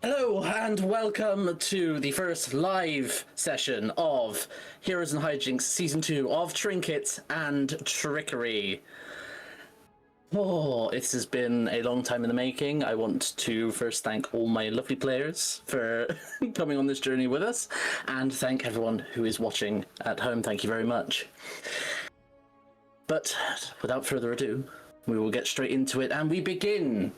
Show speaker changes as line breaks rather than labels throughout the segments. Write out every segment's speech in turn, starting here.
Hello and welcome to the first live session of Heroes and Hijinks Season 2 of Trinkets and Trickery. Oh, it has been a long time in the making. I want to first thank all my lovely players for coming on this journey with us, and thank everyone who is watching at home. Thank you very much. But without further ado, we will get straight into it, and we begin,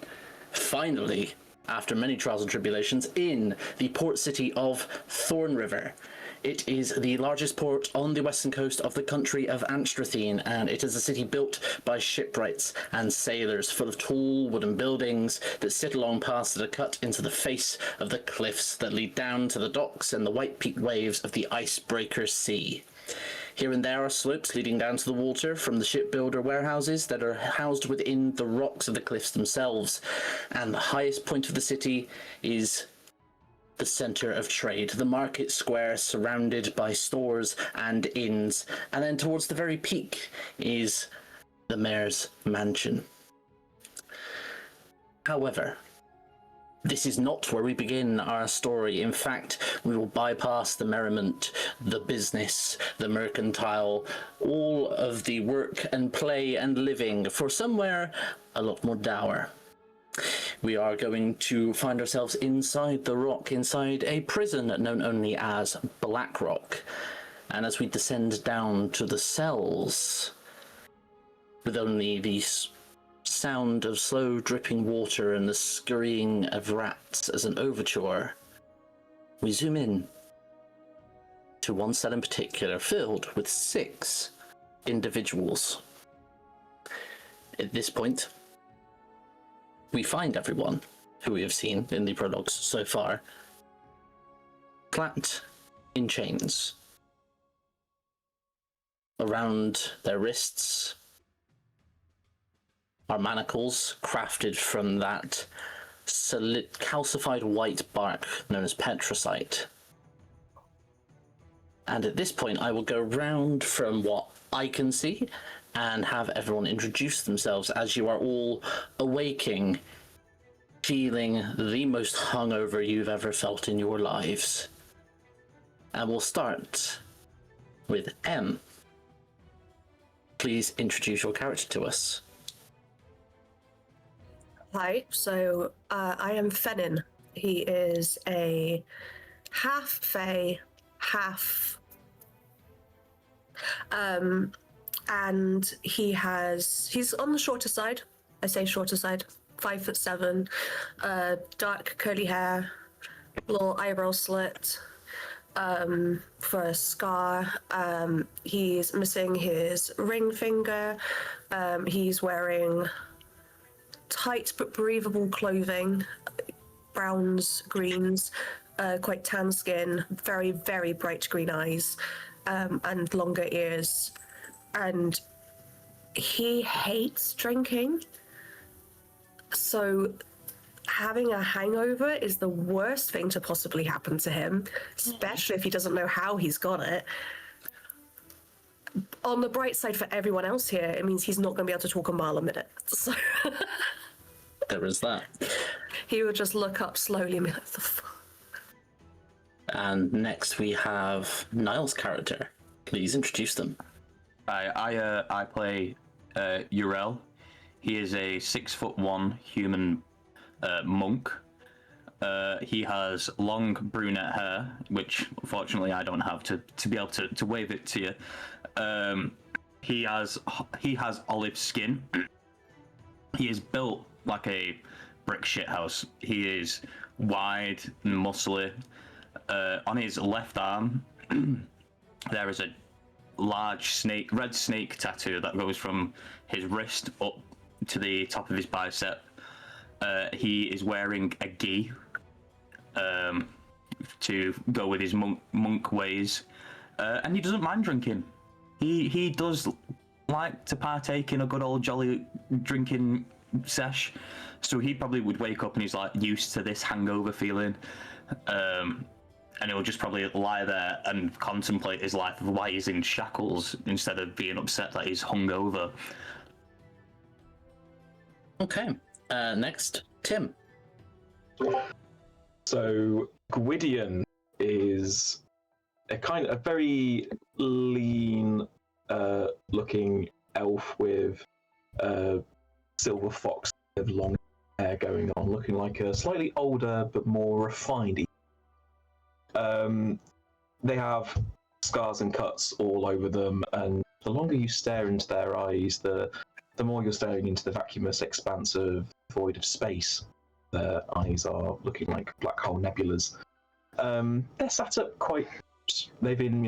finally, after many trials and tribulations, in the port city of Thorn River. It is the largest port on the western coast of the country of Anstrathine, and it is a city built by shipwrights and sailors, full of tall wooden buildings that sit along paths that are cut into the face of the cliffs that lead down to the docks and the white-peaked waves of the icebreaker sea. Here and there are slopes leading down to the water from the shipbuilder warehouses that are housed within the rocks of the cliffs themselves, and the highest point of the city is the centre of trade, the market square surrounded by stores and inns, and then towards the very peak is the mayor's mansion. However, this is not where we begin our story. In fact, we will bypass the merriment, the business, the mercantile, all of the work and play and living for somewhere a lot more dour. We are going to find ourselves inside the rock, inside a prison known only as Black Rock. And as we descend down to the cells, with only the sound of slow dripping water and the scurrying of rats as an overture, we zoom in to one cell in particular, filled with 6 individuals. At this point, we find everyone who we have seen in the prologues so far clamped in chains. Around their wrists are manacles crafted from that calcified white bark known as petrosite. And at this point, I will go round from what I can see and have everyone introduce themselves as you are all awaking, feeling the most hungover you've ever felt in your lives. And we'll start with M. Please introduce your character to us.
Hi, so I am Fennin. He is a half fae, half and he's on the shorter side. I say shorter side, 5'7", dark curly hair, little eyebrow slit, for a scar. He's missing his ring finger. He's wearing tight but breathable clothing, browns, greens, quite tan skin, very, very bright green eyes, and longer ears. And he hates drinking, so having a hangover is the worst thing to possibly happen to him, especially if he doesn't know how he's got it. On the bright side for everyone else here, it means he's not going to be able to talk a mile a minute. So
there is that.
He would just look up slowly and be like, the fuck?
And next we have Niall's character. Please introduce them.
I play Urel. He is a 6'1" human monk. He has long brunette hair, which unfortunately I don't have to be able to wave it to you. He has olive skin. He is built like a brick shithouse. He is wide and muscly. On his left arm, there is a large red snake tattoo that goes from his wrist up to the top of his bicep. He is wearing a gi to go with his monk ways, and he doesn't mind drinking. He does like to partake in a good old jolly drinking sesh, so he probably would wake up and he's like used to this hangover feeling, and he'll just probably lie there and contemplate his life of why he's in shackles instead of being upset that he's hungover.
Okay, next, Tim.
So Gwydion is a very lean looking elf with silver fox with long hair going on, looking like a slightly older but more refined. They have scars and cuts all over them, and the longer you stare into their eyes, the more you're staring into the vacuous expanse of void of space. Their eyes are looking like black hole nebulas. They're sat up quite. They've been,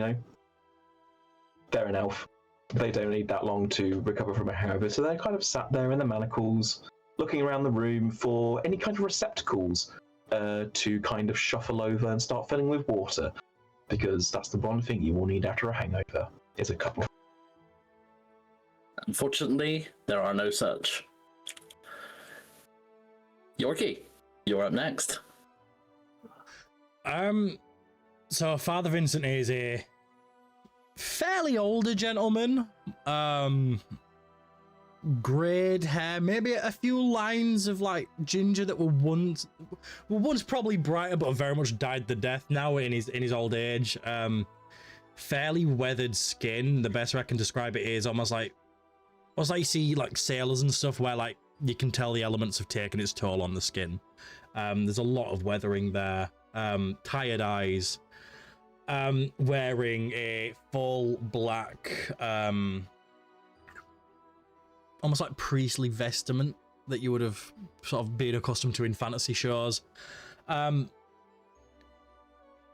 they're an elf. They don't need that long to recover from a hangover, so they're kind of sat there in the manacles, looking around the room for any kind of receptacles to kind of shuffle over and start filling with water, because that's the one thing you will need after a hangover, is a cup of.
Unfortunately, there are no such. Yorkie, you're up next.
So Father Vincent is a fairly older gentleman. Greyed hair, maybe a few lines of like ginger that were once probably brighter, but very much died the death now in his old age. Fairly weathered skin. The best way I can describe it is almost like you see like sailors and stuff where like you can tell the elements have taken its toll on the skin. There's a lot of weathering there. Tired eyes. Wearing a full black, almost like priestly vestment that you would have sort of been accustomed to in fantasy shows.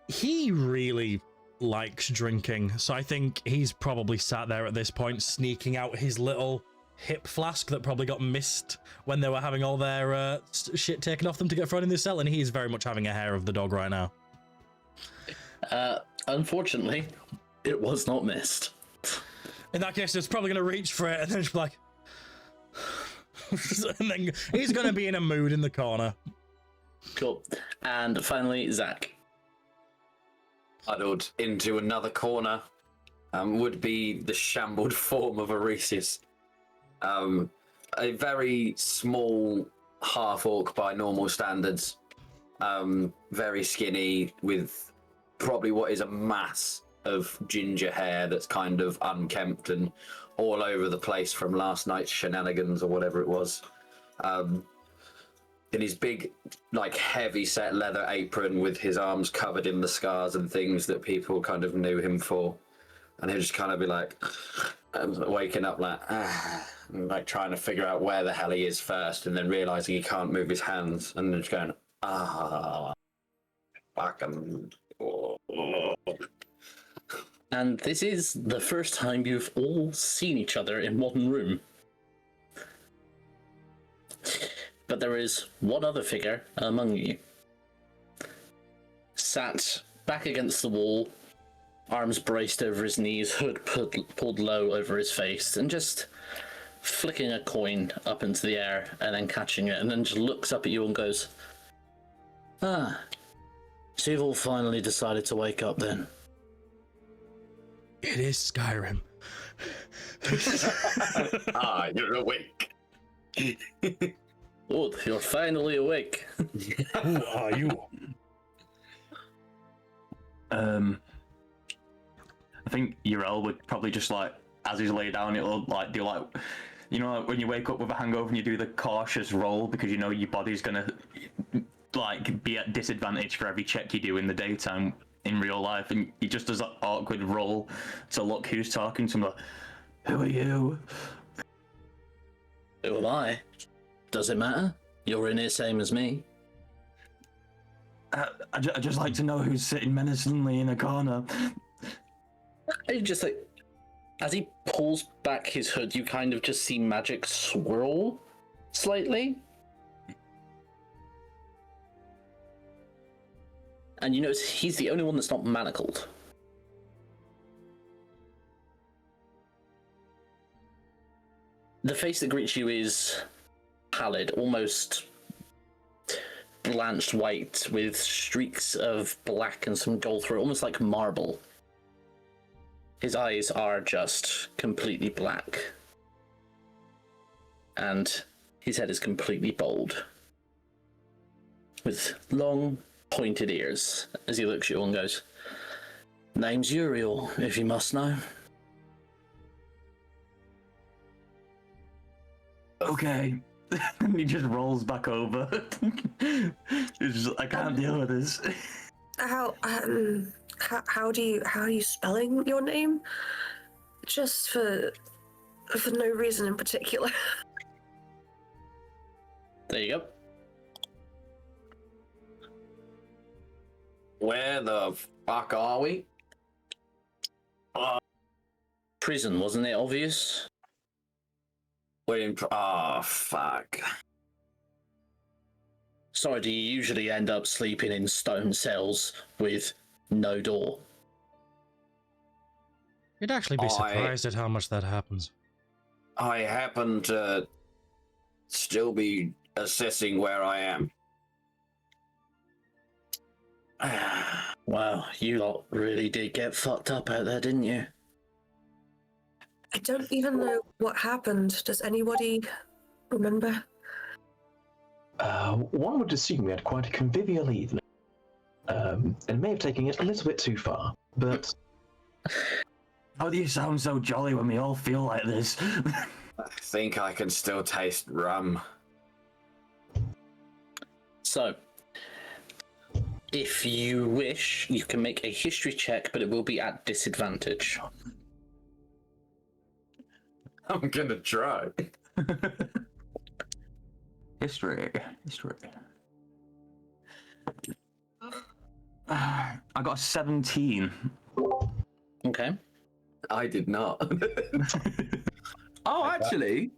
He really likes drinking, so I think he's probably sat there at this point sneaking out his little hip flask that probably got missed when they were having all their shit taken off them to get thrown in the cell, and he's very much having a hair of the dog right now.
Unfortunately, it was not missed.
In that case, it's probably going to reach for it and then just be like... and then he's going to be in a mood in the corner.
Cool. And finally, Zach.
Huddled into another corner would be the shambled form of Oresius. A very small half-orc by normal standards. Very skinny with probably what is a mass of ginger hair that's kind of unkempt and all over the place from last night's shenanigans or whatever it was. In his big, like, heavy set leather apron with his arms covered in the scars and things that people kind of knew him for. And he'll just kind of be like, waking up like, and like trying to figure out where the hell he is first, and then realizing he can't move his hands, and then just going, fucking.
And this is the first time you've all seen each other in one room. But there is one other figure among you. Sat back against the wall, arms braced over his knees, hood pulled low over his face, and just flicking a coin up into the air and then catching it, and then just looks up at you and goes, so you've all finally decided to wake up then?
It is Skyrim.
You're awake.
Oh, you're finally awake.
Who are you?
I think Urel would probably just like, as he's laid down, it'll like do like, like when you wake up with a hangover and you do the cautious roll because you know your body's gonna like be at disadvantage for every check you do in the daytime in real life, and he just does that awkward roll to look who's talking to him. Like, who are you?
Who am I? Does it matter? You're in here same as me.
I just like to know who's sitting menacingly in a corner.
I just like, as he pulls back his hood, you kind of just see magic swirl slightly. And you notice he's the only one that's not manacled. The face that greets you is pallid, almost blanched white, with streaks of black and some gold through it, almost like marble. His eyes are just completely black. And his head is completely bald. With long, pointed ears as he looks at you and goes, "Name's Uriel, if you must know."
Okay. He just rolls back over. He's just, I can't deal with this.
How are you spelling your name? Just for no reason in particular.
There you go.
Where the fuck are we?
Prison, wasn't it obvious?
We're in. Oh, fuck.
Sorry, do you usually end up sleeping in stone cells with no door?
You'd actually be surprised at how much that happens.
I happen to still be assessing where I am.
Wow, you lot really did get fucked up out there, didn't you?
I don't even know what happened. Does anybody remember?
One would assume we had quite a convivial evening, and may have taken it a little bit too far, but...
How do you sound so jolly when we all feel like this?
I think I can still taste rum.
So, if you wish, you can make a history check, but it will be at disadvantage.
I'm gonna try.
History. I got a 17.
Okay.
I did not. Oh, actually,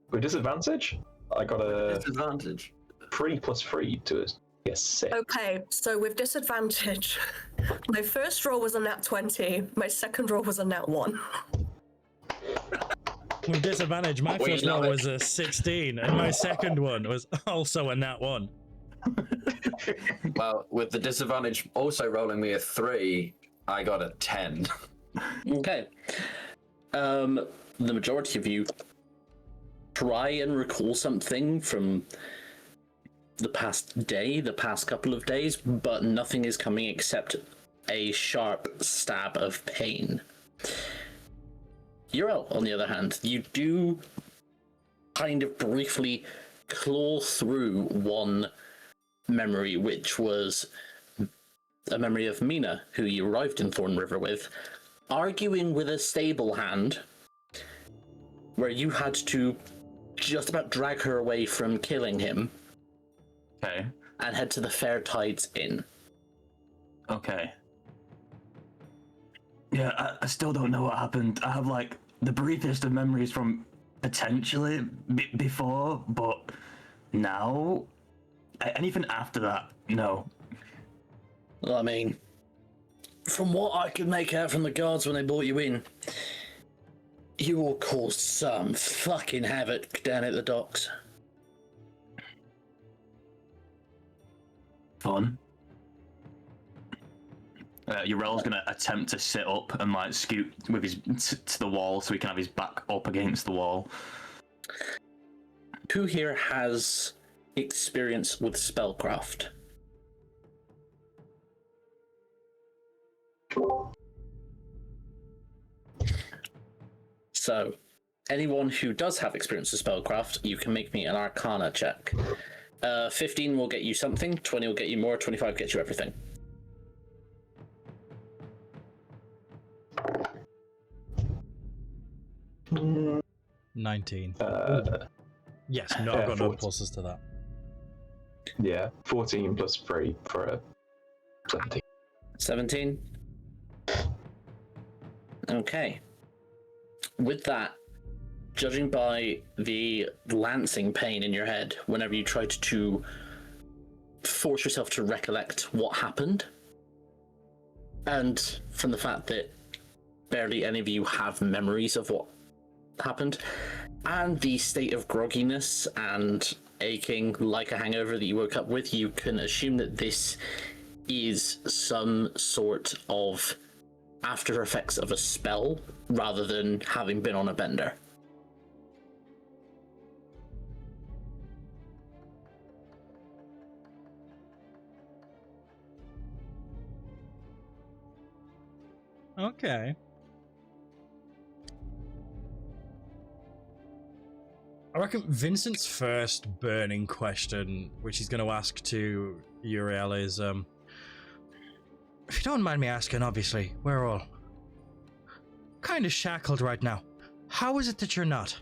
With disadvantage, I got a
disadvantage.
3 plus 3 to a 6.
Okay, so with disadvantage, my first roll was a nat 20, my second roll was a nat 1.
With disadvantage, my
We
first
love
roll
it.
was a 16, and my second one was also a nat 1.
Well, with the disadvantage also rolling me a 3, I got a 10.
Okay. The majority of you try and recall something from the past day, the past couple of days, but nothing is coming except a sharp stab of pain. Uriel, on the other hand, you do kind of briefly claw through one memory, which was a memory of Mina, who you arrived in Thorn River with, arguing with a stable hand, where you had to just about drag her away from killing him
Okay.
and head to the Fair Tides Inn.
Okay. Yeah, I still don't know what happened. I have like the briefest of memories from potentially before, but now anything after that, no.
Well, I mean, from what I could make out from the guards when they brought you in, you all caused some fucking havoc down at the docks.
Fun. Urel's gonna attempt to sit up and like scoot with his to the wall so he can have his back up against the wall.
Who here has experience with spellcraft? So, anyone who does have experience with spellcraft, you can make me an Arcana check. 15 will get you something, 20 will get you more, 25 gets you everything.
Mm,
19.
Uh,
Yes, no, I've got no
14.
pluses to that.
Yeah, 14 plus 3 for a 17.
17? Okay. With that, judging by the lancing pain in your head whenever you tried to force yourself to recollect what happened, and from the fact that barely any of you have memories of what happened, and the state of grogginess and aching like a hangover that you woke up with, you can assume that this is some sort of after effects of a spell rather than having been on a bender.
Okay. I reckon Vincent's first burning question, which he's going to ask to Uriel, is, if you don't mind me asking, obviously, we're all kind of shackled right now. How is it that you're not?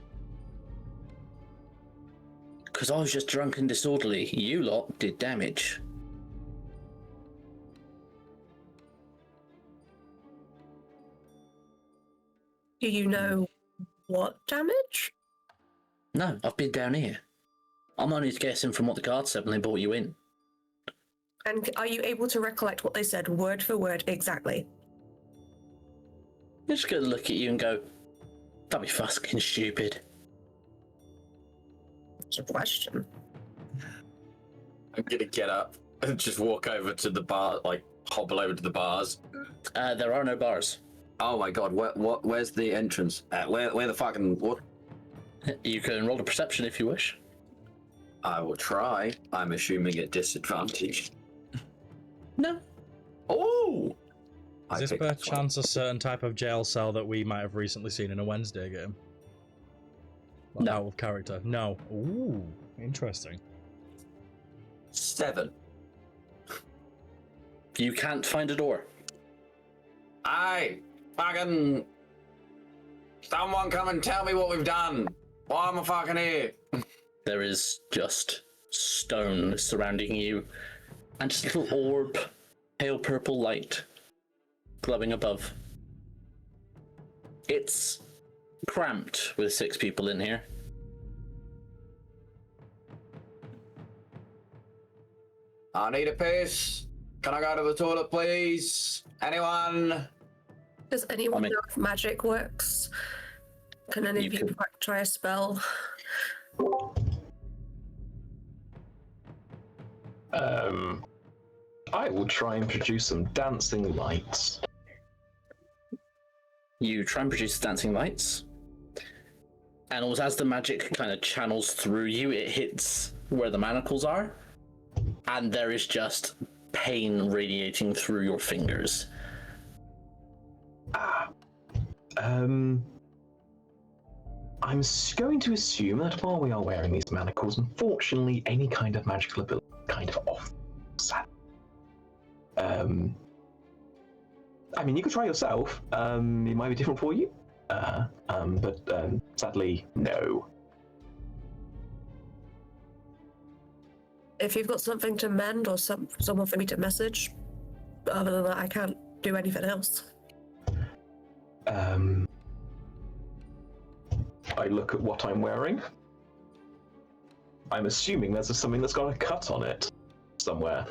Because I was just drunk and disorderly. You lot did damage.
Do you know what damage?
No, I've been down here. I'm only guessing from what the guards said when they brought you in.
And are you able to recollect what they said word for word exactly?
They're just going to look at you and go, don't be fucking stupid.
It's a question.
I'm gonna get up and just walk over to the bar, like hobble over to the bars.
There are no bars.
Oh my god, where's the entrance? Where the fucking what?
You can roll a perception if you wish.
I will try. I'm assuming at disadvantage.
No.
Oh!
Is this per chance a certain type of jail cell that we might have recently seen in a Wednesday game? Like
No.
out of character? No. Ooh, interesting.
7.
You can't find a door.
Aye! Fucking... Someone come and tell me what we've done! Why am I fucking here?
There is just stone surrounding you, and just a little orb, pale purple light, glowing above. It's cramped with 6 people in here.
I need a piss. Can I go to the toilet, please? Anyone?
Does anyone
I mean-
know if magic works? Can any of
You
you
can-
try a spell?
I will try and produce some dancing lights.
You try and produce dancing lights, and also as the magic kind of channels through you, it hits where the manacles are, and there is just pain radiating through your fingers.
Going to assume that while we are wearing these manacles, unfortunately, any kind of magical ability kind of off. I mean, you could try yourself. It might be different for you, but sadly, no.
If you've got something to mend or someone for me to message, other than that, I can't do anything else.
I look at what I'm wearing. I'm assuming there's something that's got a cut on it somewhere,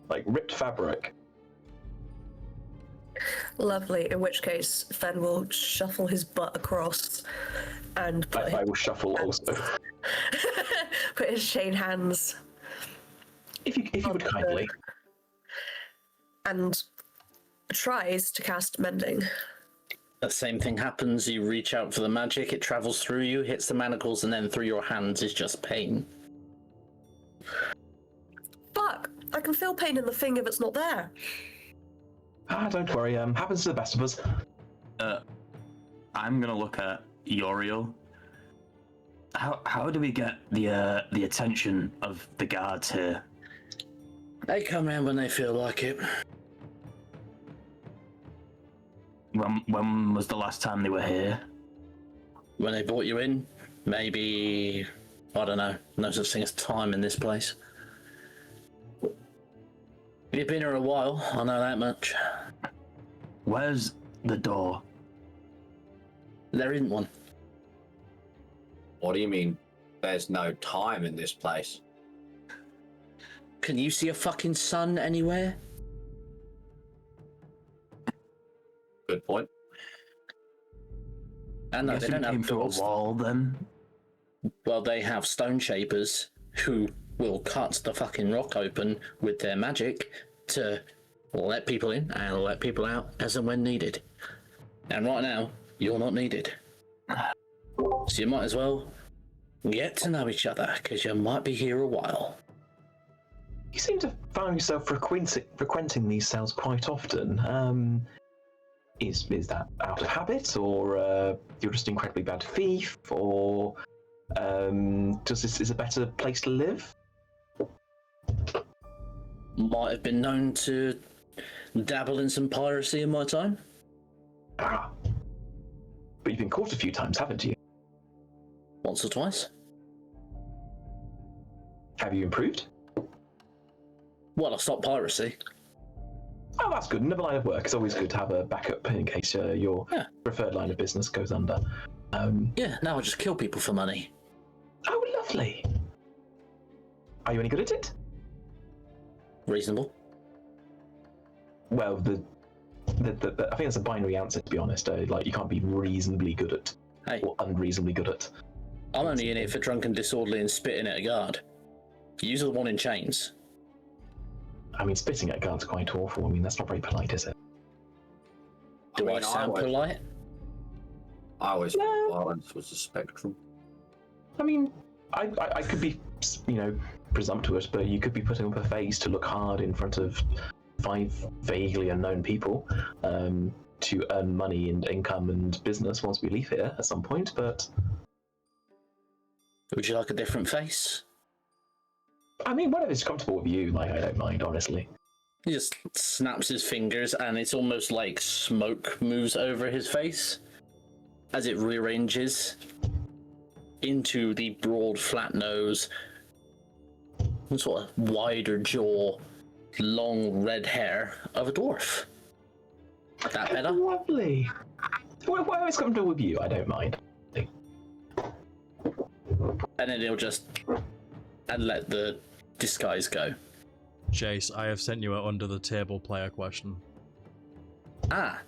like ripped fabric.
Lovely. In which case, Fen will shuffle his butt across and
I will shuffle also.
put his chained hands
If you would kindly.
and tries to cast mending.
The same thing happens. You reach out for the magic, it travels through you, hits the manacles, and then through your hands is just pain.
Fuck! I can feel pain in the finger that's not there.
Don't worry. Happens to the best of us.
I'm gonna look at Uriel. How do we get the attention of the guards here?
They come around when they feel like it.
When was the last time they were here?
When they brought you in, maybe, I don't know, no such thing as time in this place. You've been here a while, I know that much.
Where's the door?
There isn't one.
What do you mean? There's no time in this place.
Can you see a fucking sun anywhere?
Good point.
And no,
Guess
they
we
don't
came
have
through a
doors.
wall then.
Well, they have stone shapers who will cut the fucking rock open with their magic to let people in and let people out as and when needed. And right now, you're not needed. So you might as well get to know each other, because you might be here a while.
You seem to find yourself frequenting these cells quite often. Is that out of habit, or you're just an incredibly bad thief, or just this is a better place to live?
Might have been known to dabble in some piracy in my time.
Ah. But you've been caught a few times, haven't you?
Once or twice.
Have you improved?
Well, I stopped piracy.
Oh, that's good. Another line of work. It's always good to have a backup in case your preferred line of business goes under.
Yeah, now I just kill people for money.
Oh, lovely. Are you any good at it?
Reasonable.
Well, I think that's a binary answer, to be honest. Like, you can't be reasonably good at
Hey,
or unreasonably good at.
I'm only in it for drunk and disorderly and spitting at a guard. Use the one in chains.
I mean, spitting at guards quite awful. I mean, that's not very polite, is it?
Do I sound polite?
I always thought violence was a spectrum.
I mean, I could be, presumptuous, but you could be putting up a face to look hard in front of 5 vaguely unknown people to earn money and income and business once we leave here at some point, but...
Would you like a different face?
I mean, whatever's comfortable with you, I don't mind, honestly.
He just snaps his fingers and it's almost like smoke moves over his face as it rearranges into the broad, flat nose, and sort of wider jaw, long red hair of a dwarf. That better?
Lovely. Whatever's comfortable with you, I don't mind.
And then he'll just let the disguise go.
Jace, I have sent you an under the table player question.
Ah.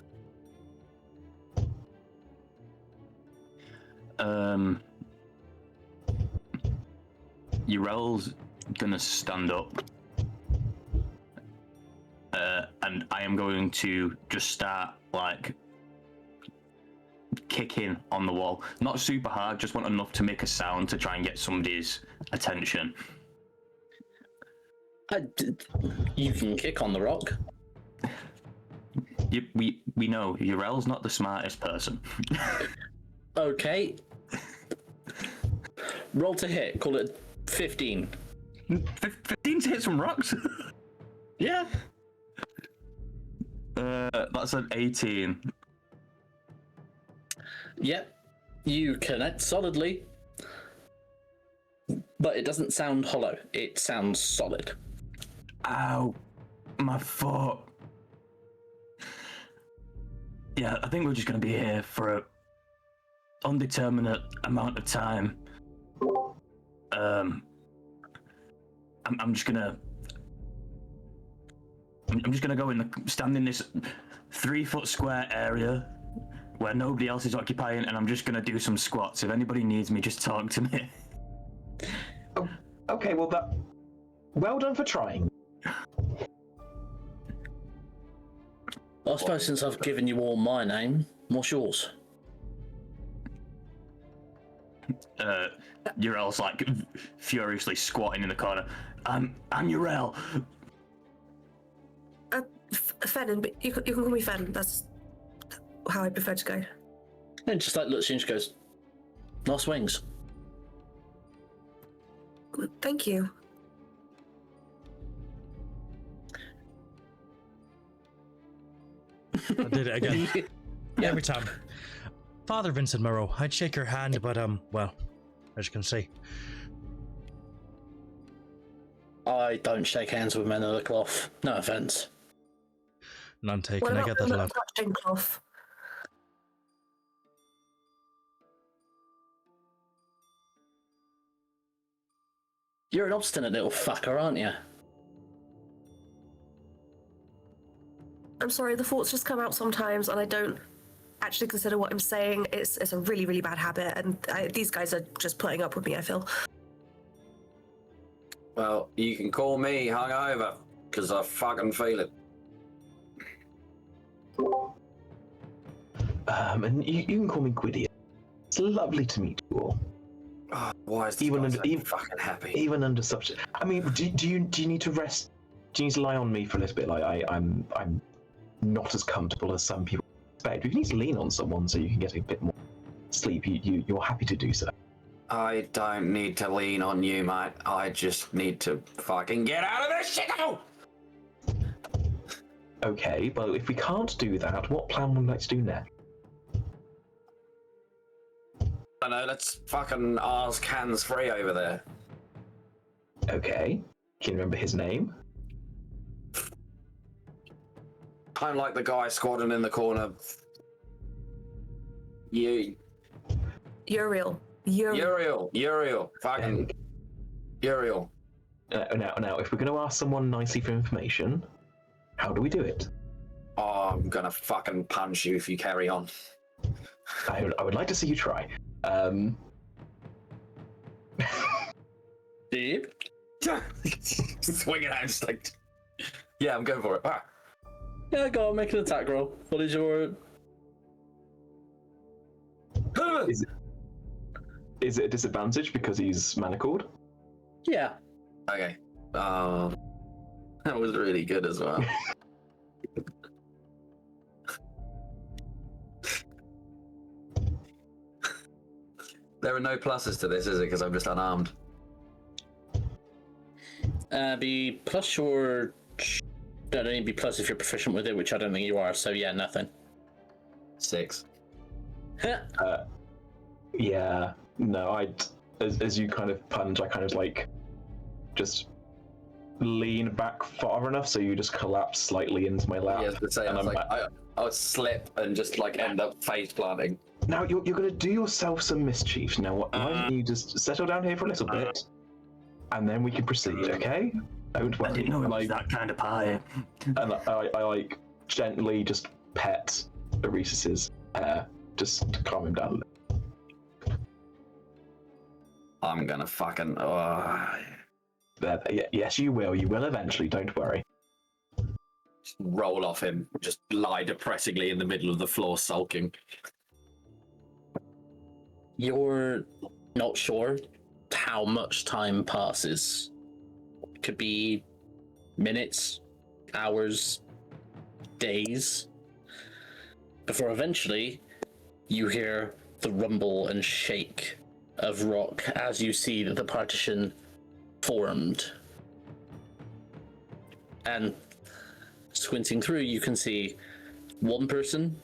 Urel's gonna stand up. And I am going to just start, like, kicking on the wall. Not super hard, just want enough to make a sound to try and get somebody's attention.
You can kick on the rock.
We know Urel's not the smartest person.
Okay. Roll to hit. Call it 15.
15 to hit some rocks?
Yeah.
That's an 18.
Yep. You connect solidly. But it doesn't sound hollow. It sounds solid.
Ow. My foot. Yeah, I think we're just going to be here for an undeterminate amount of time. I'm just gonna go stand in this 3-foot square area where nobody else is occupying, and I'm just gonna do some squats. If anybody needs me, just talk to me.
Oh, okay, well done for trying.
I suppose since I've given you all my name, what's yours?
Urel's like furiously squatting in the corner. I'm Urel.
Fenn, but you can call me Fenn. That's how I prefer to go.
And just like looks and she goes, nice wings.
Thank you.
I did it again. Every time. Father Vincent Moreau, I'd shake your hand, but well, as you can see.
I don't shake hands with men of the cloth. No offense.
None taken,
What
I
about
get that,
the
lad.
touching cloth?
You're an obstinate little fucker, aren't you?
I'm sorry, the thoughts just come out sometimes, and I don't actually consider what I'm saying. It's a really, really bad habit, and these guys are just putting up with me, I feel.
Well, you can call me hungover, because I fucking feel it.
And you can call me Gwydion. It's lovely to meet you all.
Oh, why is this
Even
guy
under-
so
even-
fucking happy?
Even under such... I mean, do you need to rest? Do you need to lie on me for a little bit? Like, I'm not as comfortable as some people. If you need to lean on someone so you can get a bit more sleep, you're happy to do so.
I don't need to lean on you, mate. I just need to fucking get out of this shithole!
Okay, well, if we can't do that, what plan would you like to do next?
I don't know, let's fucking ask hands free over there.
Okay, can you remember his name?
I'm like the guy squatting in the corner. Uriel. Fucking Uriel.
Now, if we're going to ask someone nicely for information, how do we do it?
Oh, I'm gonna fucking punch you if you carry on.
I would like to see you try.
Deep.
Swinging out, just like, yeah, I'm going for it. Ah.
Yeah, go on, make an attack roll. What is your...
Is it a disadvantage because he's manacled?
Yeah.
Okay. That was really good as well. There are no pluses to this, is it? Because I'm just unarmed.
Be plus your... Don't need to be plus if you're proficient with it, which I don't think you are, so yeah, nothing.
6.
Yeah. No, as you kind of punch, I kind of like just lean back far enough so you just collapse slightly into my lap.
Yeah, to say, I would slip and just like end up face planting.
Now you're going to do yourself some mischief. Now, why don't you just settle down here for a little bit, and then we can proceed, okay? Don't worry.
I didn't know it was that kind of pie.
And I like gently just pet Oresis's hair, just to calm him down a little.
I'm gonna fucking.
Yes, you will. You will eventually. Don't worry.
Just roll off him. Just lie depressingly in the middle of the floor, sulking.
You're not sure how much time passes. It could be minutes, hours, days, before eventually you hear the rumble and shake of rock as you see that the partition formed. And squinting through, you can see one person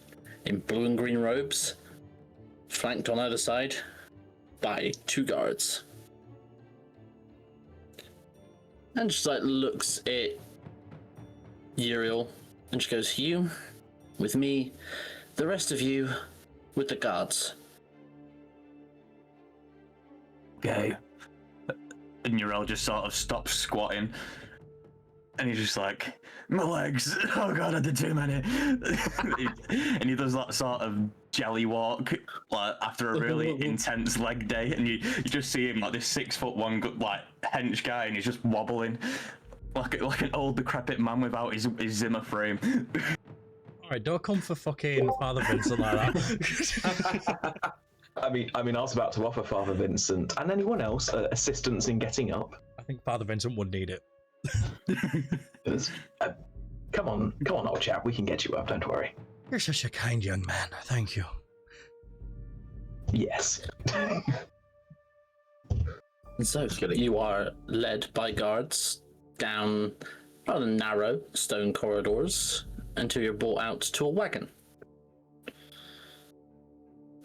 in blue and green robes, flanked on either side by 2 guards. And just like looks at Uriel and she goes, you with me, the rest of you with the guards.
Okay. And Uriel just sort of stops squatting. And he's just like, my legs, oh god, I did too many. And he does that sort of jelly walk, like after a really intense leg day, and you just see him like this 6'1" like hench guy, and he's just wobbling like an old decrepit man without his Zimmer frame.
Alright, don't come for fucking Father Vincent like that.
I mean, I was about to offer Father Vincent and anyone else assistance in getting up.
I think Father Vincent would need it.
Come on, old chap. We can get you up. Don't worry.
You're such a kind young man. Thank you.
Yes.
So you are led by guards down rather narrow stone corridors until you're brought out to a wagon.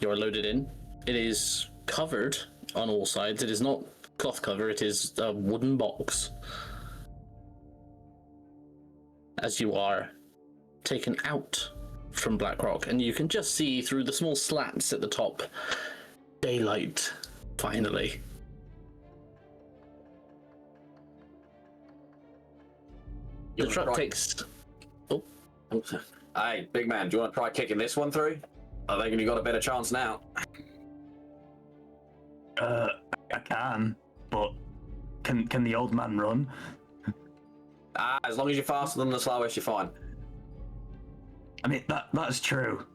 You're loaded in. It is covered on all sides. It is not cloth cover, it is a wooden box. As you are taken out from Blackrock, and you can just see through the small slats at the top, daylight, finally. The truck takes... Oh.
Hey, big man, do you want to try kicking this one through? I think you got a better chance now.
I can, but can the old man run?
As long as you're faster than the slowest, you're fine.
I mean, that's true,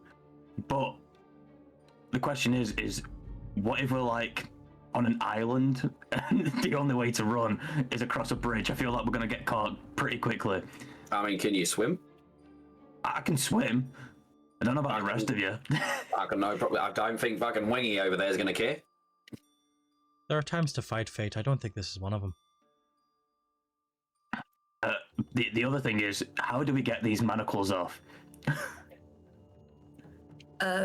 but the question is what if we're like on an island and the only way to run is across a bridge? I feel like we're gonna get caught pretty quickly.
I mean, can you swim?
I can swim. I don't know about the rest of you.
I can no problem. I don't think fucking Wingy over there is going to care.
There are times to fight fate. I don't think this is one of them.
The other thing is, how do we get these manacles off?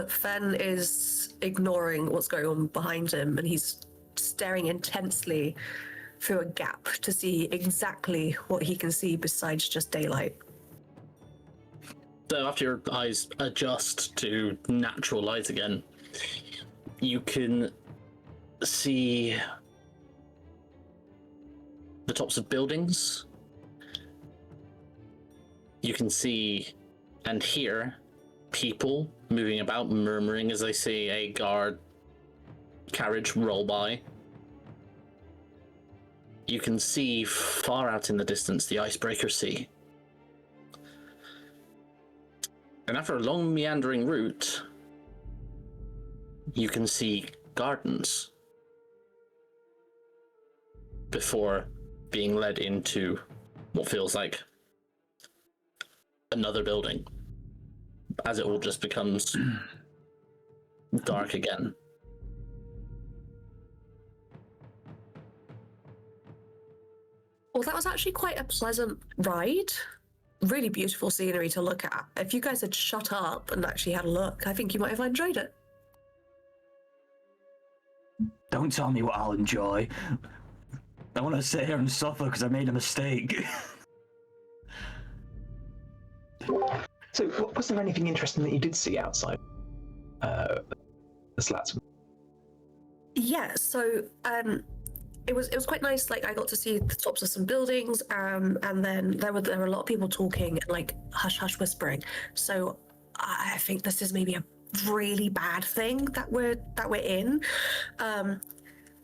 Fen is ignoring what's going on behind him, and he's staring intensely through a gap to see exactly what he can see besides just daylight.
So after your eyes adjust to natural light again, you can see the tops of buildings. You can see and hear people moving about, murmuring as they see a guard carriage roll by. You can see far out in the distance the Icebreaker Sea. And after a long meandering route, you can see gardens before being led into what feels like another building, as it all just becomes dark again.
Well, that was actually quite a pleasant ride. Really beautiful scenery to look at. If you guys had shut up and actually had a look, I think you might have enjoyed it.
Don't tell me what I'll enjoy. I want to sit here and suffer because I made a mistake.
So, was there anything interesting that you did see outside the slats?
Yeah, so it was quite nice. Like, I got to see the tops of some buildings, and then there were a lot of people talking, like hush hush whispering. So I think this is maybe a really bad thing that we're in.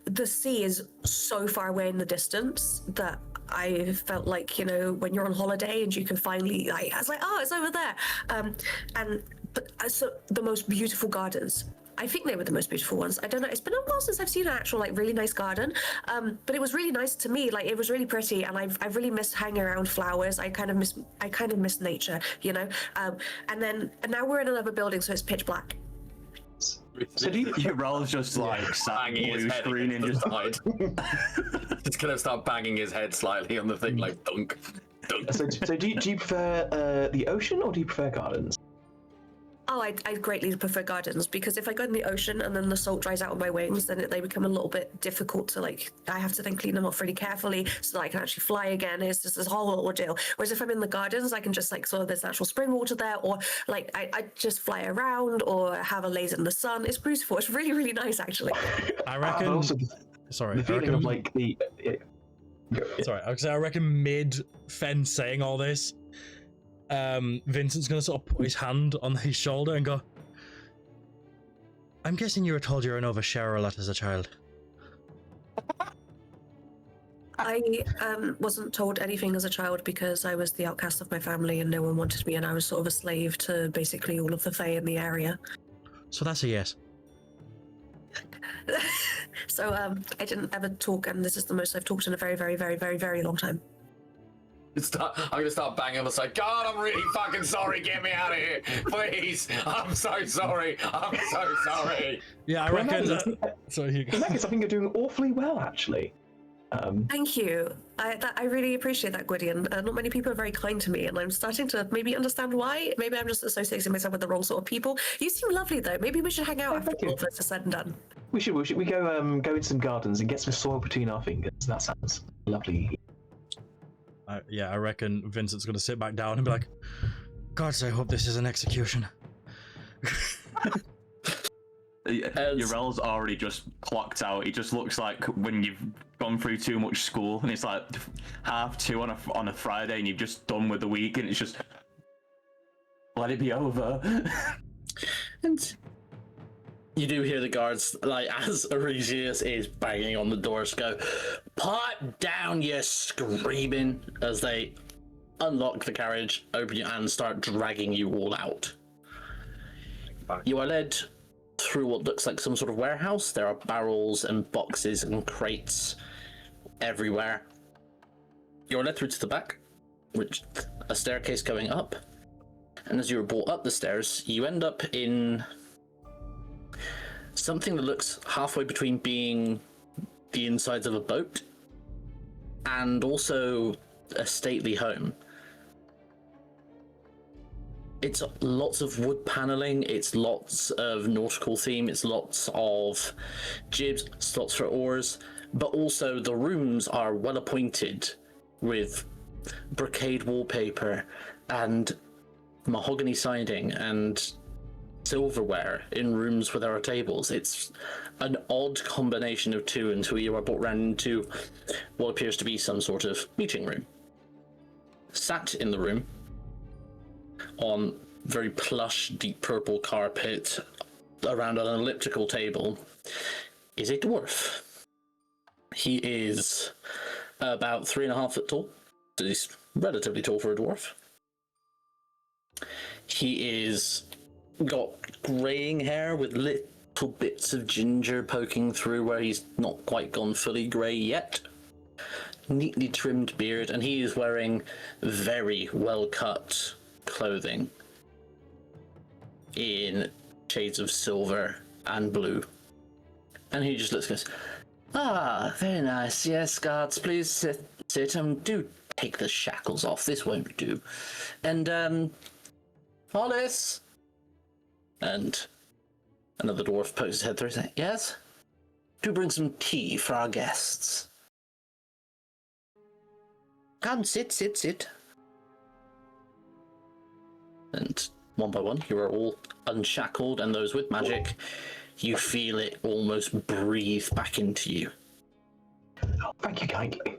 The sea is so far away in the distance that I felt like, you know, when you're on holiday and you can finally, like, I was like, oh, it's over there. So the most beautiful gardens. I think they were the most beautiful ones. I don't know. It's been a while since I've seen an actual, like, really nice garden. But it was really nice to me. Like, it was really pretty, and I've really missed hanging around flowers. I kind of miss nature, you know. And now we're in another building, so it's pitch black.
So your roll's just like sat blue screen and just
died. Just gonna start banging his head slightly on the thing, like dunk, dunk.
So do you prefer the ocean or do you prefer gardens?
Oh, I greatly prefer gardens, because if I go in the ocean and then the salt dries out of my wings, then they become a little bit difficult to, like, I have to then clean them off really carefully so that I can actually fly again. It's just this whole ordeal. Whereas if I'm in the gardens, I can just, like, sort of, there's natural spring water there, or like I just fly around or have a laze in the sun. It's beautiful. It's really, really nice, actually.
I reckon.
Also,
sorry,
the feeling of like the.
Sorry, I reckon mid Fen saying all this, Vincent's gonna sort of put his hand on his shoulder and go, I'm guessing you were told you were an oversharer a lot as a child.
I wasn't told anything as a child because I was the outcast of my family and no one wanted me, and I was sort of a slave to basically all of the Fae in the area.
So that's a yes.
So I didn't ever talk, and this is the most I've talked in a very, very, very, very, very long time.
I'm gonna start banging on the side. God, I'm really fucking sorry. Get me out of here, please. I'm so sorry. I'm so sorry.
Yeah, I reckon. Sorry, you go.
In that case, I think you're doing awfully well, actually.
Thank you. I really appreciate that, Gwydion. Not many people are very kind to me, and I'm starting to maybe understand why. Maybe I'm just associating myself with the wrong sort of people. You seem lovely, though. Maybe we should hang out after all this is said and done.
We should. We go into some gardens and get some soil between our fingers. That sounds lovely.
Yeah, I reckon Vincent's gonna sit back down and be like, "Gods, I hope this is an execution."
Urel's already just clocked out. He just looks like when you've gone through too much school and it's like 2:30 on a Friday and you've just done with the week and it's just let it be over.
And you do hear the guards, like, as Aurelius is banging on the doors, go, "Pipe down, you screaming," as they unlock the carriage, open it, and start dragging you all out. You are led through what looks like some sort of warehouse. There are barrels and boxes and crates everywhere. You're led through to the back, which a staircase going up. And as you were brought up the stairs, you end up in something that looks halfway between being the insides of a boat and also a stately home. It's lots of wood paneling, it's lots of nautical theme, it's lots of jibs, slots for oars, but also the rooms are well appointed with brocade wallpaper and mahogany siding and silverware in rooms where there are tables. It's an odd combination of two until you are brought round into what appears to be some sort of meeting room. Sat in the room on very plush, deep purple carpet around an elliptical table is a dwarf. He is about 3.5 foot tall. So he's relatively tall for a dwarf. He is got greying hair with little bits of ginger poking through where he's not quite gone fully grey yet. Neatly trimmed beard, and he is wearing very well cut clothing in shades of silver and blue. And he just looks and goes, "Ah, very nice. Yes, guards, please sit. Do take the shackles off. This won't do. And, Hollis!" And another dwarf pokes his head through, saying, "Yes? Do bring some tea for our guests. Come, sit. And one by one, you are all unshackled, and those with magic, you feel it almost breathe back into you.
Oh, thank you kindly.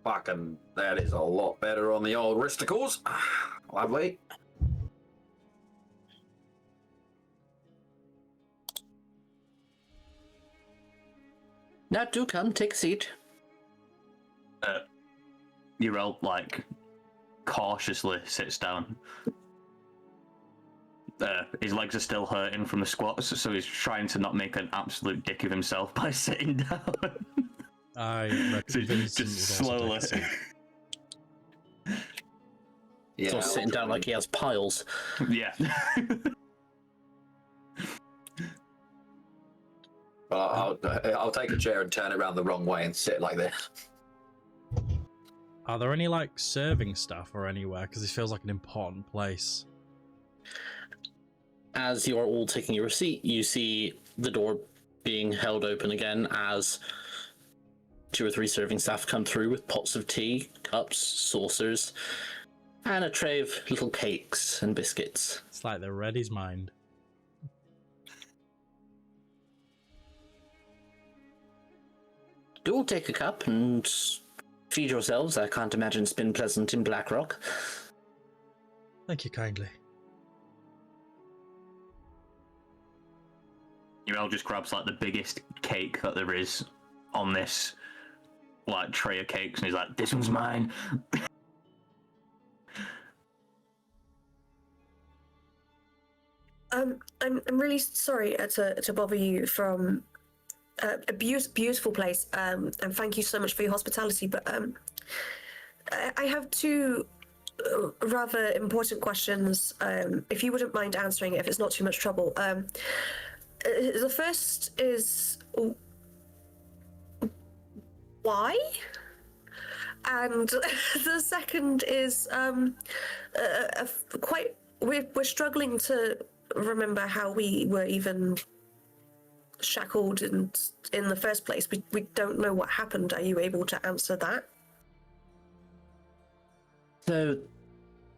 Fucking, that is a lot better on the old wristicles. Lovely.
Now do come, take a seat.
Yrel, like, cautiously sits down. His legs are still hurting from the squats, so he's trying to not make an absolute dick of himself by sitting down.
I reckon
So
Vincent
just
would also
slowly.
take a seat.
He's
Yeah,
all sitting down like he has piles.
Yeah.
Well, I'll take a chair and turn it around the wrong way and sit like this.
Are there any, like, serving staff or anywhere? Because this feels like an important place.
As you are all taking your seat, you see the door being held open again as 2 or 3 serving staff come through with pots of tea, cups, saucers, and a tray of little cakes and biscuits.
It's like they're read his mind.
Do all take a cup and feed yourselves. I can't imagine it's been pleasant in Blackrock.
Thank you kindly.
Yrel just grabs, like, the biggest cake that there is on this, like, tray of cakes, and he's like, "This one's mine."
I'm really sorry to bother you from a beautiful place, and thank you so much for your hospitality. But I have 2 rather important questions. If you wouldn't mind answering it, if it's not too much trouble. The first is why, and the second is quite. We're struggling to remember how we were even shackled and in the first place. We don't know what happened. Are you able to answer that?
So,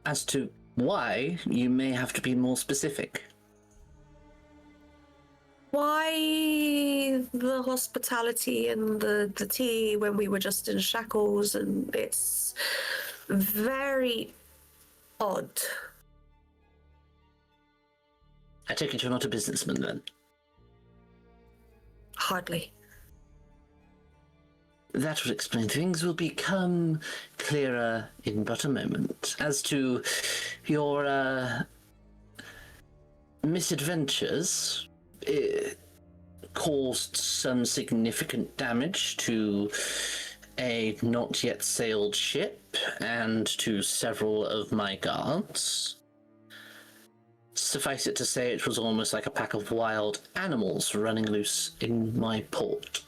as to why, you may have to be more specific.
Why the hospitality and the tea when we were just in shackles, and it's very odd.
I take it you're not a businessman then?
Hardly.
That would explain. Things will become clearer in but a moment. As to your misadventures, it caused some significant damage to a not yet sailed ship and to several of my guards. Suffice it to say, it was almost like a pack of wild animals running loose in my port.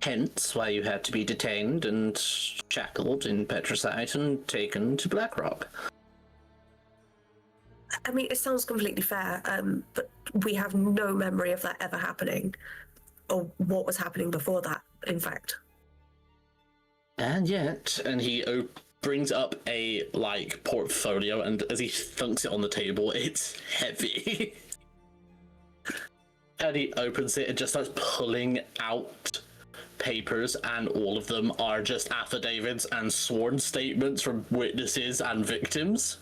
Hence why you had to be detained and shackled in Petrosite and taken to Blackrock.
I mean, it sounds completely fair, but we have no memory of that ever happening, or what was happening before that, in fact.
And yet, and he brings up a, portfolio, and as he thunks it on the table, it's heavy. And he opens it and just starts pulling out papers, and all of them are just affidavits and sworn statements from witnesses and victims.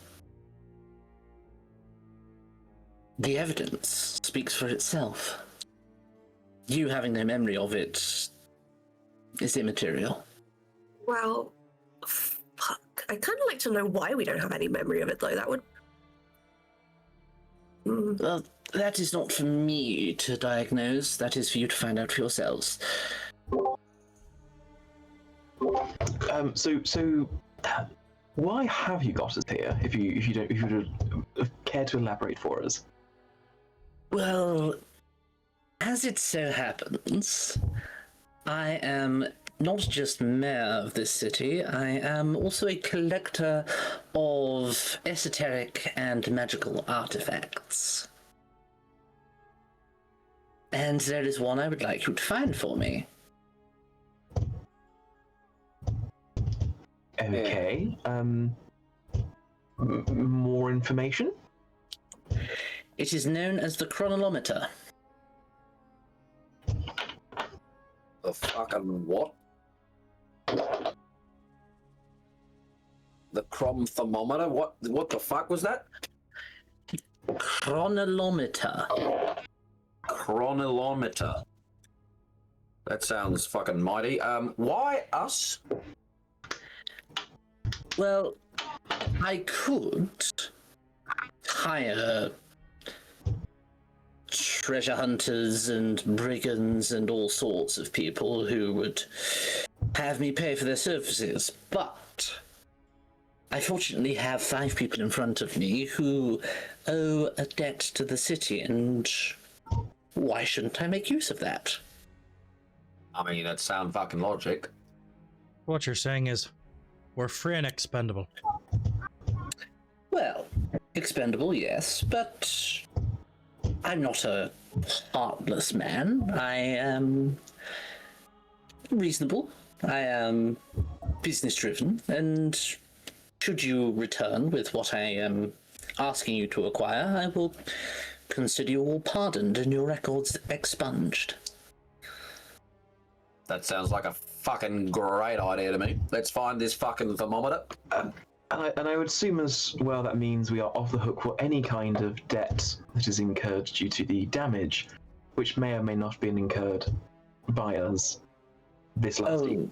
The evidence speaks for itself. You having no memory of it is immaterial.
Well, fuck. I'd kind of like to know why we don't have any memory of it, though. That would...
Well, that is not for me to diagnose. That is for you to find out for yourselves.
So, why have you got us here? If you would care to elaborate for us.
Well, as it so happens, I am not just mayor of this city, I am also a collector of esoteric and magical artifacts. And there is one I would like you to find for me.
Okay. More information?
It is known as the chronolometer.
The fucking what? The crom thermometer? What the fuck was that?
Chronolometer.
Chronolometer. That sounds fucking mighty. Why us?
Well, I could hire treasure hunters and brigands and all sorts of people who would have me pay for their services, but I fortunately have 5 people in front of me who owe a debt to the city, and why shouldn't I make use of that?
I mean, that sound fucking logic.
What you're saying is, we're free and expendable.
Well, expendable, yes, but I'm not a heartless man. I am reasonable. I am business-driven, and should you return with what I am asking you to acquire, I will consider you all pardoned and your records expunged.
That sounds like a fucking great idea to me. Let's find this fucking thermometer.
And I would assume as well that means we are off the hook for any kind of debt that is incurred due to the damage, which may or may not have been incurred by us this last year.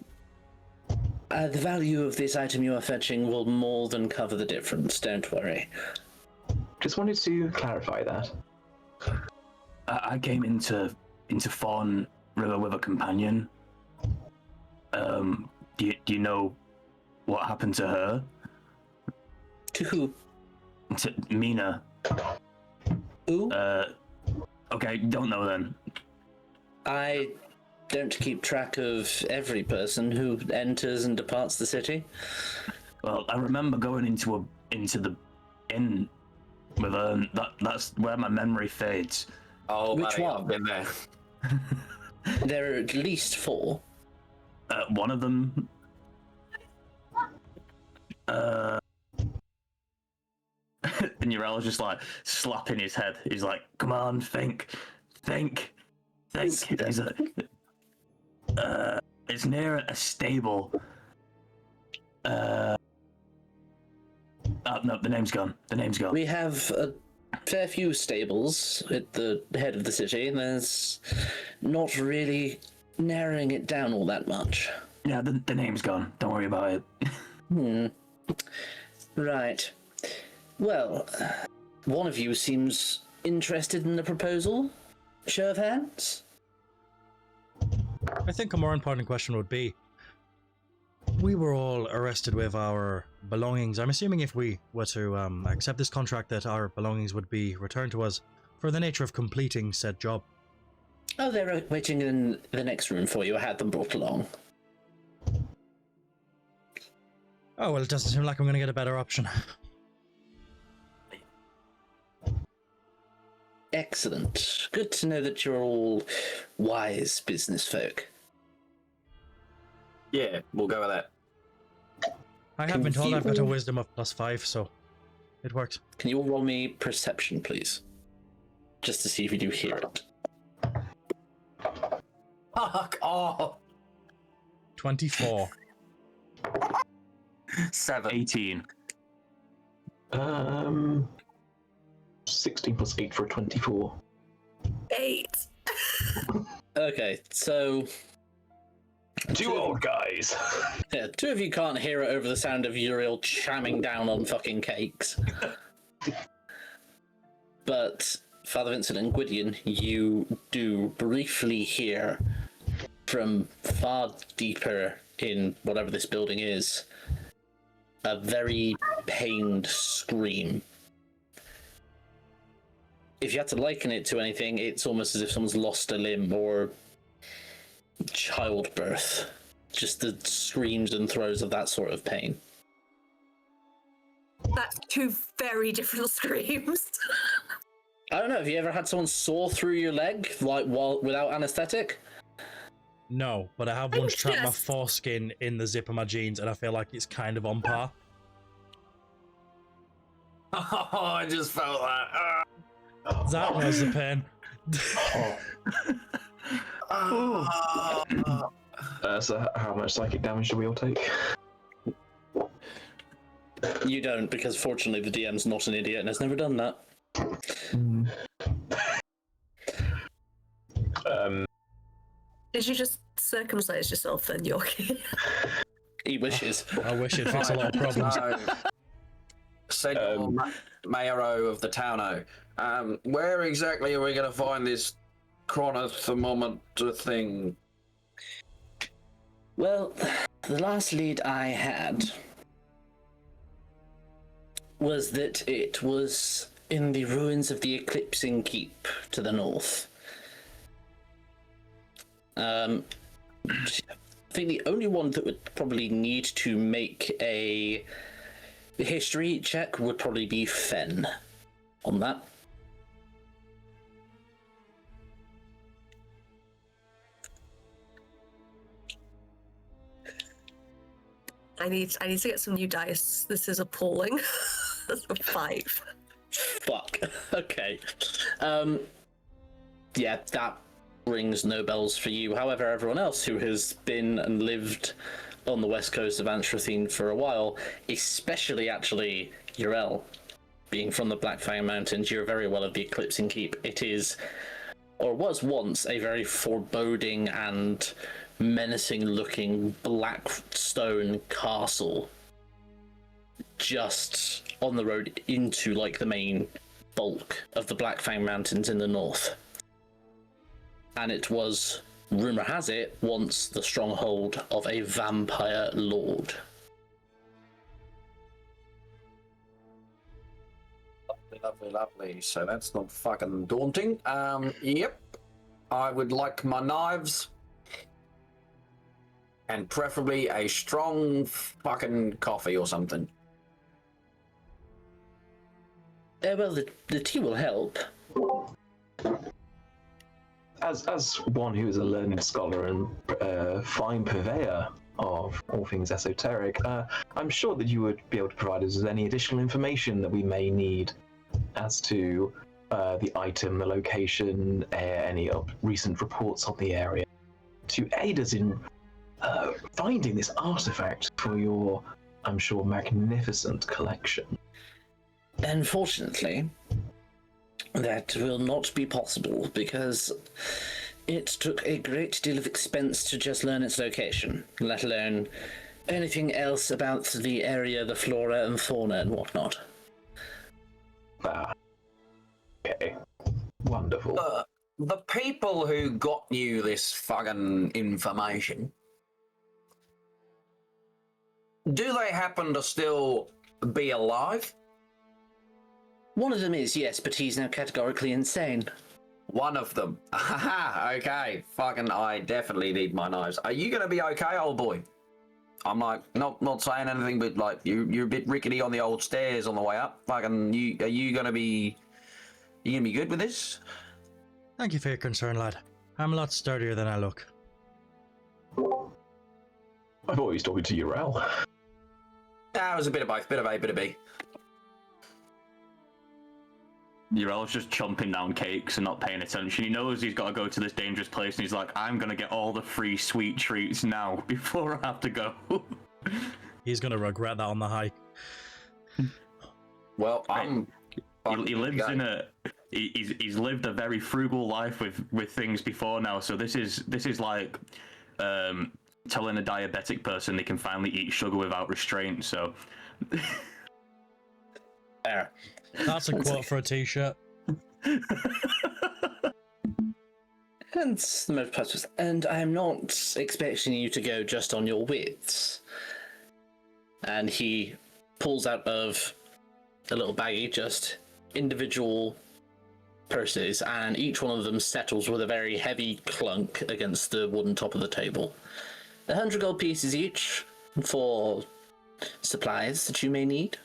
The value of this item you are fetching will more than cover the difference, don't worry.
Just wanted to clarify that.
I came into Fawn River with a companion. Do you know what happened to her?
To who?
To Mina.
Who?
Okay, don't know then.
I don't keep track of every person who enters and departs the city.
Well, I remember going into the inn with her, and that's where my memory fades.
Oh,
Which
buddy,
one?
I've been there.
There are at least 4.
One of them. And Urel's just like slapping his head. He's like, "Come on, think." He's like, it's near a stable. No, the name's gone.
We have a fair few stables at the head of the city, and there's not really narrowing it down all that much.
Yeah, the name's gone. Don't worry about it.
Right. Well, one of you seems interested in the proposal. Show of hands?
I think a more important question would be, we were all arrested with our belongings. I'm assuming if we were to accept this contract that our belongings would be returned to us for the nature of completing said job.
Oh, they're waiting in the next room for you. I had them brought along.
Oh, well, it doesn't seem like I'm going to get a better option.
Excellent. Good to know that you're all wise business folk.
Yeah, we'll go with that.
I have been told I've got a wisdom of +5, so it works.
Can you all roll me perception, please? Just to see if you do hear it.
Fuck off!
24.
7.
18.
16 plus 8 for a 24.
8.
Okay, so...
Two old guys.
Yeah, two of you can't hear it over the sound of Uriel chamming down on fucking cakes. But Father Vincent and Gwydion, you do briefly hear from far deeper in whatever this building is, a very pained scream. If you had to liken it to anything, it's almost as if someone's lost a limb or childbirth. Just the screams and throes of that sort of pain.
That's two very different screams.
I don't know, have you ever had someone saw through your leg, like, without anesthetic?
No, but I have once trapped my foreskin in the zip of my jeans, and I feel like it's kind of on par.
Oh, I just felt that.
That was the pain.
So how much psychic damage do we all take?
You don't, because fortunately the DM's not an idiot and has never done that.
Did you just circumcise yourself then, Yorkie?
He wishes.
I wish it'd fix a lot of problems.
Senor Mayero of the Towno, where exactly are we going to find this chronothermometer thing?
Well, the last lead I had was that it was in the ruins of the Eclipsing Keep to the north. I think the only one that would probably need to make a history check would probably be Fen on that.
I need to get some new dice. This is appalling. That's a 5.
Fuck. Okay. Yeah, that rings no bells for you. However, everyone else who has been and lived on the west coast of Anthrathine for a while, especially actually Uriel, being from the Blackfang Mountains, you're very well of the Eclipsing Keep. It is, or was once, a very foreboding and menacing-looking black stone castle just on the road into, like, the main bulk of the Blackfang Mountains in the north. And it was, rumour has it, once the stronghold of a vampire lord.
Lovely, lovely. So that's not fucking daunting. Yep. I would like my knives. And preferably a strong fucking coffee or something.
Well, the tea will help.
As one who is a learned scholar and fine purveyor of all things esoteric, I'm sure that you would be able to provide us with any additional information that we may need as to the item, the location, any recent reports on the area, to aid us in finding this artifact for your, I'm sure, magnificent collection.
Unfortunately, that will not be possible because it took a great deal of expense to just learn its location, let alone anything else about the area, the flora and fauna and whatnot.
Ah. Okay. Wonderful.
The people who got you this fucking information, do they happen to still be alive?
One of them is, yes, but he's now categorically insane.
One of them. Haha, okay. Fucking, I definitely need my knives. Are you gonna be okay, old boy? I'm like, not saying anything, but like, you're a bit rickety on the old stairs on the way up. Fucking, are you gonna be good with this?
Thank you for your concern, lad. I'm a lot sturdier than I look.
I thought he was talking to Urel.
It was a bit of both, bit of A, bit of B.
Urel's just chomping down cakes and not paying attention. He knows he's got to go to this dangerous place, and he's like, I'm going to get all the free sweet treats now before I have to go.
He's going to regret that on the hike.
Well,
He lives in a... He's lived a very frugal life with things before now, so this is like telling a diabetic person they can finally eat sugar without restraint, so...
There.
That's a quote for a t-shirt.
And the most positive. And I am not expecting you to go just on your wits. And he pulls out of a little baggie just individual purses, and each one of them settles with a very heavy clunk against the wooden top of the table. 100 gold pieces each for supplies that you may need.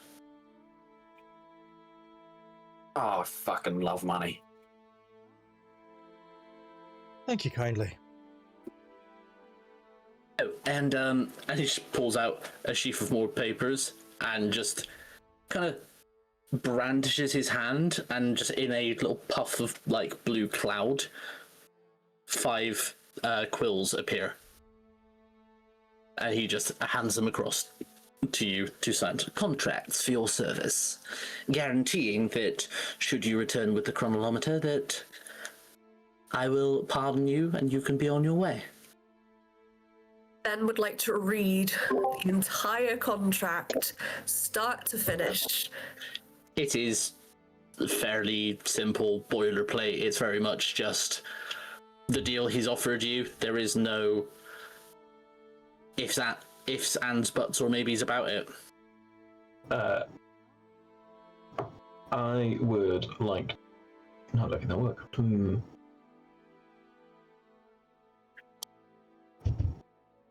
Oh, I fucking love money.
Thank you kindly.
Oh, and he just pulls out a sheaf of more papers and just kind of brandishes his hand, and just in a little puff of like blue cloud, 5 quills appear. And he just hands them across to you to sign contracts for your service, guaranteeing that should you return with the chronolometer, that I will pardon you and you can be on your way.
Ben would like to read the entire contract, start to finish.
It is fairly simple boilerplate. It's very much just the deal he's offered you. There is no ifs, ands, buts, or maybes about it.
I would like... Not looking that work.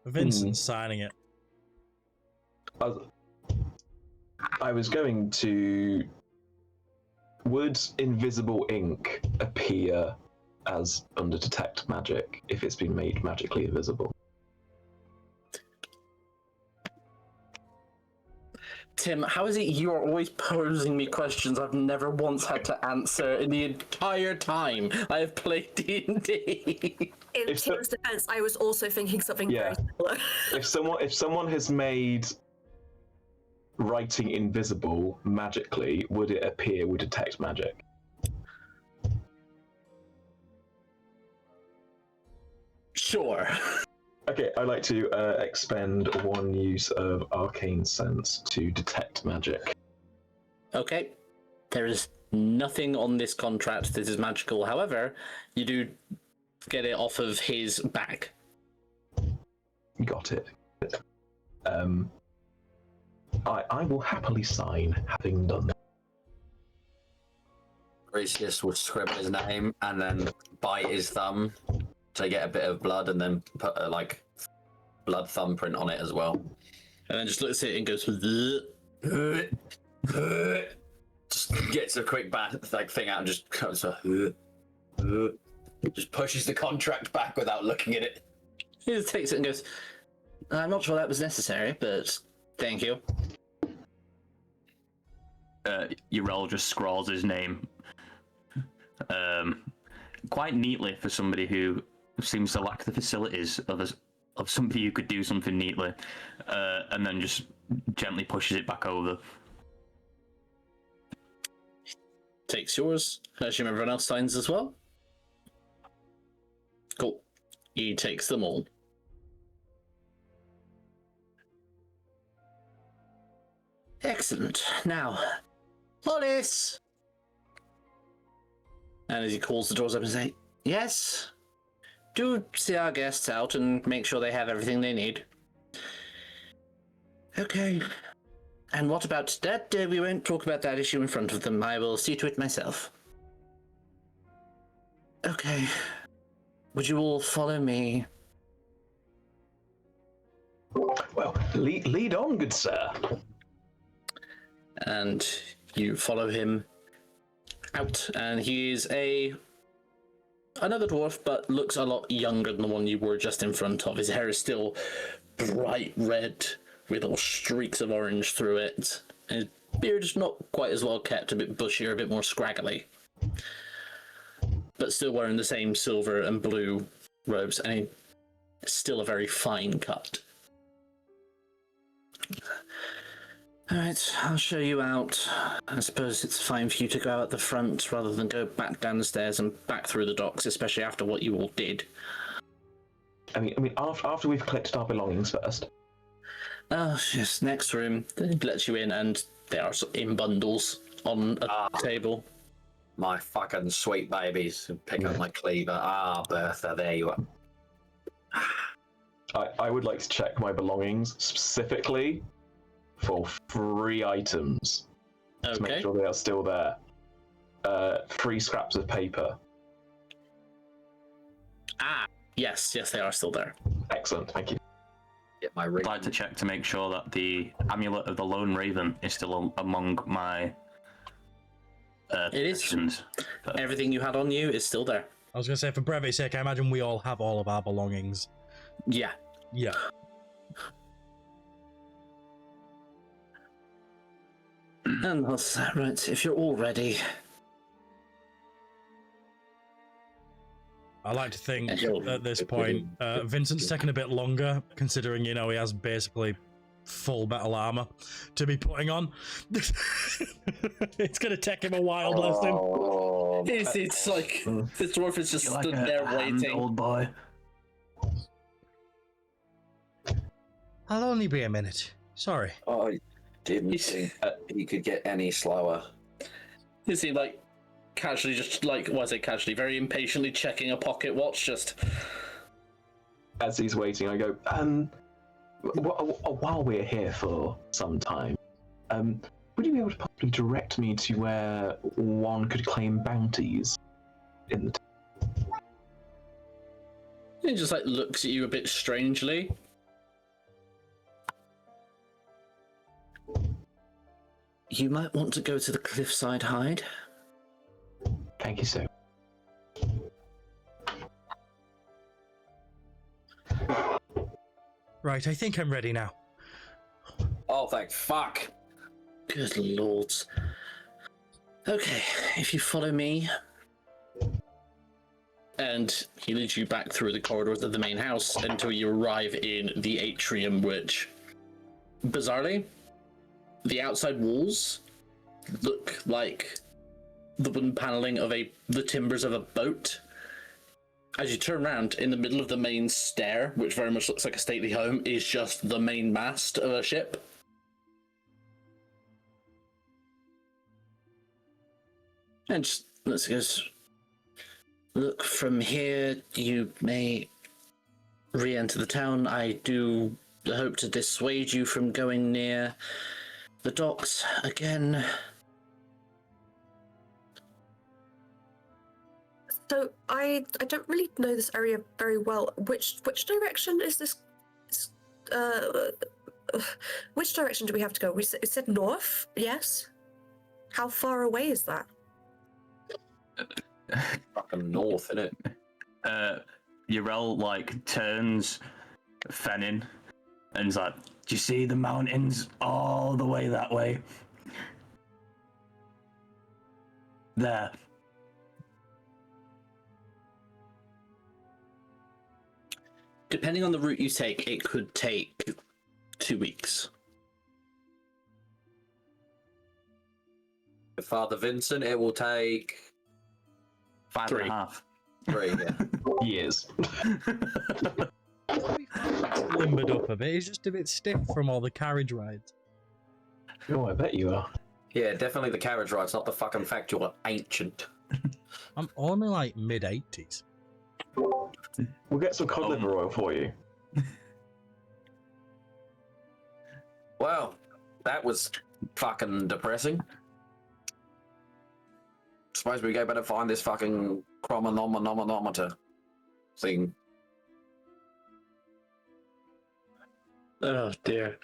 Vincent's signing it.
I was going to... Would invisible ink appear as under detect magic if it's been made magically invisible?
Tim, how is it you are always posing me questions I've never once had to answer in the entire time I have played D&D?
In Tim's defense, I was also thinking something very similar.
If someone has made writing invisible magically, would it appear with detect magic?
Sure.
Okay, I'd like to expend 1 use of arcane sense to detect magic.
Okay. There is nothing on this contract that is magical. However, you do get it off of his back.
Got it. I will happily sign, having done that.
Gracious will scribble his name and then bite his thumb to get a bit of blood, and then put a blood thumbprint on it as well.
And then just looks at it and goes,
just gets a quick thing out and just goes, just pushes the contract back without looking at it.
he just takes it and goes, I'm not sure that was necessary, but thank you.
Urel just scrawls his name quite neatly for somebody who seems to lack the facilities of somebody who could do something neatly, and then just gently pushes it back over.
Takes yours. I assume everyone else signs as well. Cool. He takes them all. Excellent. Now, Hollis! And as he calls the doors up and say, Yes. Do see our guests out and make sure they have everything they need. Okay. And what about that? We won't talk about that issue in front of them. I will see to it myself. Okay. Would you all follow me?
Well, lead on, good sir.
And you follow him out, and he is another dwarf, but looks a lot younger than the one you were just in front of. His hair is still bright red with little streaks of orange through it. And his beard is not quite as well kept, a bit bushier, a bit more scraggly. But still wearing the same silver and blue robes, and still a very fine cut. Alright, I'll show you out. I suppose it's fine for you to go out the front rather than go back down the stairs and back through the docks, especially after what you all did.
I mean, after we've collected our belongings first.
Oh, yes, next room. They let you in, and they are in bundles on a table.
My fucking sweet babies. Pick up my cleaver. Ah, Bertha, there you are.
I would like to check my belongings specifically for 3 items to make
Okay.
sure they are still there. 3 scraps of paper.
Ah, yes, they are still there.
Excellent, thank you.
Get my
I'd
ring.
like to check to make sure that the amulet of the Lone Raven is still among my
It is.
possessions. But
Everything you had on you is still there.
I was going to say, for brevity's sake, I imagine we all have all of our belongings.
Yeah.
Yeah.
And that's right. If you're all ready,
I like to think
He'll-
at this point, Vincent's taken a bit longer, considering, he has basically full metal armor to be putting on. It's going to take him a while, bless him.
Oh,
it's like the dwarf is just
you're like
stood
a
there
hand,
waiting.
old boy.
I'll only be a minute. Sorry.
I didn't think he could get any slower.
Is he like casually, just like, what I say casually, very impatiently checking a pocket watch? Just
As he's waiting, I go, while we're here for some time, would you be able to possibly direct me to where one could claim bounties in the
he just like looks at you a bit strangely. You might want to go to the cliffside hide.
Thank you, sir.
Right, I think I'm ready now.
Oh, thank fuck.
Good lords. Okay, if you follow me. And he leads you back through the corridors of the main house until you arrive in the atrium, which, bizarrely, the outside walls look like the wooden paneling of the timbers of a boat. As you turn around, in the middle of the main stair, which very much looks like a stately home, is just the main mast of a ship. And just, let's go. Look, from here, you may re-enter the town. I do hope to dissuade you from going near the docks again.
So I don't really know this area very well. Which direction is this? Which direction do we have to go? It said north. Yes. How far away is that?
Fucking north, innit?
Urel turns Fennin and is like, do you see the mountains all the way that way? There.
Depending on the route you take, it could take 2 weeks.
Father Vincent, it will take
5.5.
3, yeah.
Years.
Limbered up a bit. He's just a bit stiff from all the carriage rides.
Oh, I bet you are.
Yeah, definitely the carriage ride's not the fucking fact you're ancient.
I'm only like mid-80s.
We'll get some cod liver oil for you.
Well, that was fucking depressing. Suppose we go better find this fucking chronometer thing.
Oh dear.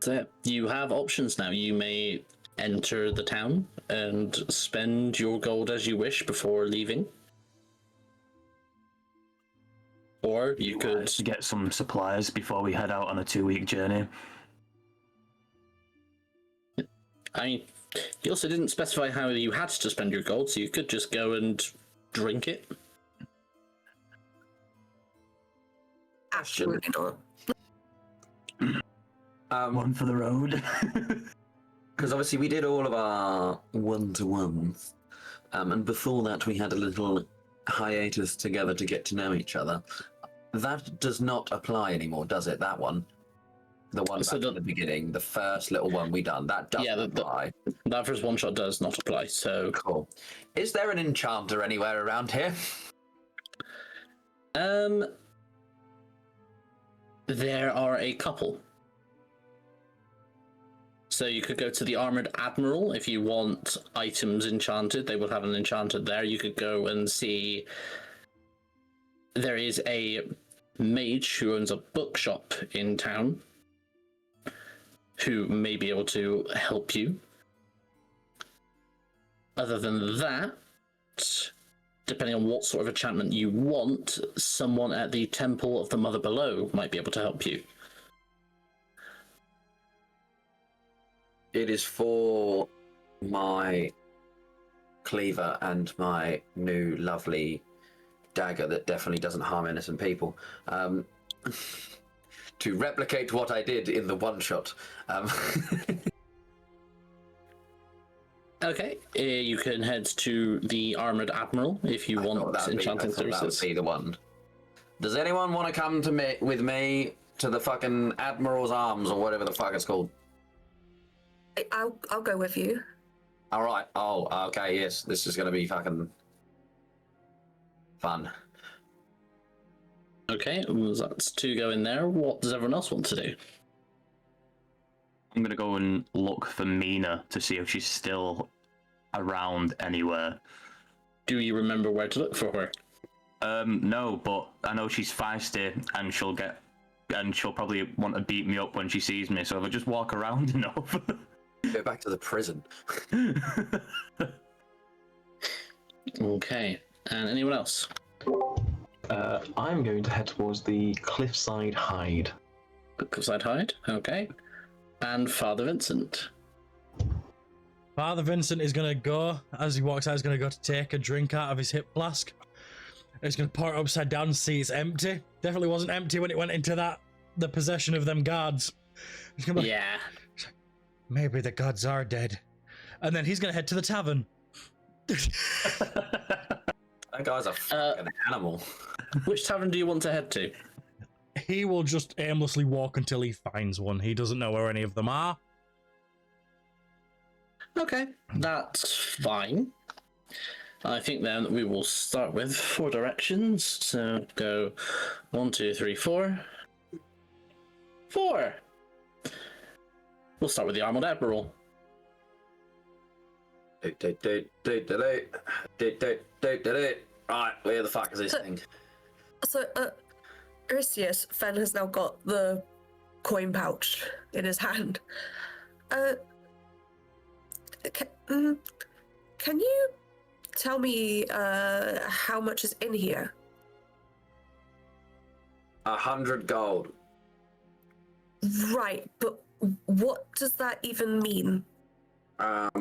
So you have options now. You may enter the town and spend your gold as you wish before leaving. Or you could
get some supplies before we head out on a 2-week journey.
I mean, you also didn't specify how you had to spend your gold, so you could just go and drink it.
Absolutely not.
One for the road.
Because obviously we did all of our one-to-ones, and before that we had a little hiatus together to get to know each other. That does not apply anymore, does it? That one, the one back at the beginning, the first little one we done, that doesn't apply.
That first one shot does not apply. So
cool. Is there an enchanter anywhere around here?
There are a couple. So you could go to the Armored Admiral if you want items enchanted. They will have an enchanter there. You could go and see. There is a mage who owns a bookshop in town who may be able to help you. Other than that, depending on what sort of enchantment you want, someone at the Temple of the Mother Below might be able to help you.
It is for my cleaver and my new lovely dagger that definitely doesn't harm innocent people. To replicate what I did in the one shot.
Okay, you can head to the Armored Admiral if you want enchanting services.
That would be the one. Does anyone want to come to with me to the fucking Admiral's Arms or whatever the fuck it's called?
I'll go with you.
All right. Oh, okay. Yes, this is gonna be fucking fun.
Okay, well, that's two going there. What does everyone else want to do?
I'm gonna go and look for Mina to see if she's still around anywhere.
Do you remember where to look for her?
No, but I know she's feisty and she'll probably want to beat me up when she sees me. So if I just walk around enough.
Go back to the prison.
Okay, and anyone else?
I'm going to head towards the Cliffside Hide.
Cliffside Hide, okay. And Father Vincent.
Father Vincent is going to go, as he walks out, he's going to go to take a drink out of his hip flask. He's going to pour it upside down and see it's empty. Definitely wasn't empty when it went into the possession of them guards. He's gonna be like,
yeah.
Maybe the gods are dead. And then he's going to head to the tavern.
That guy's a fucking animal.
Which tavern do you want to head to?
He will just aimlessly walk until he finds one. He doesn't know where any of them are.
Okay, that's fine. I think then we will start with 4 directions. So go 1, 2, 3, 4. 4! We'll start with the Armored Admiral.
Right, where the fuck is this thing?
So, Ursius, Fen has now got the coin pouch in his hand. Can you tell me how much is in here?
100 gold.
Right, but what does that even mean?
Let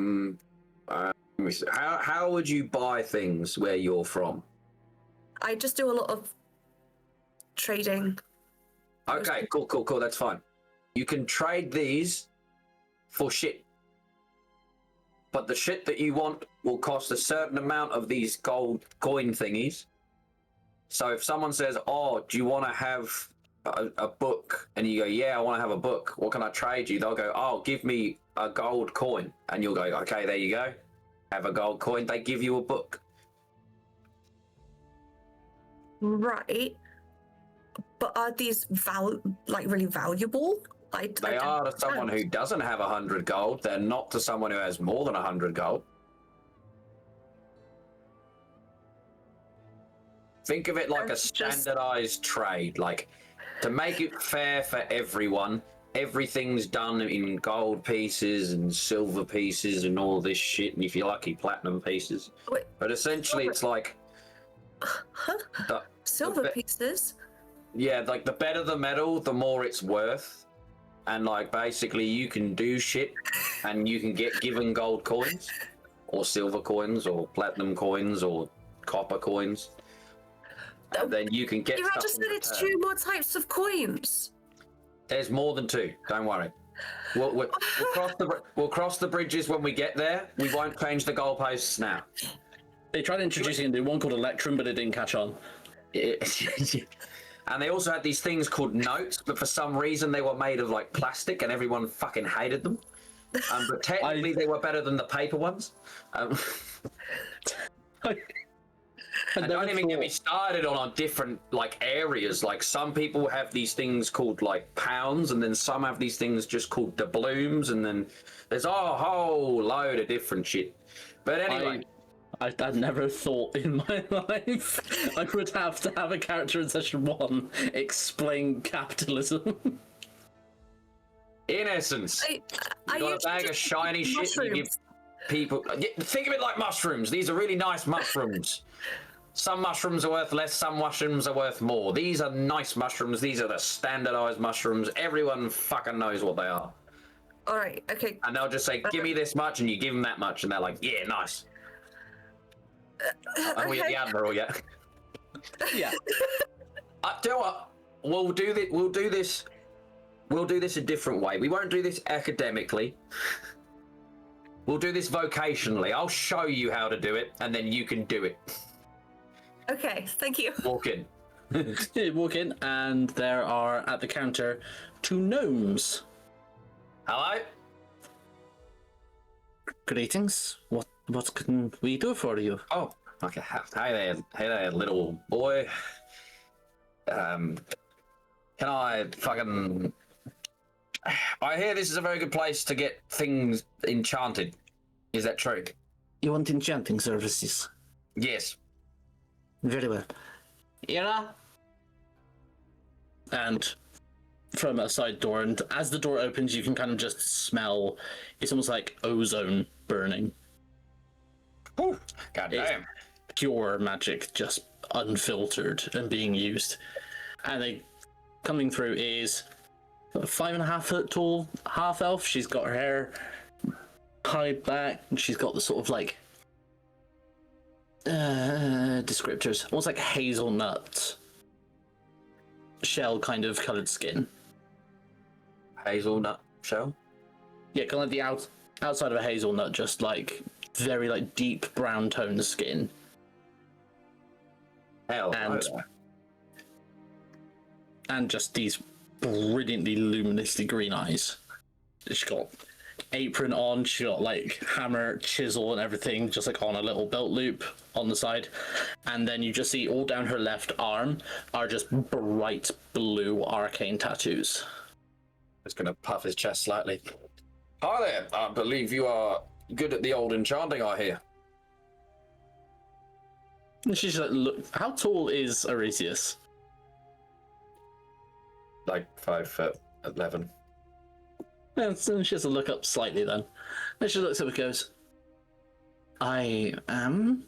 me see. How would you buy things where you're from?
I just do a lot of trading.
Okay, cool. That's fine. You can trade these for shit. But the shit that you want will cost a certain amount of these gold coin thingies. So if someone says, oh, do you want to have a book? And you go, yeah, I want to have a book. What can I trade you? They'll go, oh, give me a gold coin. And you'll go, okay, there you go. Have a gold coin. They give you a book.
Right. But are these really valuable?
They are to someone who doesn't have 100 gold. They're not to someone who has more than 100 gold. Think of it like a standardized trade, like to make it fair for everyone. Everything's done in gold pieces and silver pieces and all this shit, and if you're lucky, platinum pieces.
Wait,
but essentially, it's like
silver pieces.
Yeah, like the better the metal, the more it's worth. And like basically you can do shit and you can get given gold coins or silver coins or platinum coins or copper coins. And then you can get
You
stuff
just
in
said it's
return.
2 more types of coins.
There's more than 2, don't worry. We'll cross the bridges when we get there. We won't change the goalposts now.
They tried introducing a new one called Electrum, but it didn't catch on.
And they also had these things called notes, but for some reason they were made of like plastic, and everyone fucking hated them. But technically, they were better than the paper ones. And don't even get me started on different like areas. Like some people have these things called like pounds, and then some have these things just called doubloons, and then there's a whole load of different shit. But anyway.
I'd never thought in my life I would have to have a character in session 1 explain capitalism.
In essence, you got a bag of shiny shit and you give people... Think of it like mushrooms. These are really nice mushrooms. Some mushrooms are worth less, some mushrooms are worth more. These are nice mushrooms. These are the standardized mushrooms. Everyone fucking knows what they are.
All right, okay.
And they'll just say, give me this much, and you give them that much, and they're like, yeah, nice. Are we at the Admiral yet?
Yeah.
Tell you what, we'll do this a different way. We won't do this academically. We'll do this vocationally. I'll show you how to do it, and then you can do it.
Okay, thank you.
Walk in.
You walk in, and there are at the counter 2 gnomes.
Hello?
Greetings. What can we do for you?
Oh, okay. Hey there, little boy. Can I fucking... I hear this is a very good place to get things enchanted. Is that true?
You want enchanting services?
Yes.
Very well. Ira? And from a side door, and as the door opens, you can kind of just smell, it's almost like ozone burning.
Ooh, God damn.
Pure magic, just unfiltered and being used. And they coming through is a 5.5 foot tall half elf. She's got her hair tied back, and she's got the sort of like descriptors, almost like hazelnut shell kind of colored skin.
Hazelnut shell?
Yeah, kind of like the outside of a hazelnut, just like very like deep brown toned skin.
Hell,
and just these brilliantly luminously green eyes. She's got apron on, she got like hammer, chisel and everything just like on a little belt loop on the side. And then you just see all down her left arm are just bright blue arcane tattoos.
Just gonna puff his chest slightly. Hi there, I believe you are good at the old enchanting, I hear.
And she's like, look, how tall is Aresius?
Like 5'11".
And so she has to look up slightly then. And she looks up and goes, I am...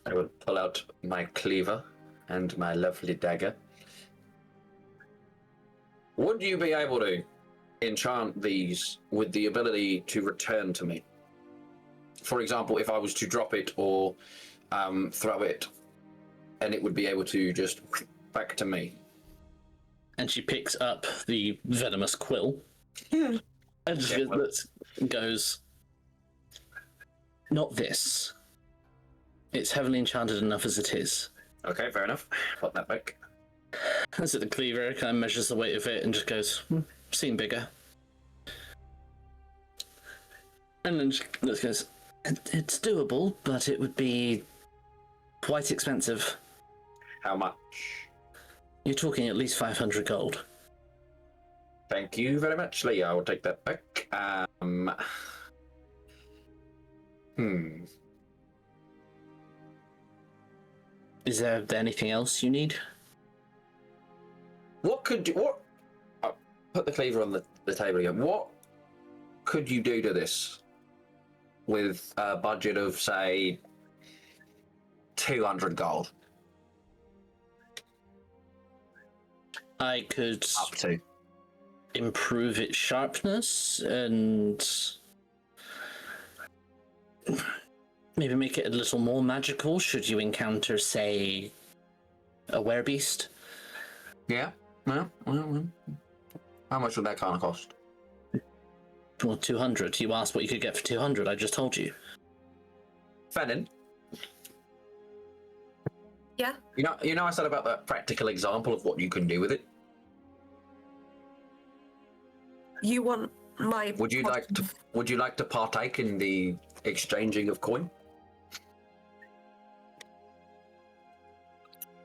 I will pull out my cleaver and my lovely dagger. Would you be able to enchant these with the ability to return to me? For example, if I was to drop it or throw it, and it would be able to just back to me.
And she picks up the venomous quill. And just goes, not this. It's heavily enchanted enough as it is.
Okay, fair enough. Put that back.
And so the cleaver kind of measures the weight of it and just goes, seen bigger. And then she goes, it's doable, but it would be quite expensive.
How much?
You're talking at least 500 gold.
Thank you very much, Lee. I will take that back.
Is there anything else you need?
What? Put the cleaver on the table again. What could you do to this with a budget of, say, 200 gold?
I could
Up to.
improve its sharpness and maybe make it a little more magical should you encounter, say, a werebeast.
Yeah. Well, how much would that kind of cost?
Well, 200. You asked what you could get for 200. I just told you.
Fennin?
Yeah.
You know I said about that practical example of what you can do with it?
You want my...
Would you like to partake in the exchanging of coin?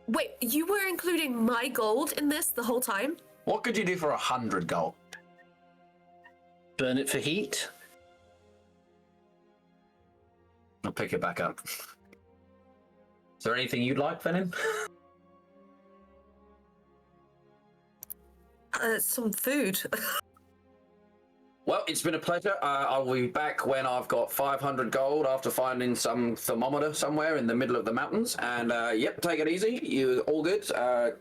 Wait, you were including my gold in this the whole time?
What could you do for 100 gold?
Burn it for heat?
I'll pick it back up. Is there anything you'd like, Fennin?
Some food.
Well, it's been a pleasure. I'll be back when I've got 500 gold after finding some thermometer somewhere in the middle of the mountains. And, yep, take it easy. You all good.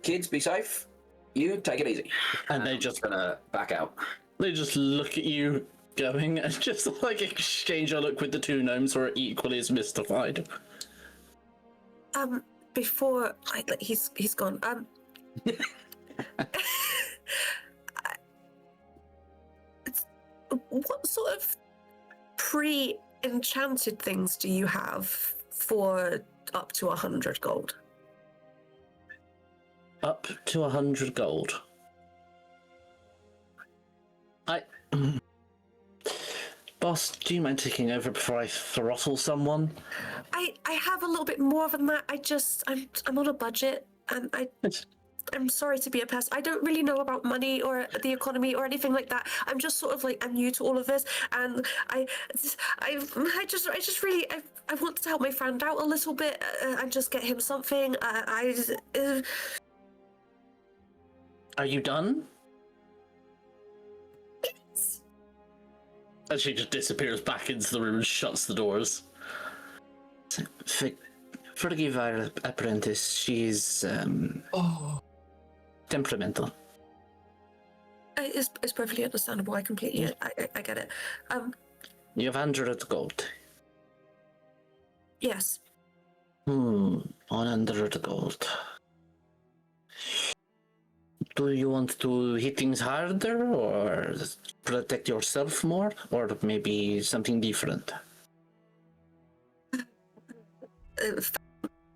Kids, be safe. You take it easy.
And they
I'm
just
gonna back out.
they just look at you going and just like exchange a look with the two gnomes who are equally as mystified.
Before he's gone. What sort of pre-enchanted things do you have for up to 100 gold?
Up to 100 gold. Boss, do you mind taking over before I throttle someone?
I have a little bit more than that. I'm on a budget, and I'm sorry to be a pest. I don't really know about money or the economy or anything like that. I'm just sort of like, I'm new to all of this, and I want to help my friend out a little bit and just get him something.
Are you done? And she just disappears back into the room and shuts the doors. Forgive our apprentice. She's temperamental.
It's perfectly understandable. I completely, I get it.
You have 100 gold.
Yes.
100 gold. Do you want to hit things harder, or protect yourself more, or maybe something different?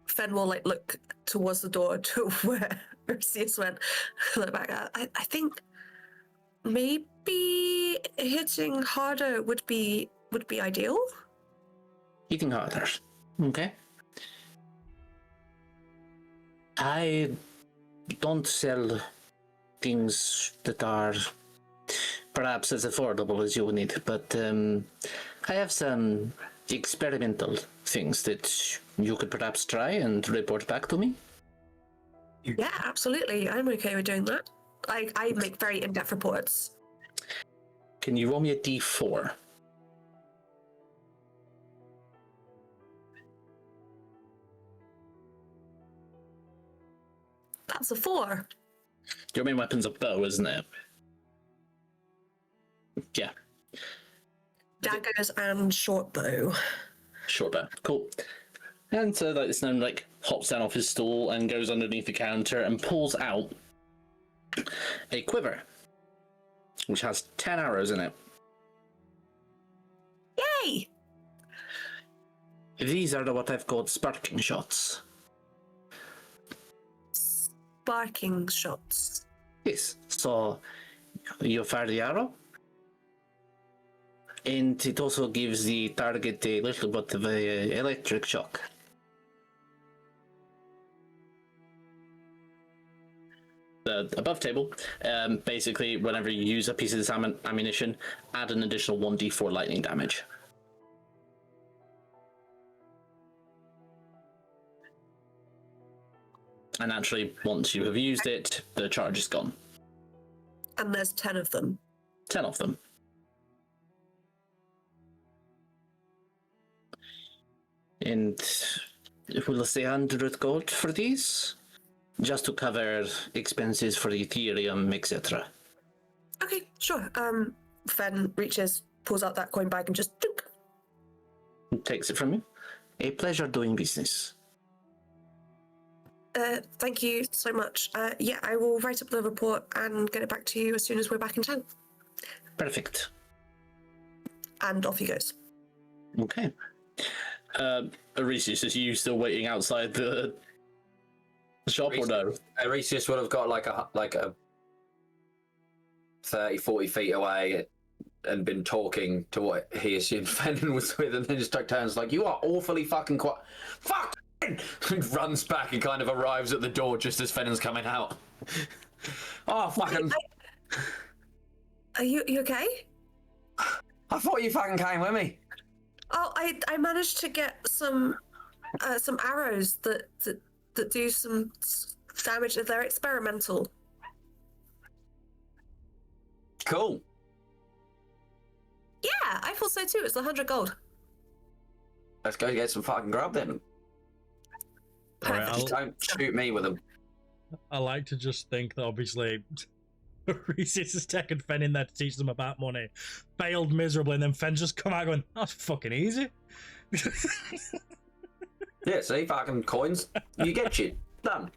Fen will like look towards the door to where Arceus went. Look back. I think maybe hitting harder would be ideal.
Hitting harder. Okay. I don't sell things that are perhaps as affordable as you would need, but I have some experimental things that you could perhaps try and report back to me.
Yeah, absolutely. I'm okay with doing that. I make very in-depth reports.
Can you roll me a d4?
That's a 4.
Your main weapon's a bow, isn't it? Yeah.
Daggers and short bow.
Short bow. Cool. And so like this gnome like hops down off his stool and goes underneath the counter and pulls out a quiver, which has 10 arrows in it.
Yay!
These are what I've called sparking shots.
Sparking shots.
Yes. So you fire the arrow, and it also gives the target a little bit of a electric shock. the above table, basically, whenever you use a piece of this ammunition, add an additional 1d4 lightning damage. And actually, once you have used it, the charge is gone.
And there's 10 of them.
10 of them. And we'll say 100 gold for these, just to cover expenses for Ethereum, etc.
Okay, sure. Fen reaches, pulls out that coin bag and just dunk.
Takes it from you. A pleasure doing business.
Thank you so much. Yeah, I will write up the report and get it back to you as soon as we're back in town.
Perfect.
And off he goes.
Okay. Arisius, is you still waiting outside the shop or no?
Arisius would have got like a 30, 40 feet away and been talking to what he assumed Fenton was with, and then just took turns like, you are awfully fucking quiet. Fuck! Runs back and kind of arrives at the door just as Fennon's coming out. Oh, fucking...
Are you okay?
I thought you fucking came with me.
Oh, I managed to get some arrows that do some damage. They're experimental.
Cool.
Yeah, I thought so too. It's 100 gold.
Let's go get some fucking grub then.
Alright,
Just don't shoot me with them.
I like to just think that obviously Reese's has taken Fen in there to teach them about money, failed miserably, and then Fen's just come out going, that's fucking easy.
Yeah, see, fucking coins. You get shit. Done.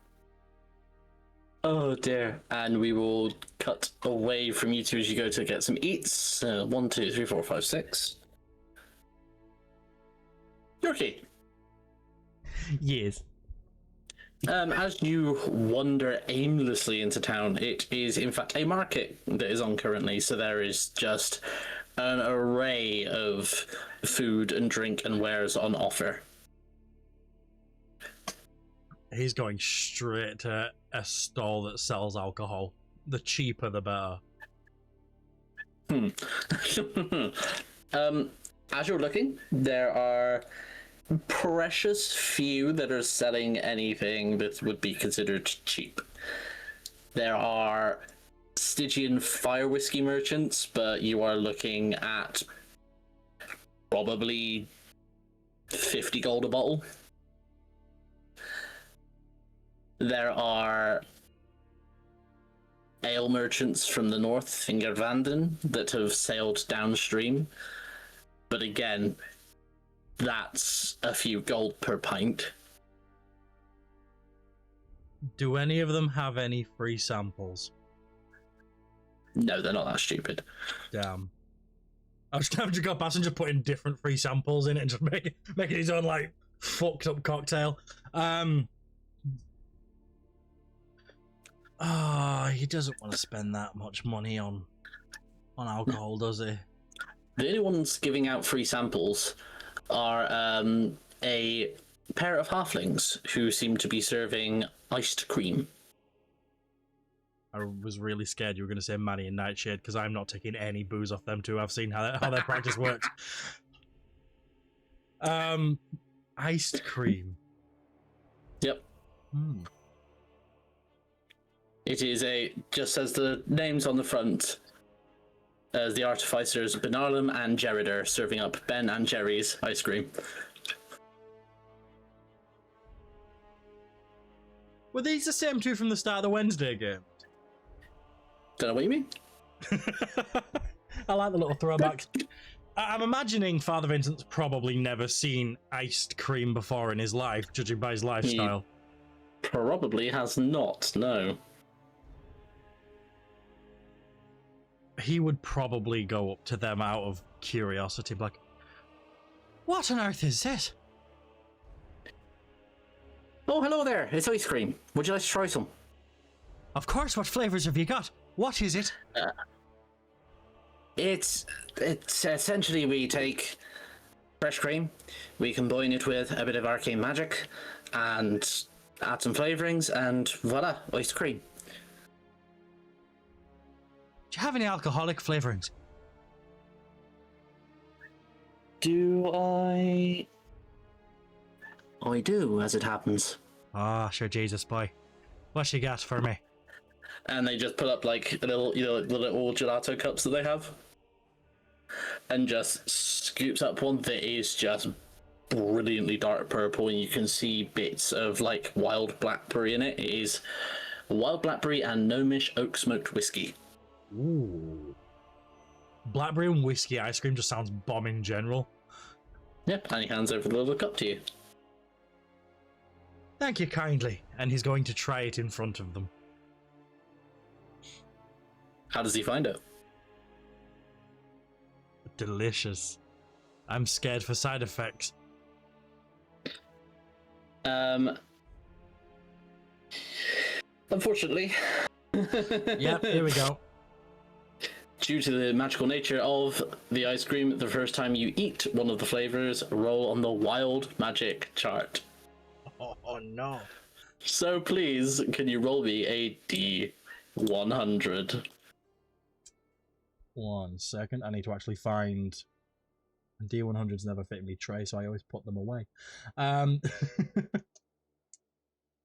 Oh dear. And we will cut away from you two as you go to get some eats. 1, 2, 3, 4, 5, 6. Yorkie.
Yes.
As you wander aimlessly into town, it is in fact a market that is on currently, so there is just an array of food and drink and wares on offer.
He's going straight to a stall that sells alcohol. The cheaper, the better.
As you're looking, there are precious few that are selling anything that would be considered cheap. There are Stygian fire whiskey merchants, but you are looking at probably 50 gold a bottle. There are ale merchants from the north, Fingervanden, that have sailed downstream, but again, that's a few gold per pint.
Do any of them have any free samples?
No, they're not that stupid.
Damn. I was just got passenger putting different free samples in it and just making his own like fucked up cocktail. He doesn't want to spend that much money on alcohol, does he?
The only ones giving out free samples are a pair of halflings who seem to be serving iced cream.
I was really scared you were going to say Manny and Nightshade because I'm not taking any booze off them two. I've seen how their practice works. Iced cream.
Yep. It is just as the names on the front, as the artificers Benarlem and Jared are serving up Ben and Jerry's ice cream.
Were these the same two from the start of the Wednesday game?
Don't know what you mean.
I like the little throwbacks. I'm imagining Father Vincent's probably never seen iced cream before in his life, judging by his lifestyle.
He probably has not, no.
He would probably go up to them out of curiosity, like, what on earth is this?
Oh, hello there. It's ice cream. Would you like to try some?
Of course. What flavors have you got? What is it?
It's essentially we take fresh cream, we combine it with a bit of arcane magic, and add some flavorings, and voila, ice cream.
Do you have any alcoholic flavorings?
Do I? I do, as it happens.
Ah, sure, Jesus, boy. What you got for me?
And they just put up like the little, the little gelato cups that they have, and just scoops up one that is just brilliantly dark purple, and you can see bits of like wild blackberry in it. It is wild blackberry and gnomish oak smoked whiskey.
Ooh. Blackberry and whiskey ice cream just sounds bomb in general.
Yep, and he hands over the little cup to you.
Thank you kindly. And he's going to try it in front of them.
How does he find it?
Delicious. I'm scared for side effects.
Unfortunately.
Yep, here we go.
Due to the magical nature of the ice cream, the first time you eat one of the flavors, roll on the wild magic chart.
Oh no.
So please, can you roll me a D100?
1 second. I need to actually find... D100s never fit in me tray, so I always put them away. Well,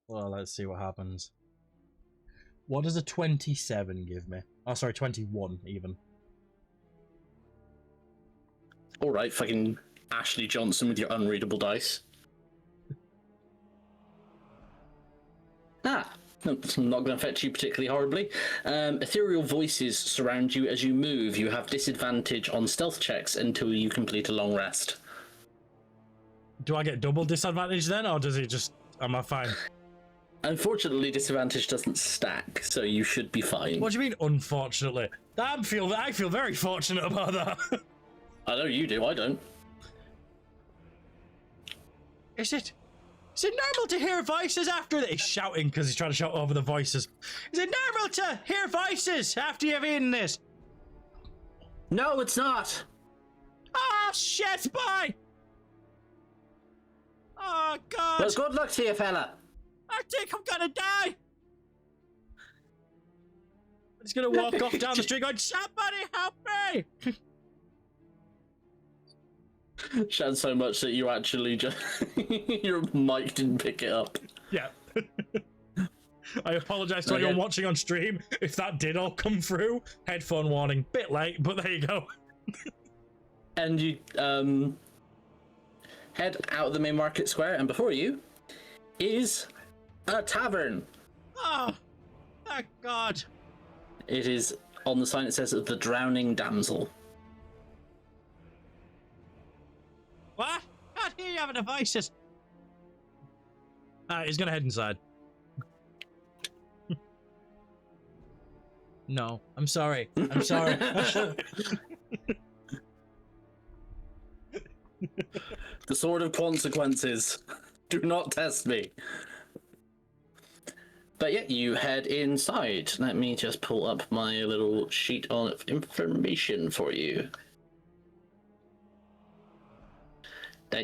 let's see what happens. What does a 27 give me? Oh, sorry, 21 even.
Alright, fucking Ashley Johnson with your unreadable dice. It's not going to affect you particularly horribly. Ethereal voices surround you as you move. You have disadvantage on stealth checks until you complete a long rest.
Do I get double disadvantage then, or does it just... Am I fine?
Unfortunately, disadvantage doesn't stack, so you should be fine.
What do you mean, unfortunately? I feel very fortunate about that.
I know you do, I don't.
Is it normal to hear voices after that? He's shouting because he's trying to shout over the voices. Is it normal to hear voices after you've eaten this?
No, it's not!
Oh, shit, boy! Oh, God!
Well, good luck to you, fella!
I think I'm gonna die! He's gonna walk off down the street going, somebody help me!
Shout so much that you actually just... your mic didn't pick it up.
Yeah. I apologise to anyone watching on stream if that did all come through. Headphone warning. Bit late, but there you go.
And you head out of the main market square, and before you is a tavern.
Oh, thank God.
It is on the sign. It says the Drowning Damsel.
What? Can't hear you having the voices. Alright, he's gonna head inside. No, I'm sorry. I'm sorry.
The sword of consequences. Do not test me. But yeah, you head inside. Let me just pull up my little sheet of information for you. Yeah,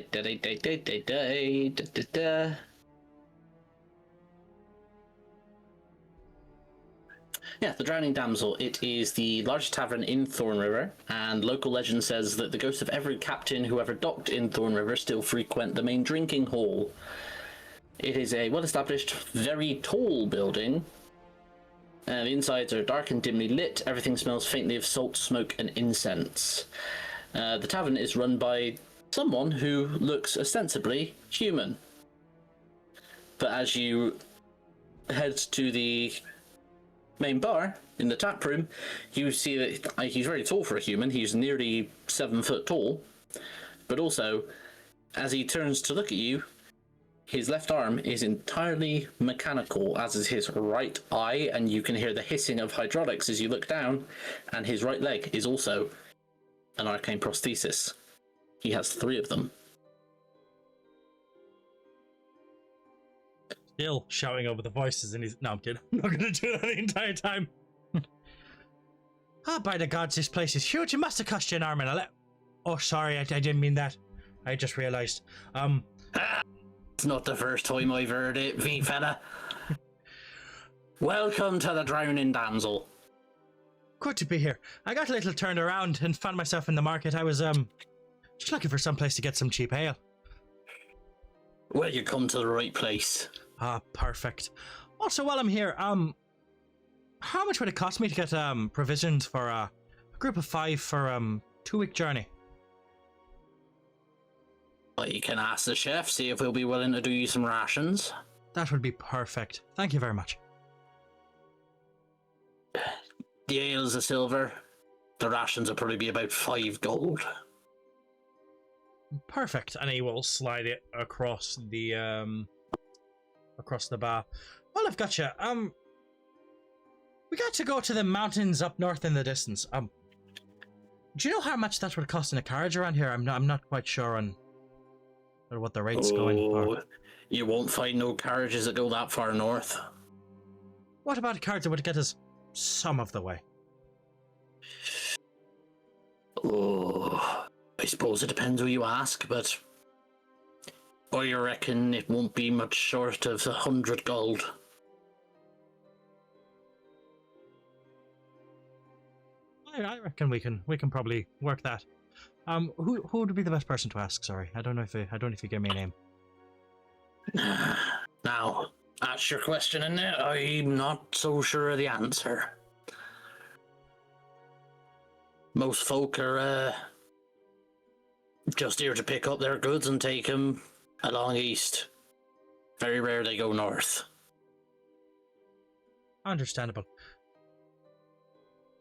the Drowning Damsel. It is the largest tavern in Thorn River, and local legend says that the ghosts of every captain who ever docked in Thorn River still frequent the main drinking hall. It is a well-established, very tall building. The insides are dark and dimly lit. Everything smells faintly of salt, smoke, and incense. The tavern is run by someone who looks ostensibly human. But as you head to the main bar in the tap room, you see that he's very tall for a human. He's nearly 7 foot tall. But also, as he turns to look at you, his left arm is entirely mechanical, as is his right eye, and you can hear the hissing of hydraulics as you look down, and his right leg is also an arcane prosthesis. He has 3 of them.
Still shouting over the voices in his... No, I'm kidding. I'm not going to do that the entire time. Ah, by the gods, this place is huge. It must have cost you an arm and a leg. Oh, sorry, I didn't mean that. I just realised.
It's not the first time I've heard it, fella. Welcome to the Drowning Damsel.
Good to be here. I got a little turned around and found myself in the market. I was just looking for some place to get some cheap ale.
Well, you come to the right place.
Ah, perfect. Also, while I'm here, how much would it cost me to get provisions for a group of 5 for 2-week journey?
Well, you can ask the chef, see if he'll be willing to do you some rations.
That would be perfect. Thank you very much.
The ale's a silver. The rations will probably be about 5 gold.
Perfect. And he will slide it across the bar. Well, I've got you. We got to go to the mountains up north in the distance. Do you know how much that would cost in a carriage around here? I'm not quite sure on what the rate's going for.
You won't find no carriages that go that far north.
What about a carriage that would get us some of the way?
Oh, I suppose it depends who you ask, but I reckon it won't be much short of 100 gold.
I reckon we can probably work that. Who would be the best person to ask? Sorry, I don't know if you gave me a name.
Now, that's your question, isn't it? I'm not so sure of the answer. Most folk are just here to pick up their goods and take them along east. Very rare they go north.
Understandable.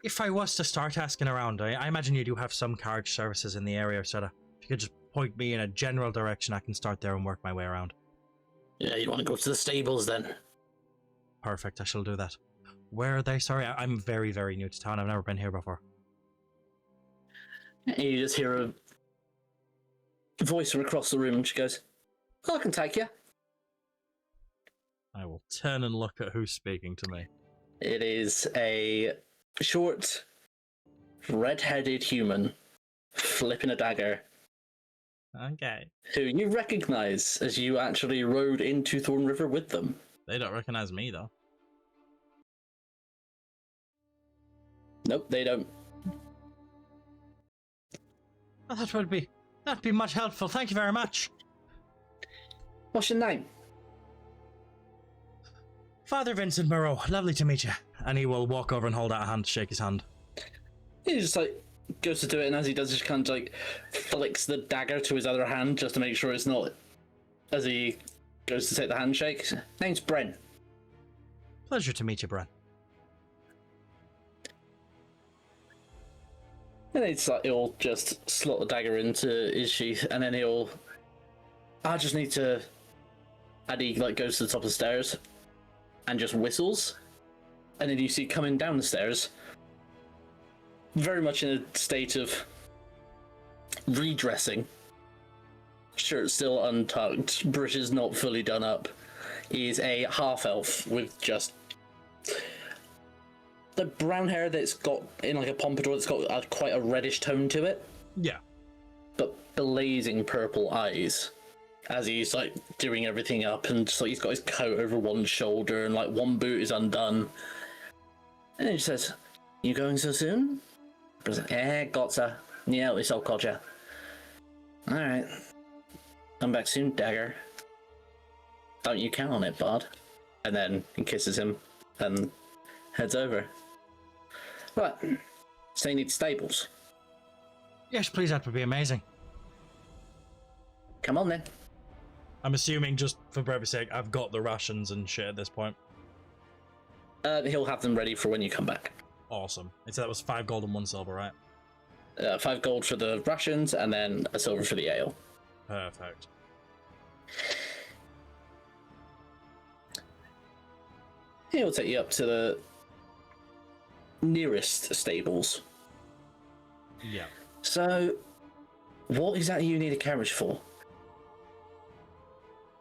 If I was to start asking around, I imagine you do have some carriage services in the area, so if you could just point me in a general direction, I can start there and work my way around.
Yeah, you want to go to the stables then?
Perfect, I shall do that. Where are they? Sorry, I'm very, very new to town. I've never been here before.
And you just hear a voice from across the room, and she goes, I can take you.
I will turn and look at who's speaking to me.
It is a short, red-headed human flipping a dagger.
Okay.
Who you recognize as you actually rode into Thorn River with them.
They don't recognize me, though.
Nope, they don't.
Oh, that'd be much helpful. Thank you very much.
What's your name?
Father Vincent Moreau, lovely to meet you. And he will walk over and hold out a hand to shake his hand.
He just goes to do it, and as he does, just kind of flicks the dagger to his other hand just to make sure it's not. As he goes to take the handshake, name's Bren.
Pleasure to meet you, Bren.
And he'll just slot the dagger into his sheath, and then I just need to. And he goes to the top of the stairs, and just whistles, and then you see coming down the stairs, very much in a state of redressing, shirt still untucked, brushes not fully done up, is a half-elf with just the brown hair that's got in a pompadour that's got quite a reddish tone to it.
Yeah.
But blazing purple eyes as he's doing everything up, and just he's got his coat over one shoulder and one boot is undone. And he says, "You going so soon?" Gotcha. Yeah, at least I'll call you. Alright. Come back soon, Dagger. Don't you count on it, bud. And then he kisses him and heads over. Right. So you need stables.
Yes, please, that would be amazing.
Come on then.
I'm assuming, just for brevity's sake, I've got the rations and shit at this point.
He'll have them ready for when you come back.
Awesome. It said that was 5 gold and 1 silver, right?
5 gold for the rations, and then a silver for the ale.
Perfect.
He'll take you up to the nearest stables.
Yeah.
So, what exactly you need a carriage for?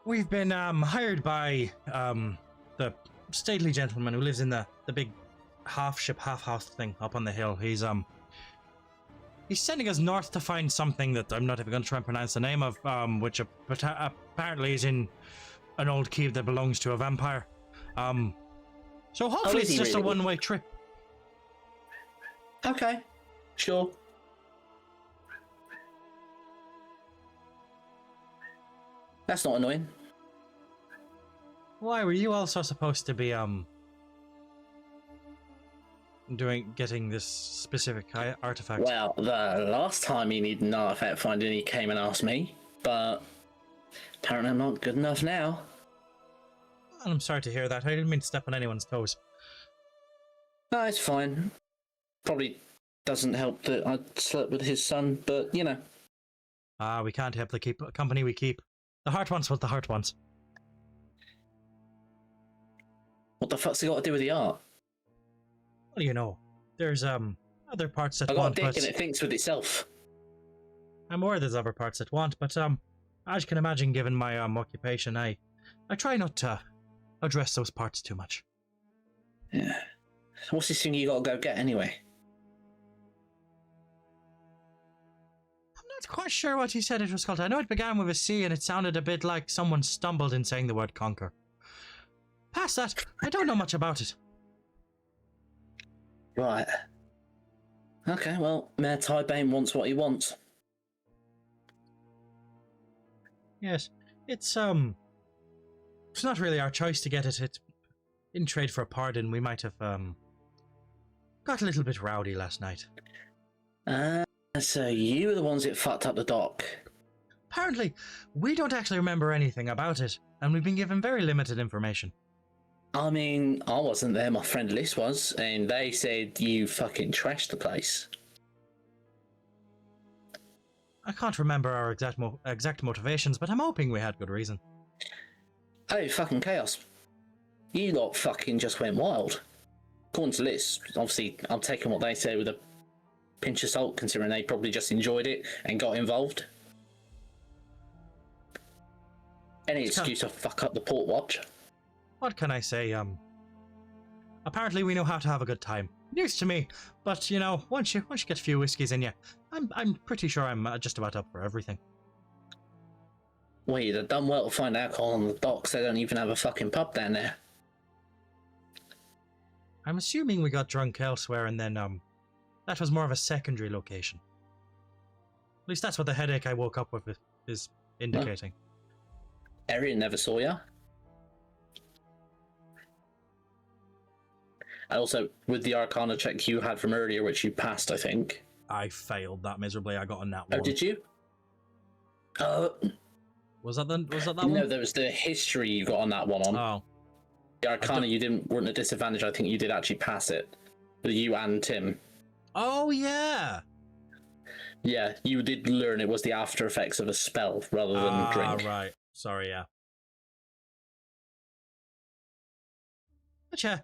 We've been hired by the stately gentleman who lives in the big half-ship, half-house thing up on the hill. He's sending us north to find something that I'm not even going to try and pronounce the name of, which apparently is in an old keep that belongs to a vampire. So hopefully it's just a one-way trip.
Okay, sure. That's not annoying.
Why were you also supposed to be getting this specific artifact?
Well, the last time he needed an artifact finding, he came and asked me, but apparently I'm not good enough now.
I'm sorry to hear that. I didn't mean to step on anyone's toes.
No, it's fine. Probably doesn't help that I slept with his son, but you know.
We can't help the company we keep. The heart wants what the heart wants.
What the fuck's it got to do with the art?
Well, you know, there's other parts that
I got a
want,
dick
but
and it thinks with itself.
I'm aware there's other parts that want, but as you can imagine, given my occupation, I try not to address those parts too much.
Yeah. What's this thing you got to go get anyway?
I'm not quite sure what he said it was called. I know it began with a C, and it sounded a bit like someone stumbled in saying the word conquer. Past that, I don't know much about it.
Right. Okay, well, Mayor Tybane wants what he wants.
Yes, it's not really our choice to get it. It in trade for a pardon, we might have got a little bit rowdy last night.
So you were the ones that fucked up the dock.
Apparently, we don't actually remember anything about it, and we've been given very limited information.
I mean, I wasn't there, my friend Liz was, and they said you fucking trashed the place.
I can't remember our exact motivations, but I'm hoping we had good reason.
Oh, fucking chaos. You lot fucking just went wild. According to Liz, obviously, I'm taking what they say with a pinch of salt, considering they probably just enjoyed it and got involved. Any excuse to fuck up the port watch.
What can I say? Apparently we know how to have a good time. News to me, but you know, once you get a few whiskeys in you, I'm pretty sure I'm just about up for everything.
Well, you'd have done well to find alcohol on the docks. They don't even have a fucking pub down there.
I'm assuming we got drunk elsewhere, and then that was more of a secondary location. At least that's what the headache I woke up with is indicating.
Arian never saw ya. And also, with the Arcana check you had from earlier, which you passed, I think.
I failed that miserably. I got a nat
Oh,
1.
did you?
Was that that one?
No, there was the history you got on that one on.
Oh.
The Arcana, you weren't at a disadvantage. I think you did actually pass it. You and Tim.
Oh, yeah!
Yeah, you did learn it was the after effects of a spell rather than drink.
Right. Sorry, yeah. But yeah,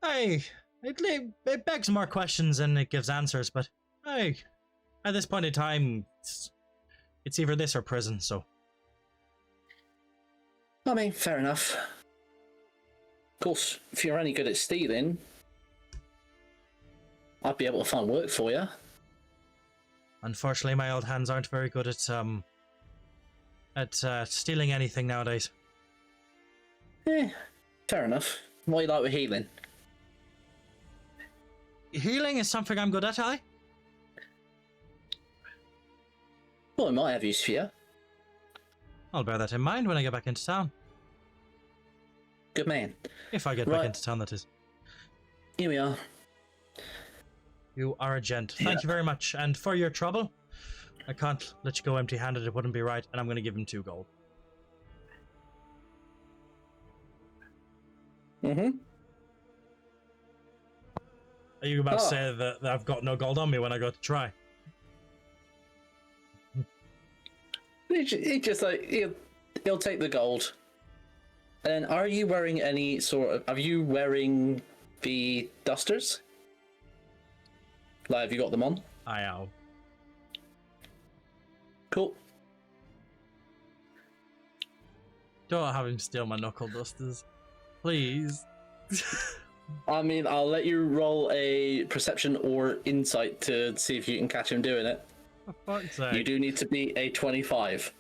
it begs more questions than it gives answers, but at this point in time, it's either this or prison, so.
I mean, fair enough. Of course, if you're any good at stealing, I'd be able to find work for you.
Unfortunately, my old hands aren't very good at stealing anything nowadays.
Fair enough. What do you like with healing?
Healing is something I'm good at, aye?
Well, I might have use for you.
I'll bear that in mind when I get back into town.
Good man.
If I get back into town, that is.
Here we are.
You are a gent. Thank you very much. And for your trouble, I can't let you go empty-handed. It wouldn't be right. And I'm going to give him 2 gold.
Mm-hmm.
Are you about to say that I've got no gold on me when I go to try?
He just like he'll take the gold. And are you wearing any sort of? Are you wearing the dusters? Like, have you got them on?
I am.
Cool.
Don't have him steal my knuckle dusters, please.
I mean, I'll let you roll a perception or insight to see if you can catch him doing it.
For fuck's sake.
You do need to be a 25.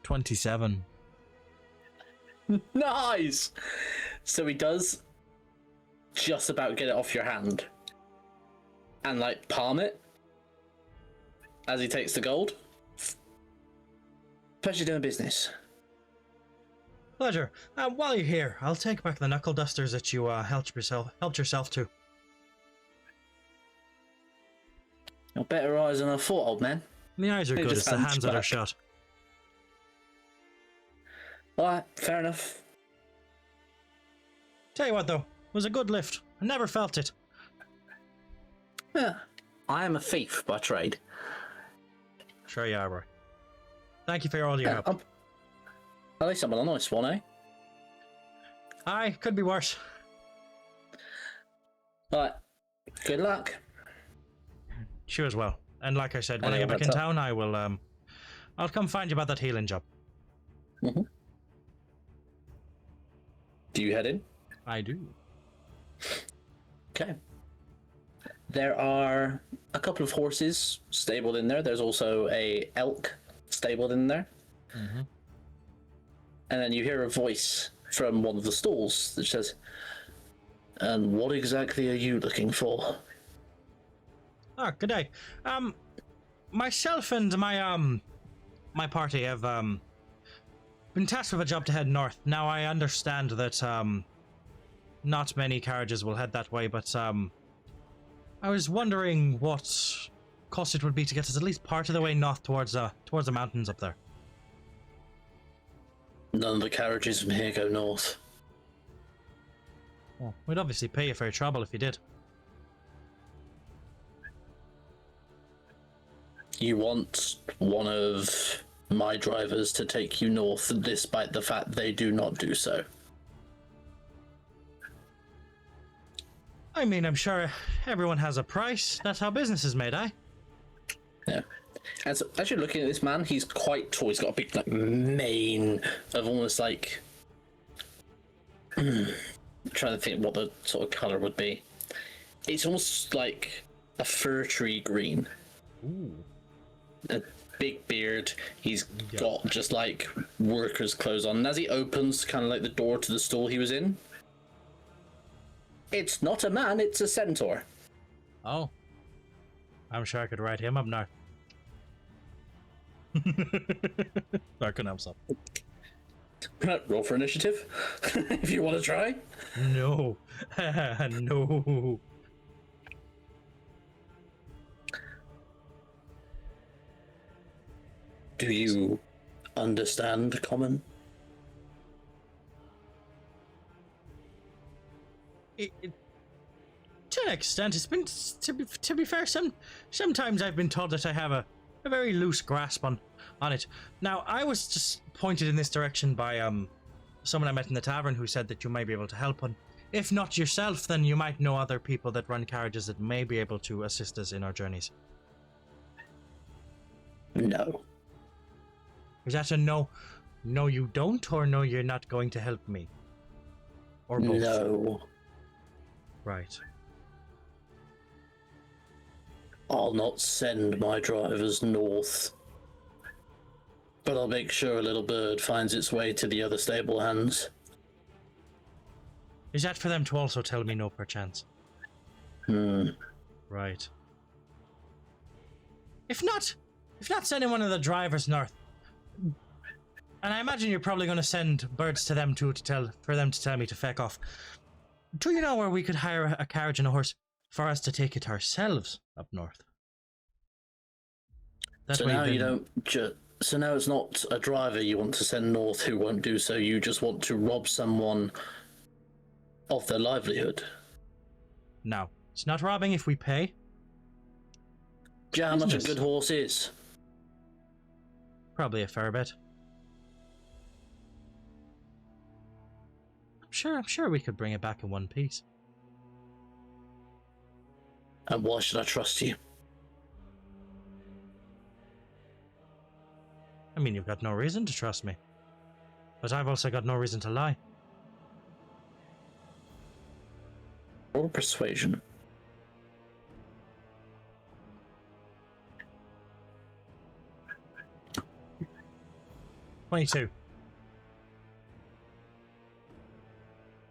27.
Nice! So he does just about get it off your hand and like palm it as he takes the gold. Pleasure doing business.
Pleasure. While you're here, I'll take back the knuckle dusters that you helped yourself to.
You're better eyes than I thought, old man.
The eyes are
They
good,
just
it's the hands that are
back.
shut.
Alright, fair enough.
Tell you what though, it was a good lift. I never felt it.
Yeah, I am a thief by trade.
Sure you are, bro. Thank you for all your help.
At least I'm a nice one, eh?
Aye, could be worse.
Alright, good luck.
You as well. And like I said, when I
Yeah,
get back in
what's up?
town, I will I'll come find you about that healing job.
Mm-hmm. Do you head in?
I do.
Okay. There are a couple of horses stabled in there. There's also a elk stabled in there.
Mm-hmm.
And then you hear a voice from one of the stalls that says, "And what exactly are you looking for?"
Ah, good day. Myself and my party have been tasked with a job to head north. Now I understand that not many carriages will head that way, but I was wondering what cost it would be to get us at least part of the way north towards the mountains up there.
None of the carriages from here go north.
Well, we'd obviously pay you for your trouble if you did.
You want one of my drivers to take you north, despite the fact they do not do so.
I mean, I'm sure everyone has a price. That's how business is made, eh?
Yeah. And so, as you're looking at this man, he's quite tall. He's got a big like mane of almost like. I'm trying to think what the sort of color would be. It's almost like a fir tree green.
Ooh.
A big beard. He's got just like workers' clothes on. And as he opens kind of like the door to the stall he was in, it's not a man, it's a centaur.
Oh. I'm sure I could ride him up north. I couldn't help myself.
Roll for initiative if you want to try.
No. No.
Do you understand common?
To an extent, it's been to be fair. Sometimes I've been told that I have a very loose grasp on it. Now, I was just pointed in this direction by someone I met in the tavern who said that you might be able to help. And if not yourself, then you might know other people that run carriages that may be able to assist us in our journeys.
No.
Is that a no? No, you don't, or no, you're not going to help me, or both?
No.
Right.
I'll not send my drivers north. But I'll make sure a little bird finds its way to the other stable hands.
Is that for them to also tell me no, perchance? Right. If not sending one of the drivers north. And I imagine you're probably going to send birds to them too for them to tell me to feck off. Do you know where we could hire a carriage and a horse for us to take it ourselves up north?
So now you don't. So now it's not a driver you want to send north who won't do so. You just want to rob someone of their livelihood.
No, it's not robbing if we pay.
Do you know how much a
Business.
good horse is?
Probably a fair bit. I'm sure we could bring it back in one piece.
And why should I trust you?
I mean, you've got no reason to trust me. But I've also got no reason to lie.
Or persuasion.
22.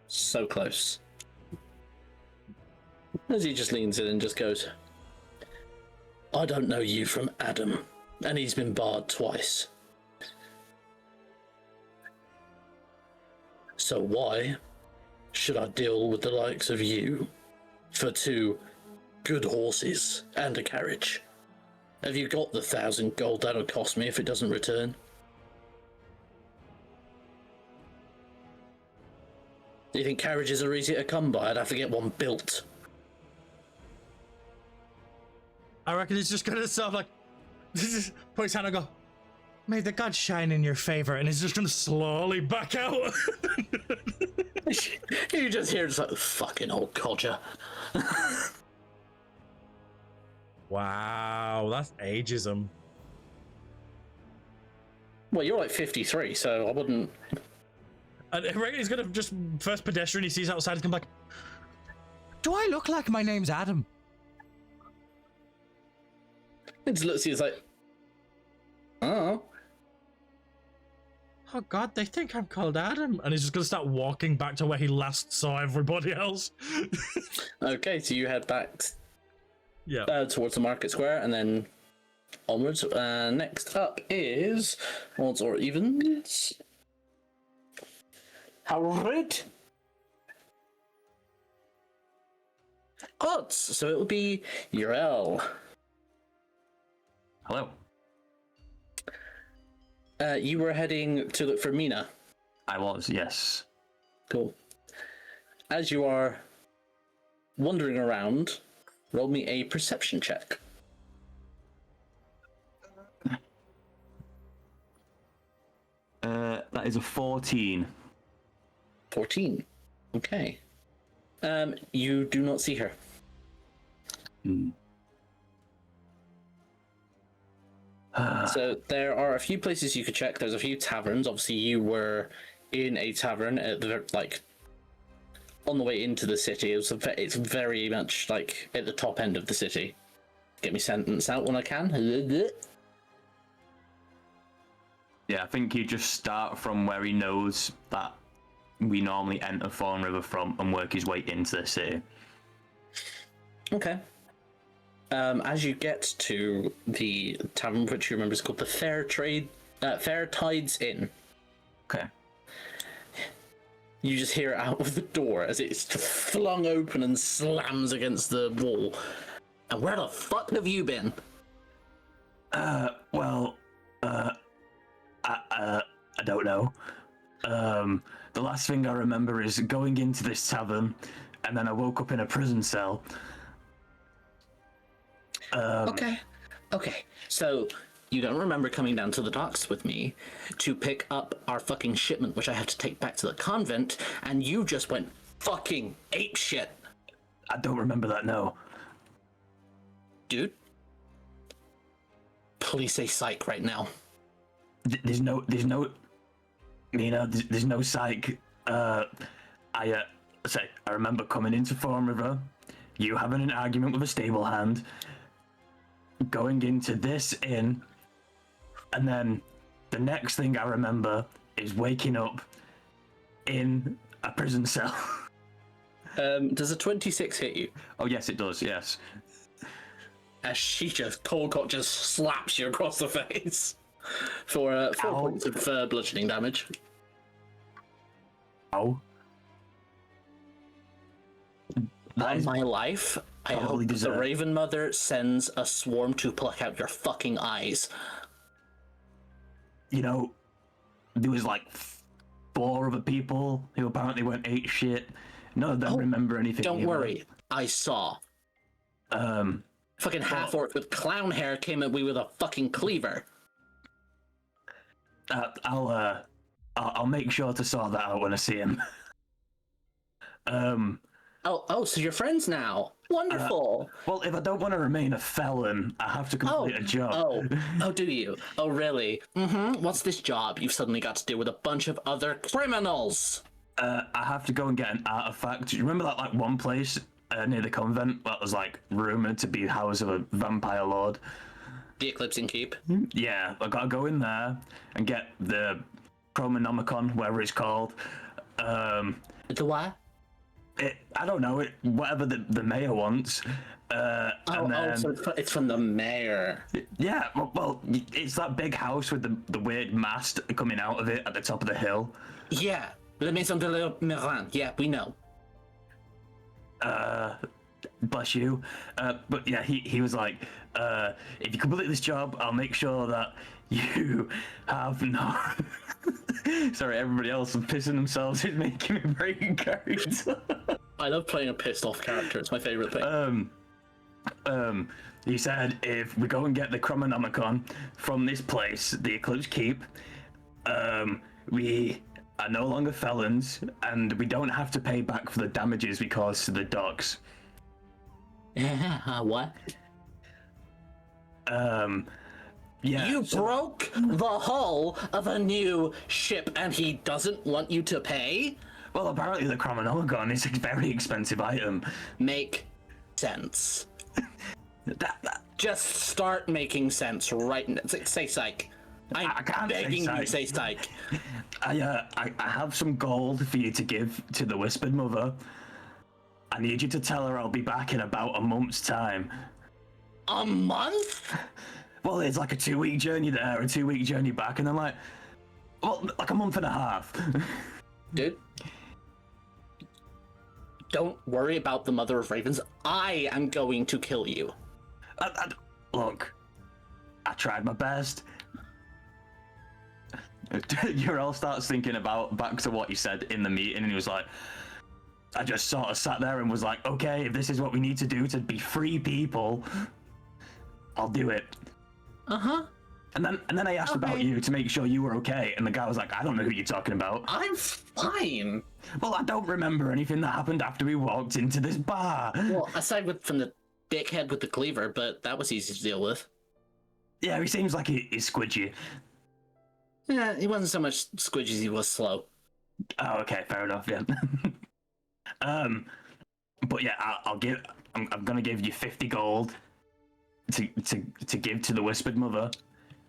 So close. As he just leans in and just goes, I don't know you from Adam, and he's been barred twice. So why should I deal with the likes of you for 2 good horses and a carriage? Have you got the 1,000 gold that'll cost me if it doesn't return? Do you think carriages are easy to come by? I'd have to get one built.
I reckon it's just gonna sound like, put his hand and go, may the gods shine in your favor, and he's just gonna slowly back out.
You just hear just like, fucking old codger.
Wow, that's ageism.
Well, you're like 53, so I wouldn't...
And I reckon he's gonna just, first pedestrian he sees outside, he's gonna be like, do I look like my name's Adam?
It just looks at you, it's like... Oh.
Oh god, they think I'm called Adam. And he's just gonna start walking back to where he last saw everybody else.
Okay, so you head back
Yeah.
towards the market square, and then onwards. Next up is odds or evens. Howard. Odds. So it will be Urel.
Hello.
You were heading to look for Mina.
I was, yes.
Cool. As you are wandering around, roll me a perception check.
That is a 14.
14. Okay. You do not see her.
Hmm.
So there are a few places you could check. There's a few taverns. Obviously, you were in a tavern at the on the way into the city. It's very much like at the top end of the city. Get me sentence out when I can.
Yeah, I think you just start from where he knows that we normally enter Fallen River from and work his way into the city.
Okay. As you get to the tavern, which you remember is called the Fair Tides Inn,
Okay.
you just hear it out of the door as it's flung open and slams against the wall. And where the fuck have you been?
Well, I don't know. The last thing I remember is going into this tavern, and then I woke up in a prison cell.
Okay. So you don't remember coming down to the docks with me to pick up our fucking shipment, which I had to take back to the convent, and you just went fucking apeshit.
I don't remember that, no.
Dude. Please say psych right now.
There's no, there's no psych. I remember coming into Fallen River, you having an argument with a stable hand, going into this inn, and then the next thing I remember is waking up in a prison cell.
Does a 26 hit you?
Oh yes, it does. Yes.
As she just cold cock just slaps you across the face for 4
Ow.
points of bludgeoning damage.
Oh. That
On
is
my life, I hope
probably
the
deserved.
Raven Mother sends a swarm to pluck out your fucking eyes.
You know, there was like 4 other people who apparently went ate shit. None of them
Oh,
remember anything.
Don't
either.
worry, I saw. Fucking half orc with clown hair came at me with a fucking cleaver.
I'll make sure to sort that out when I see him.
Oh, so you're friends now. Wonderful.
Well, if I don't want to remain a felon, I have to complete a job.
Oh, do you? Oh, really? Mm-hmm. What's this job? You've suddenly got to deal with a bunch of other criminals.
I have to go and get an artifact. Do you remember that one place near the convent that was rumored to be the house of a vampire lord?
The Eclipsing Keep.
Yeah, I gotta go in there and get the Chromonomicon, whatever it's called.
The what?
I don't know, whatever the mayor wants. And then,
So it's from the mayor.
yeah, well, it's that big house with the weird mast coming out of it at the top of the hill.
Yeah, the Maison de la Miran. Yeah, we know.
Bless you. But yeah, he was like, if you complete this job, I'll make sure that you have no... Sorry, everybody else is pissing themselves. It's making me break in character.
I love playing a pissed off character. It's my favorite thing.
He said, if we go and get the Chromonomicon from this place, the Eclipse Keep, we are no longer felons, and we don't have to pay back for the damages we caused to the docks.
What?
Yeah.
You broke the hull of a new ship, and he doesn't want you to pay?
Well, apparently the Chromonomicon is a very expensive item.
Make sense.
That
Just start making sense right now. Say psych.
I can't say
begging you
psych.
to say psych.
I have some gold for you to give to the Whispered Mother. I need you to tell her I'll be back in about a month's time.
A month?
Well, it's like a 2-week journey there, a 2-week journey back, and I'm like, well, like a month and a half.
Dude. Don't worry about the Mother of Ravens. I am going to kill you.
Look, I tried my best. Urel starts thinking about back to what he said in the meeting, and he was like, I just sort of sat there and was like, okay, if this is what we need to do to be free people, I'll do it.
Uh-huh.
And then I asked about you to make sure you were okay, and the guy was like, I don't know who you're talking about.
I'm fine.
Well, I don't remember anything that happened after we walked into this bar.
Well, aside from the dickhead with the cleaver, but that was easy to deal with.
Yeah, he seems like he's squidgy.
Yeah, he wasn't so much squidgy as he was slow.
Oh, okay, fair enough, yeah. But yeah, I'm gonna give you 50 gold to give to the Whispered Mother.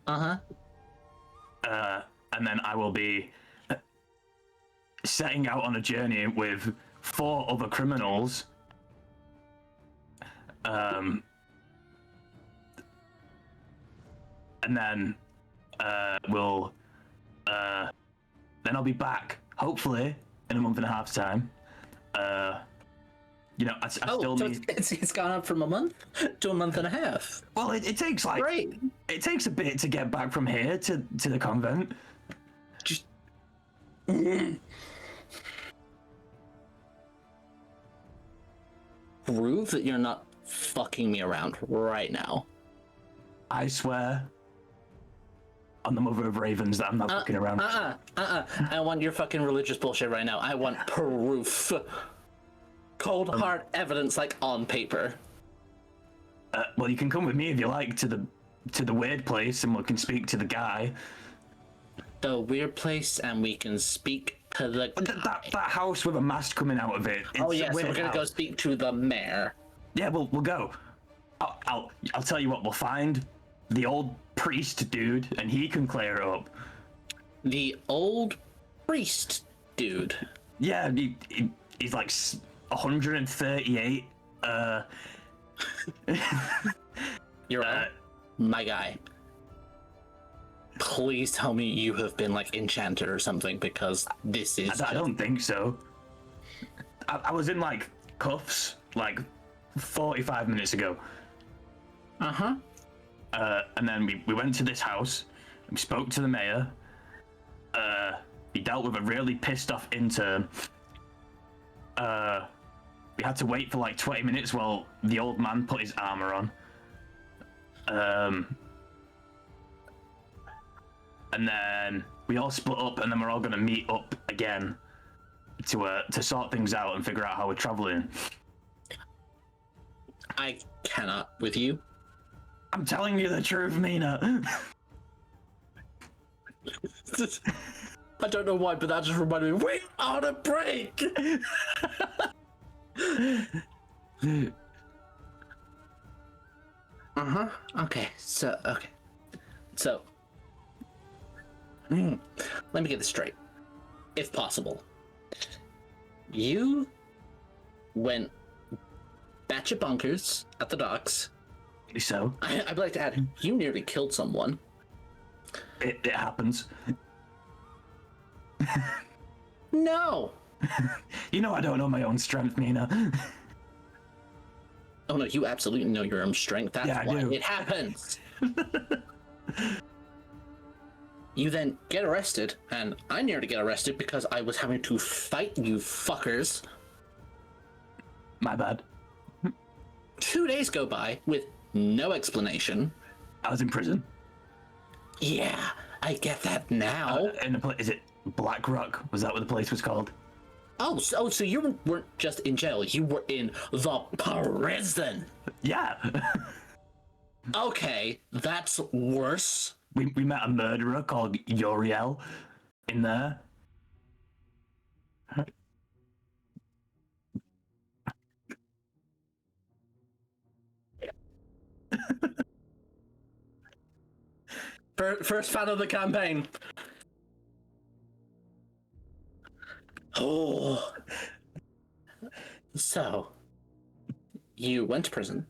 Uh-huh.
And then I will be setting out on a journey with 4 other criminals. And then then I'll be back, hopefully, in a month and a half's time. You know, I still
so
need...
it's gone up from a month to a month and a half.
Well, it takes like...
Great.
It takes a bit to get back from here to the convent.
Just... Prove that you're not fucking me around right now.
I swear on the Mother of Ravens that I'm not fucking around.
I want your fucking religious bullshit right now. I want proof. Cold hard evidence, like on paper.
Well, you can come with me if you like to the weird place, and we can speak to the guy.
The weird place, and we can speak to the guy.
That house with a mast coming out of it.
Oh
It's a
yeah, so
weird
we're gonna go
house.
speak to the mayor.
Yeah, we'll go. I'll tell you what. We'll find the old priest dude, and he can clear it up.
The old priest dude.
Yeah, he's like 138.
You're right. My guy. Please tell me you have been like enchanted or something, because this is.
I don't think so. I was in like cuffs like 45 minutes ago.
Uh-huh.
And then we went to this house. We spoke to the mayor. He dealt with a really pissed off intern. We had to wait for like 20 minutes while the old man put his armor on. And then we all split up, and then we're all gonna meet up again to sort things out and figure out how we're traveling.
I cannot with you.
I'm telling you the truth, Mina.
I don't know why, but that just reminded me. We're on a break. Okay. So let me get this straight, if possible. You went batshit bonkers at the docks.
So
I'd like to add, you nearly killed someone.
it happens.
No.
You know I don't know my own strength, Mina.
Oh no, you absolutely know your own strength. That's
Yeah, I
why
do.
it happens. You then get arrested, and I nearly get arrested because I was having to fight you fuckers.
My bad.
2 days go by with no explanation.
I was in prison.
Yeah, I get that now.
In a is it Black Rock? Was that what the place was called?
So you weren't just in jail, you were in the prison.
Yeah.
Okay, that's worse.
We met a murderer called Uriel in there.
First fan of the campaign. Oh. So, you went to prison.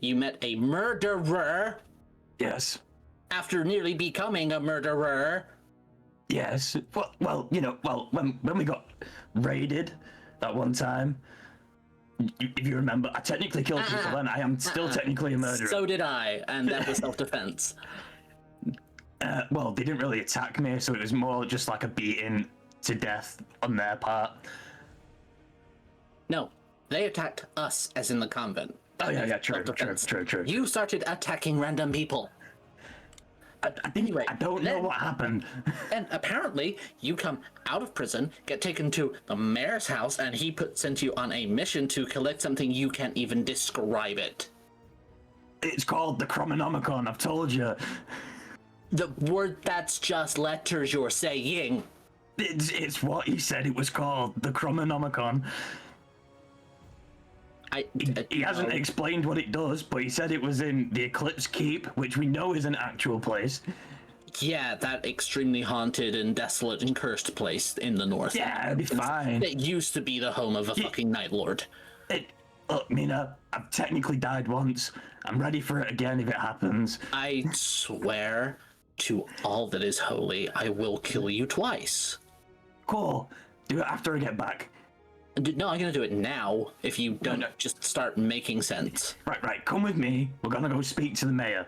You met a murderer
Yes.
after nearly becoming a murderer.
Yes. Well, you know, when we got raided that one time, if you remember, I technically killed people then. I am still technically a murderer.
So did I, and that was self-defense.
Well, they didn't really attack me, so it was more just like a beating to death on their part.
No, they attacked us, as in the convent.
Oh yeah, true.
Self-defense. You started attacking random people. Anyway,
I don't know what happened.
And apparently, you come out of prison, get taken to the mayor's house, and he sent you on a mission to collect something you can't even describe it.
It's called the Chromonomicon, I've told you.
The word that's just letters you're saying.
It's what he said it was called, the Chromonomicon. He hasn't explained what it does, but he said it was in the Eclipse Keep, which we know is an actual place.
Yeah, that extremely haunted and desolate and cursed place in the north.
Yeah, it'll be fine.
It used to be the home of a fucking Night Lord.
Look, Mina, I've technically died once. I'm ready for it again if it happens.
I swear to all that is holy, I will kill you twice.
Cool. Do it after I get back.
No, I'm gonna do it now if you don't just start making sense.
Right, come with me. We're gonna go speak to the mayor.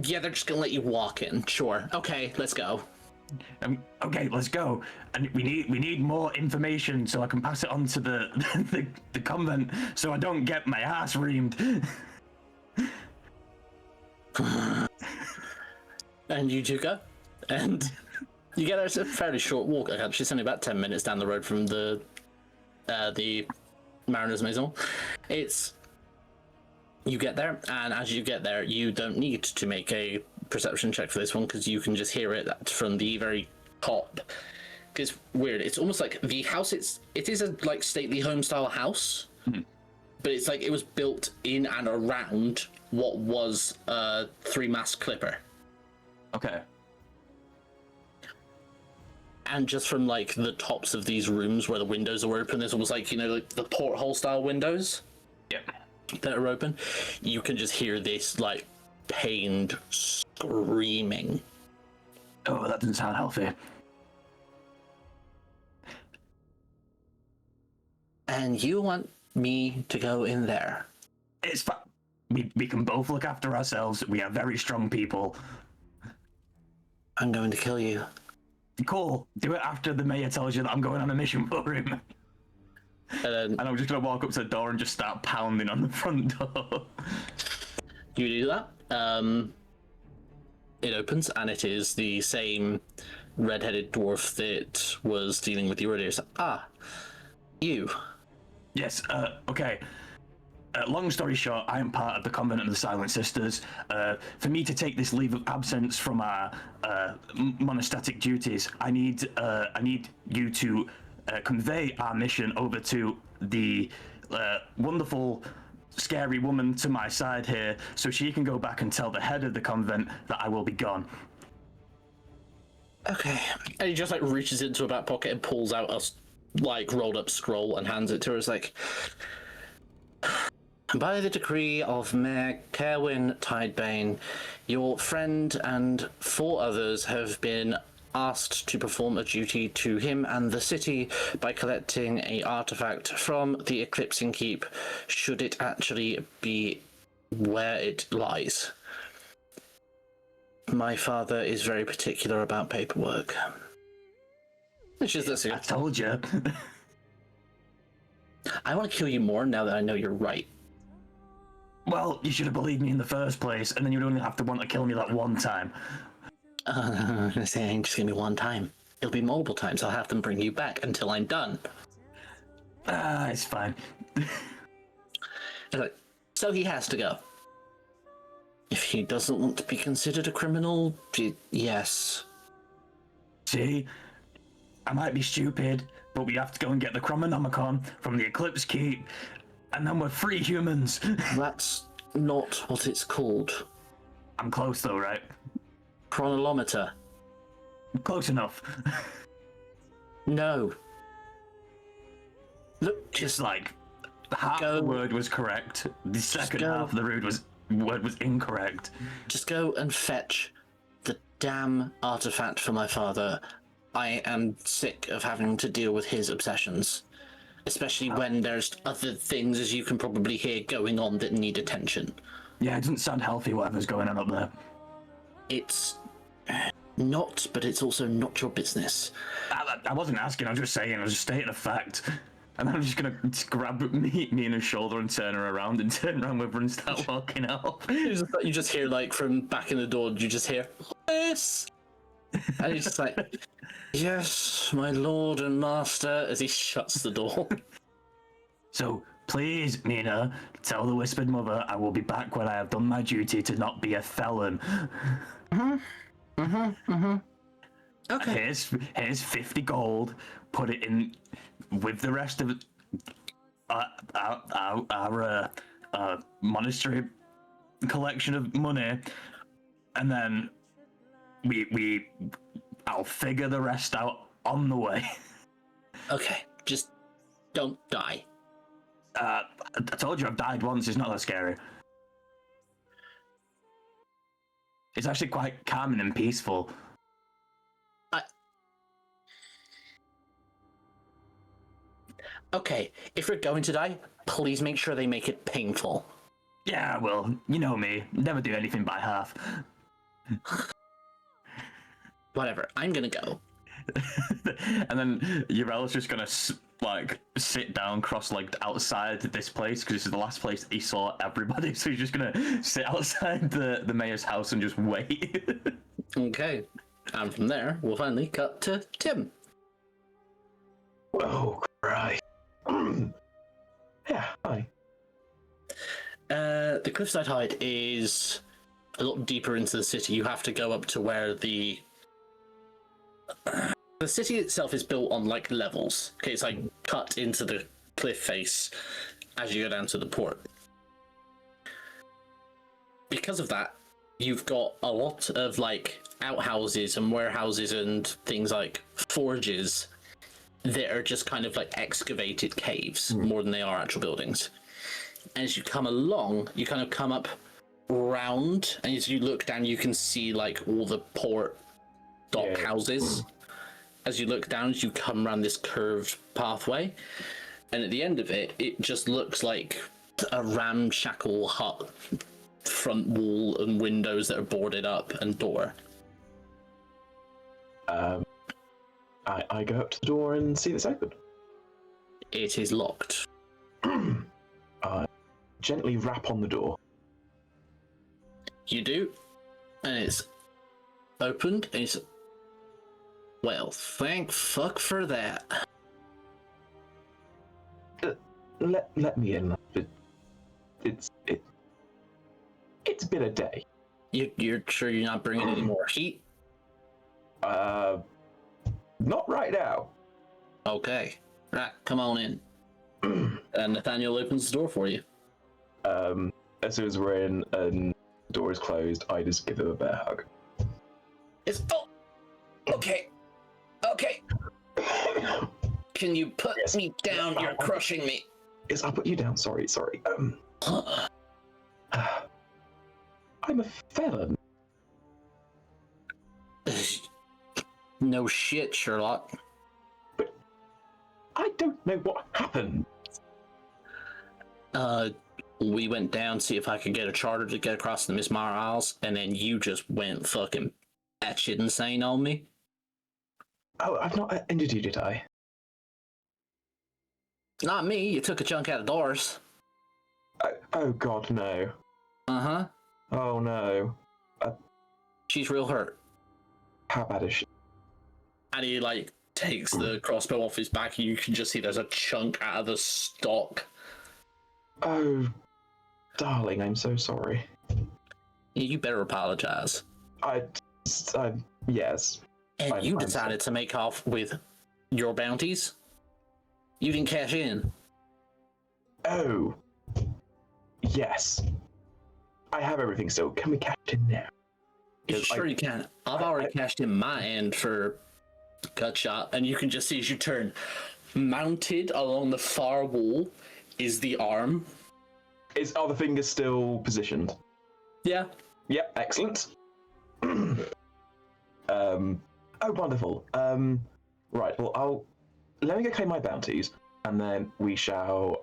Yeah, they're just gonna let you walk in. Sure. Okay, let's go.
Okay, let's go. And we need more information so I can pass it on to the convent so I don't get my ass reamed.
And you two go, and you get a fairly short walk. Actually, it's only about 10 minutes down the road from the Mariner's Maison. You get there, and as you get there, you don't need to make a perception check for this one because you can just hear it from the very top. It's weird. It's almost like the house. It is a like stately home style house, but it's like it was built in and around what was a 3-mast clipper.
Okay.
And just from like the tops of these rooms where the windows are open, there's almost like, like the porthole style windows.
Yep.
That are open. You can just hear this like pained screaming.
Oh, that doesn't sound healthy.
And you want me to go in there?
It's fine. We can both look after ourselves. We are very strong people.
I'm going to kill you.
Cool. Do it after the mayor tells you that I'm going on a mission for him.
And
I'm just gonna walk up to the door and just start pounding on the front door.
you do that. It opens, and it is the same red-headed dwarf that was dealing with you earlier. So, you.
Yes. Okay. Long story short, I am part of the Convent of the Silent Sisters. For me to take this leave of absence from our monastic duties, I need you to convey our mission over to the wonderful, scary woman to my side here, so she can go back and tell the head of the convent that I will be gone.
Okay. And he just like reaches into a back pocket and pulls out a like rolled up scroll and hands it to her. It's like, by the decree of Mayor Kerwin Tidebane, your friend and 4 others have been asked to perform a duty to him and the city by collecting a artifact from the Eclipsing Keep, should it actually be where it lies. My father is very particular about paperwork. It's just this.
I told you.
I want to kill you more now that I know you're right.
Well, you should have believed me in the first place, and then you'd only have to want to kill me that one time.
I'm gonna say it ain't just gonna be one time. It'll be multiple times. I'll have them bring you back until I'm done.
It's fine.
So he has to go. If he doesn't want to be considered a criminal, yes.
See? I might be stupid, but we have to go and get the Chromonomicon from the Eclipse Keep, and then we're free humans.
That's not what it's called.
I'm close though, right?
Chronolometer.
Close enough.
No. Look,
Just like half
go.
the word was correct. The second
go.
half of the word was incorrect.
Just go and fetch the damn artifact for my father. I am sick of having to deal with his obsessions. Especially when there's other things, as you can probably hear, going on that need attention.
Yeah, it doesn't sound healthy whatever's going on up there.
It's not, but it's also not your business.
I wasn't asking, I was just saying, I was just stating a fact. And I'm just gonna grab me in her shoulder and turn her around and turn around with her and start walking out.
You just hear, like, from back in the door, you just hear, yes! And he's just like, yes, my lord and master, as he shuts the door.
So, please, Mina, tell the Whispered Mother I will be back when I have done my duty to not be a felon.
Okay.
Here's 50 gold, put it in with the rest of our monastery collection of money, and then I'll figure the rest out on the way.
Okay, just don't die.
I told you I've died once, it's not that scary. It's actually quite calming and peaceful.
Okay, if you're going to die, please make sure they make it painful.
Yeah, well, you know me, never do anything by half.
Whatever, I'm gonna go.
And then Urel's just gonna sit down cross-legged outside this place because this is the last place he saw everybody. So he's just gonna sit outside the mayor's house and just wait.
Okay, and from there we'll finally cut to Tim.
Oh, Christ. Yeah, hi.
The Cliffside Hide is a lot deeper into the city. You have to go up to where the city itself is built on like levels. Okay, it's like cut into the cliff face as you go down to the port. Because of that, you've got a lot of like outhouses and warehouses and things like forges that are just kind of like excavated caves more than they are actual buildings. And as you come along, you kind of come up round, and as you look down, you can see like all the port dock houses. As you look down, as you come around this curved pathway, and at the end of it, it just looks like a ramshackle hut, front wall and windows that are boarded up and door.
I go up to the door and see it's open.
It is locked.
I gently rap on the door.
You do, and it's opened, and it's... Well, thank fuck for that.
Let me in. It's been a day.
You're sure you're not bringing any more heat?
Not right now.
Okay. Right, come on in. And Nathaniel opens the door for you.
As soon as we're in and the door is closed, I just give him a bear hug.
It's okay. Can you put me down? You're crushing me.
Yes, I'll put you down. Sorry. I'm a felon.
No shit, Sherlock.
But I don't know what happened.
We went down to see if I could get a charter to get across the Miss Mara Isles, and then you just went fucking batshit insane on me.
Oh, I've not injured you, did I?
Not me. You took a chunk out of Doris.
Oh God, no.
Uh-huh.
Oh no.
She's real hurt.
How bad is she?
And he, like, takes the crossbow off his back, and you can just see there's a chunk out of the stock.
Oh, darling, I'm so sorry.
You better apologize.
Yes.
And you decided to make off with your bounties? You didn't cash in?
Oh. Yes. I have everything still. Can we cash in now?
Sure you can. I've already cashed in my end for gut shot, and you can just see as you turn, mounted along the far wall is the arm.
Are the fingers still positioned?
Yeah.
Yep, excellent. Oh, wonderful. Right, well, let me go claim my bounties, and then we shall,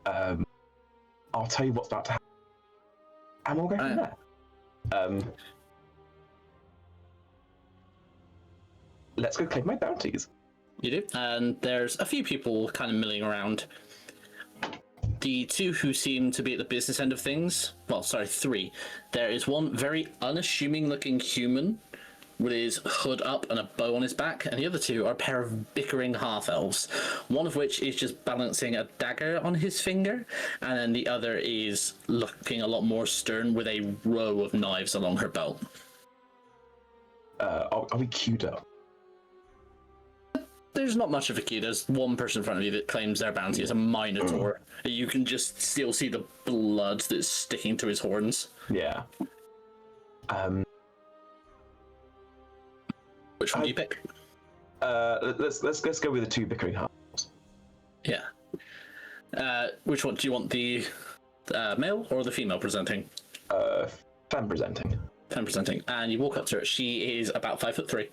I'll tell you what's about to happen. And we'll go from there. Let's go claim my bounties.
You do. And there's a few people kind of milling around. The two who seem to be at the business end of things, well, sorry, three. There is one very unassuming looking human with his hood up and a bow on his back, and the other two are a pair of bickering half-elves, one of which is just balancing a dagger on his finger, and then the other is looking a lot more stern with a row of knives along her belt.
Are we queued up?
There's not much of a queue. There's one person in front of you that claims their bounty as a minotaur. You can just still see the blood that's sticking to his horns.
Yeah.
Which one do you pick?
Let's go with the two bickering halves.
Yeah. Which one do you want, the male or the female presenting?
Fan presenting.
Fan presenting. And you walk up to her. She is about 5'3",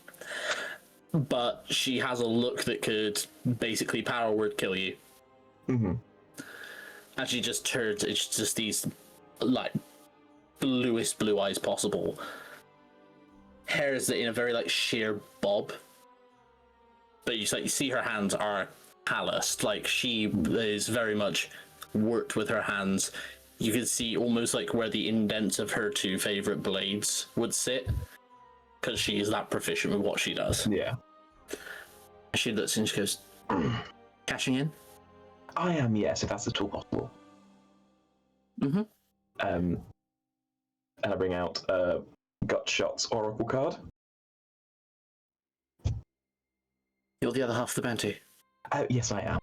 but she has a look that could basically power word kill you.
Mm-hmm.
And she just turns. It's just these like bluest blue eyes possible. Hairs that in a very like sheer bob, but you see her hands are calloused. Like she is very much worked with her hands. You can see almost like where the indents of her two favorite blades would sit, because she is that proficient with what she does.
Yeah.
She looks and she goes, "Cashing in?"
I am, yes, if that's at all possible.
Mm-hmm.
And I bring out Gut Shot's Oracle card.
You're the other half of the bounty.
Yes, I am.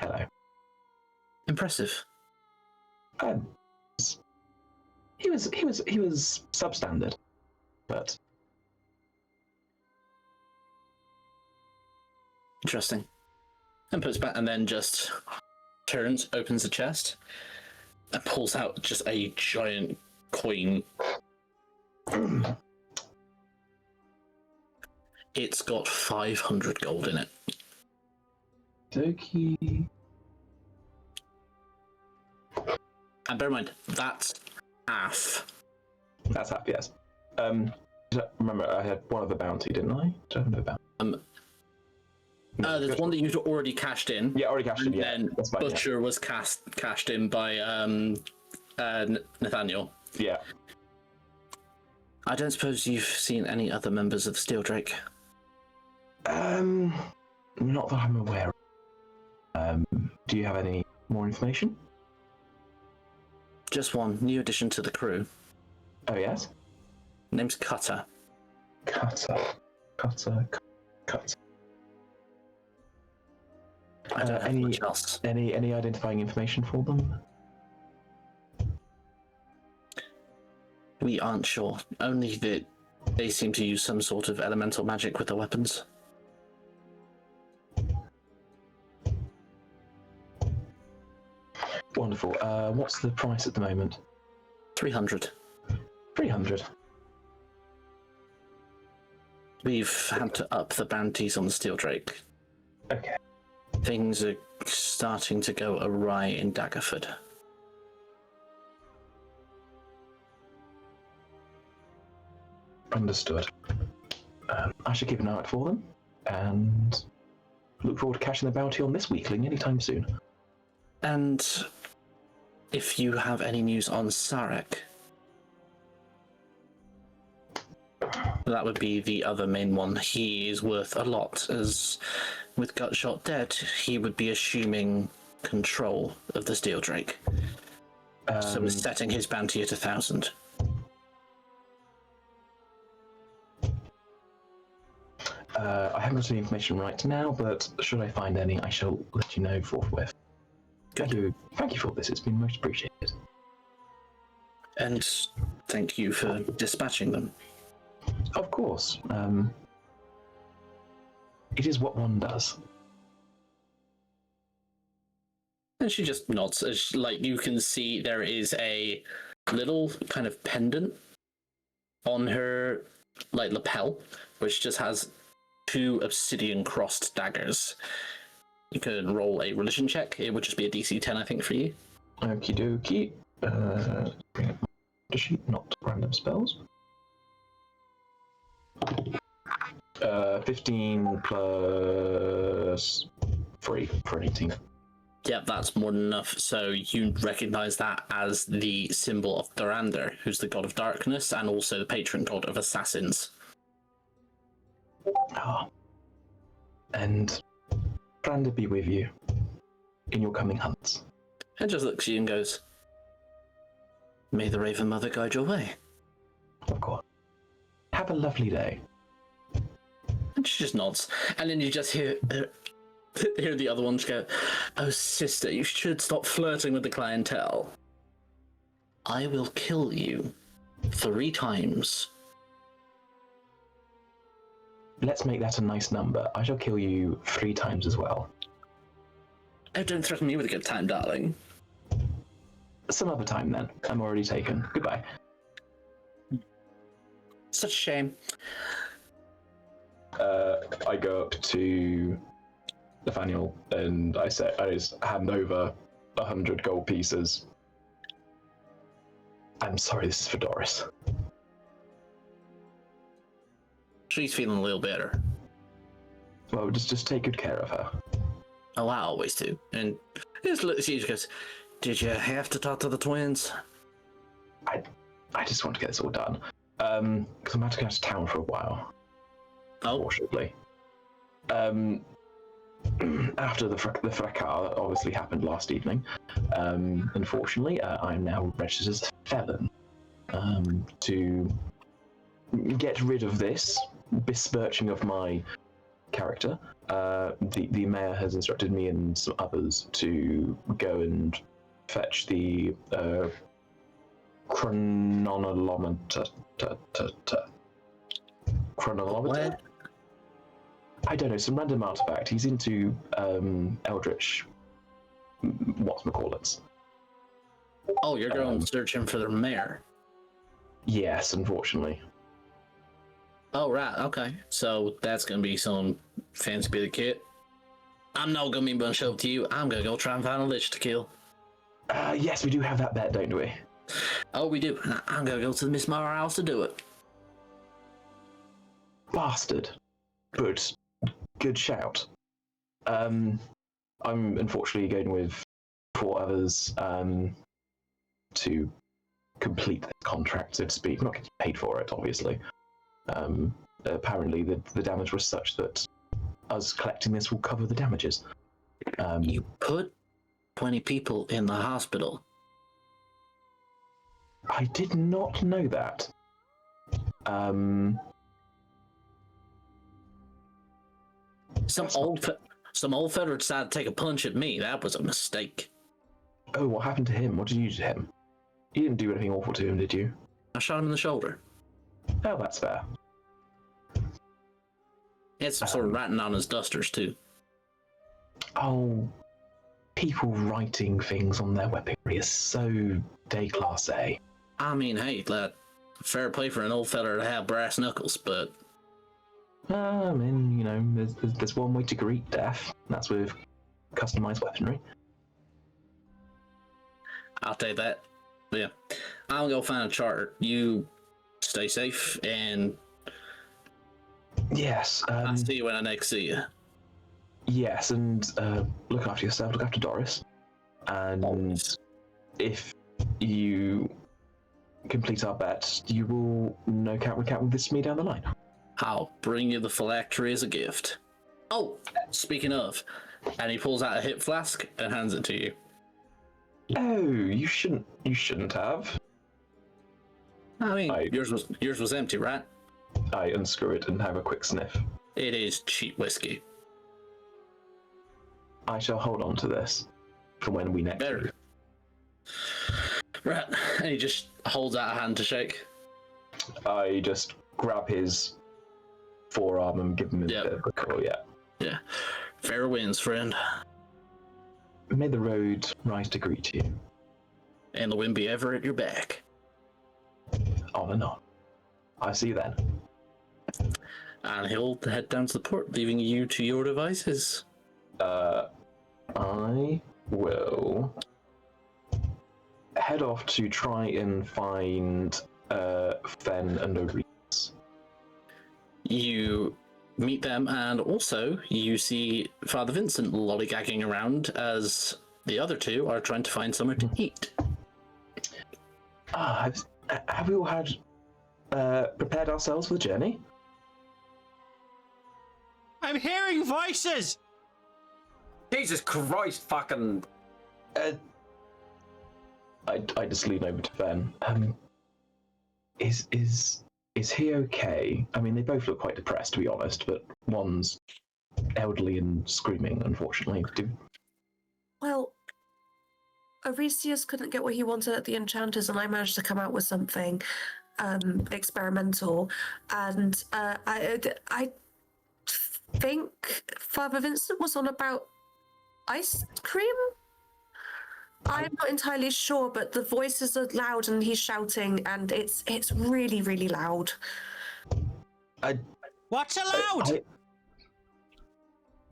Hello.
Impressive.
He was substandard, but
Interesting. And puts back, and then just turns, opens the chest, and pulls out just a giant coin. It's got 500 gold in it.
Doki.
And bear in mind, that's half.
That's half, yes. Remember, I had one other bounty, didn't I? Did I have no bounty?
There's one that you'd already cashed in.
Yeah, already cashed in. Yeah,
And
that's fine.
Butcher was cashed in by Nathaniel.
Yeah.
I don't suppose you've seen any other members of the Steel Drake?
Not that I'm aware of. Do you have any more information?
Just one new addition to the crew.
Oh, yes?
Name's Cutter.
Cutter.
I don't have much else.
Any identifying information for them?
We aren't sure. Only that they seem to use some sort of elemental magic with their weapons.
Wonderful. What's the price at the moment?
300.
300.
We've had to up the bounties on the Steel Drake.
Okay.
Things are starting to go awry in Daggerford.
Understood. I should keep an eye out for them, and look forward to catching the bounty on this weakling anytime soon.
And if you have any news on Sarek, that would be the other main one. He is worth a lot, as with Gutshot dead, he would be assuming control of the Steel Drake. So we're setting his bounty at 1,000.
I haven't got any information right now, but should I find any, I shall let you know forthwith. Thank you for this. It's been most appreciated.
And thank you for dispatching them.
Of course. It is what one does.
And she just nods, as like you can see there is a little kind of pendant on her like lapel, which just has 2 obsidian crossed daggers. You can roll a religion check. It would just be a DC 10, I think, for you.
Okie dokie. Bring up my sheet, not random spells. 15 plus 3 for an 18.
Yep, that's more than enough. So you recognize that as the symbol of Dorander, who's the god of darkness and also the patron god of assassins.
Ah. And Branda be with you in your coming hunts.
And just looks at you and goes, "May the Raven Mother guide your way."
Of course. Have a lovely day.
And she just nods. And then you just hear the other ones go, "Oh, sister, you should stop flirting with the clientele. I will kill you 3 times.
Let's make that a nice number. I shall kill you 3 times as well.
Oh, don't threaten me with a good time, darling."
Some other time then. I'm already taken. Goodbye.
Such a shame.
I go up to Nathaniel and I just hand over 100 gold pieces. I'm sorry, this is for Doris.
She's feeling a little better.
Well, just take good care of her.
Oh, I always do. And he just looks at you and goes, "Did you have to talk to the twins?"
I just want to get this all done. Because I'm about to go to town for a while.
Oh.
Unfortunately. After the fracas that obviously happened last evening, unfortunately, I'm now registered as a felon. To get rid of this besmirching of my character, the mayor has instructed me and some others to go and fetch the chronolometer.
What?
I don't know, some random artifact. He's into Eldritch whatchamacallits.
Oh, you're going searching for the mayor.
Yes, unfortunately.
Oh, right, okay. So that's gonna be some fancy bit of kit. I'm not gonna be a bunch up to you. I'm gonna go try and find a lich to kill.
Yes, we do have that bet, don't we?
Oh, we do. I'm gonna go to the Miss Mara house to do it.
Bastard. But good shout. I'm unfortunately going with 4 others to complete the contract, so to speak. I'm not getting paid for it, obviously. Apparently, the damage was such that us collecting this will cover the damages.
You put 20 people in the hospital.
I did not know that. Some
Some old fella decided to take a punch at me. That was a mistake.
Oh, what happened to him? What did you do to him? You didn't do anything awful to him, did you?
I shot him in the shoulder.
Oh, that's fair.
He had some sort of writing on his dusters, too.
Oh, people writing things on their weaponry is so déclassé.
I mean, hey, lad, fair play for an old fella to have brass knuckles, but
I mean, you know, there's one way to greet death. And that's with customized weaponry.
I'll take that. But yeah, I'll go find a chart. You stay safe, and
Yes.
I'll see you when I next see you.
Yes, and look after yourself. Look after Doris. And if you complete our bet, you will no count recount with this to me down the line.
I'll bring you the phylactery as a gift. Oh, speaking of, and he pulls out a hip flask and hands it to you.
Oh, you shouldn't have.
I mean, yours was empty, right?
I unscrew it and have a quick sniff.
It is cheap whiskey.
I shall hold on to this for when we next
Better.
meet.
Right, and he just holds out a hand to shake.
I just grab his forearm and give him a bit of a call, yeah.
Yeah. Fair winds, friend.
May the road rise to greet you.
And the wind be ever at your back.
On and on. I see you then.
And he'll head down to the port, leaving you to your devices.
I will head off to try and find Fen and Oris.
You meet them, and also you see Father Vincent lollygagging around as the other two are trying to find somewhere to eat.
Have we all had prepared ourselves for the journey?
I'm hearing voices!
Jesus Christ, fucking.
I just lean over to Fen. Is he okay? I mean, they both look quite depressed, to be honest, but one's elderly and screaming, unfortunately.
Well, Arisius couldn't get what he wanted at the Enchanters, and I managed to come out with something experimental. And I think Father Vincent was on about ice cream? I'm not entirely sure, but the voices are loud and he's shouting, and it's really, really loud.
What's allowed?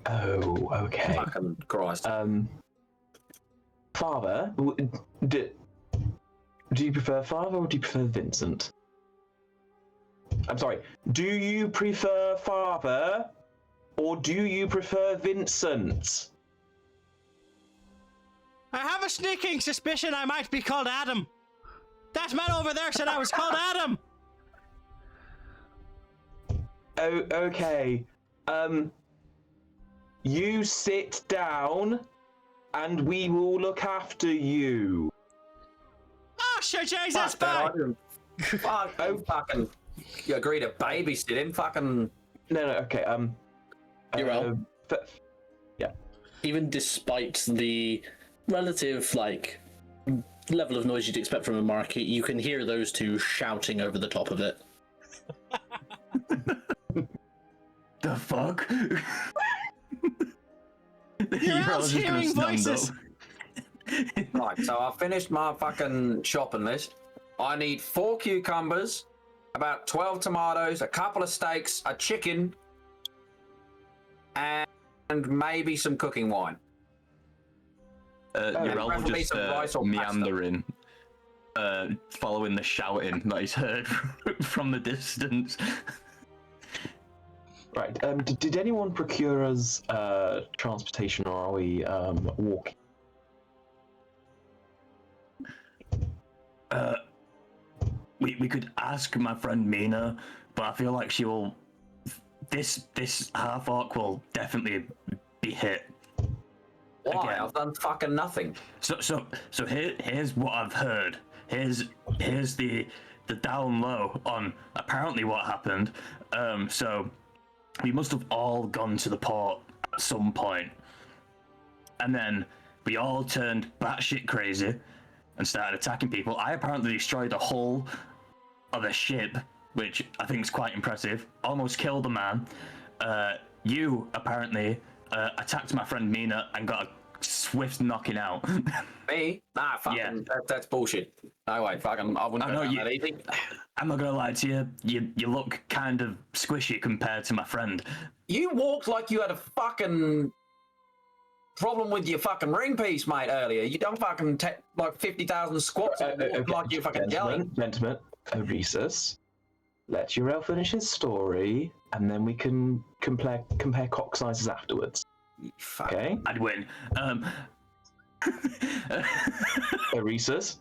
Oh, okay.
Fucking Christ.
Father, do you prefer Father or do you prefer Vincent? I'm sorry. Do you prefer Father or do you prefer Vincent?
I have a sneaking suspicion I might be called Adam. That man over there said I was called Adam.
Oh, okay. You sit down and we will look after you.
Oh, sure, James, that's
Fuck that,
fine.
fucking. You agree to babysit him? Fucking.
No, okay.
You're well.
Yeah.
Even despite the relative, level of noise you'd expect from a market, you can hear those two shouting over the top of it.
The fuck?
You're all hearing voices.
Right, so I finished my fucking shopping list. I need 4 cucumbers, about 12 tomatoes, a couple of steaks, a chicken, and maybe some cooking wine.
Urel will
preferably
just
some rice or
meander in, following the shouting that he's heard from the distance.
Right. Did anyone procure us transportation, or are we walking?
We could ask my friend Mina, but I feel like she will. This half orc will definitely be hit.
Why?
Again.
I've done fucking nothing.
So here's what I've heard. Here's the down low on apparently what happened. So we must have all gone to the port at some point. And then we all turned batshit crazy and started attacking people. I apparently destroyed the hull of a ship, which I think is quite impressive. Almost killed a man. You apparently attacked my friend Mina and got a swift knocking out.
Me? Nah, fucking, that's bullshit. No way, fucking, I wouldn't
I know
go down
you-
that easy.
I'm not gonna lie to you. You look kind of squishy compared to my friend.
You walked like you had a fucking problem with your fucking ring piece, mate, earlier. You done fucking like 50,000 squats and walked like you fucking jelly.
Gentlemen, Oresus, let Uriel finish his story, and then we can compare cock sizes afterwards.
Fuck.
Okay?
I'd win.
Oresus,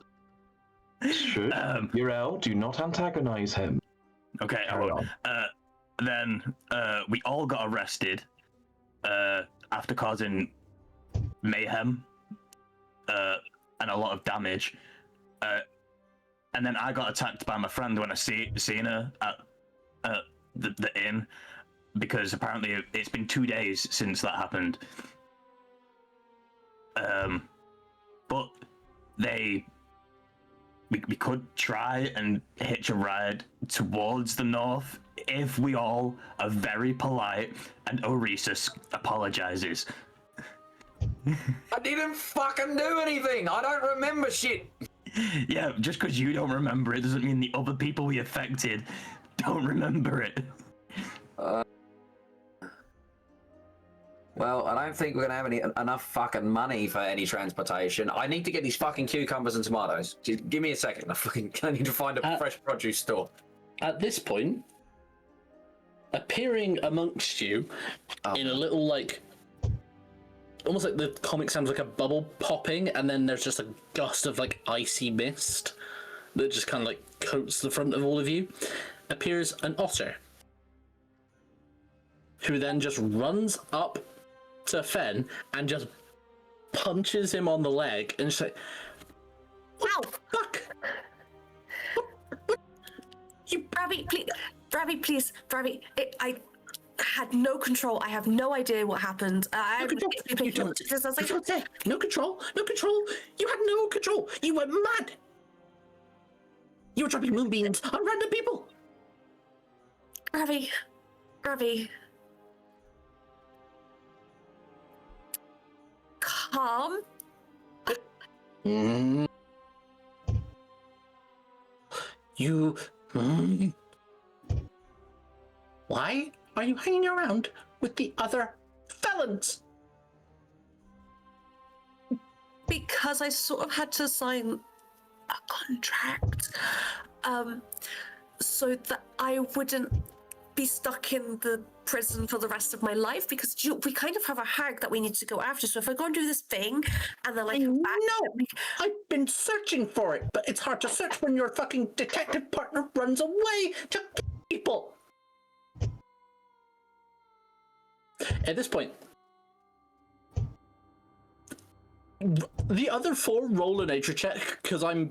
Uriel, do not antagonize him.
Okay, I
Carry
won't. Then we all got arrested after causing mayhem and a lot of damage. And then I got attacked by my friend when I seen her at the inn, because apparently it's been 2 days since that happened. But we could try and hitch a ride towards the north if we all are very polite and Oresus apologizes.
I didn't fucking do anything. I don't remember shit.
Yeah, just because you don't remember it doesn't mean the other people we affected don't remember it.
Well, I don't think we're gonna have enough fucking money for any transportation. I need to get these fucking cucumbers and tomatoes. Just give me a second. I need to find a fresh produce store.
At this point, appearing amongst you in a little, like, almost like the comic sounds like a bubble popping, and then there's just a gust of, like, icy mist that just kind of, like, coats the front of all of you, appears an otter, who then just runs up to Fen and just punches him on the leg and just like,
Wow!
fuck!
Bravi, please, Bravi, I had no control. I have no idea what happened.
No control. You don't. No control. No control. You had no control. You went mad. You were dropping moonbeams on random people.
Bravi. Calm.
You. Why are you hanging around with the other felons?
Because I sort of had to sign a contract, so that I wouldn't be stuck in the prison for the rest of my life, because we kind of have a hag that we need to go after. So if I go and do this thing and then come back,
No, I've been searching for it, but it's hard to search when your fucking detective partner runs away to people. At this point, the other four roll a nature check, because I'm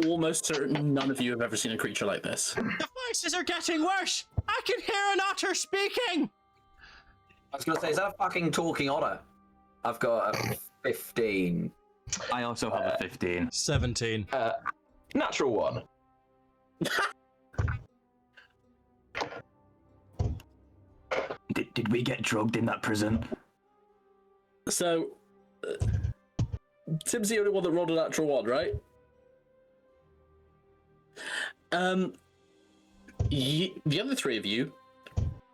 almost certain none of you have ever seen a creature like this.
The voices are getting worse. I can hear an otter speaking.
I was gonna say, is that a fucking talking otter? I've got a 15.
I also have a 15.
17.
Natural one.
Did we get drugged in that prison?
So, Tim's the only one that rolled a natural one, right? The other three of you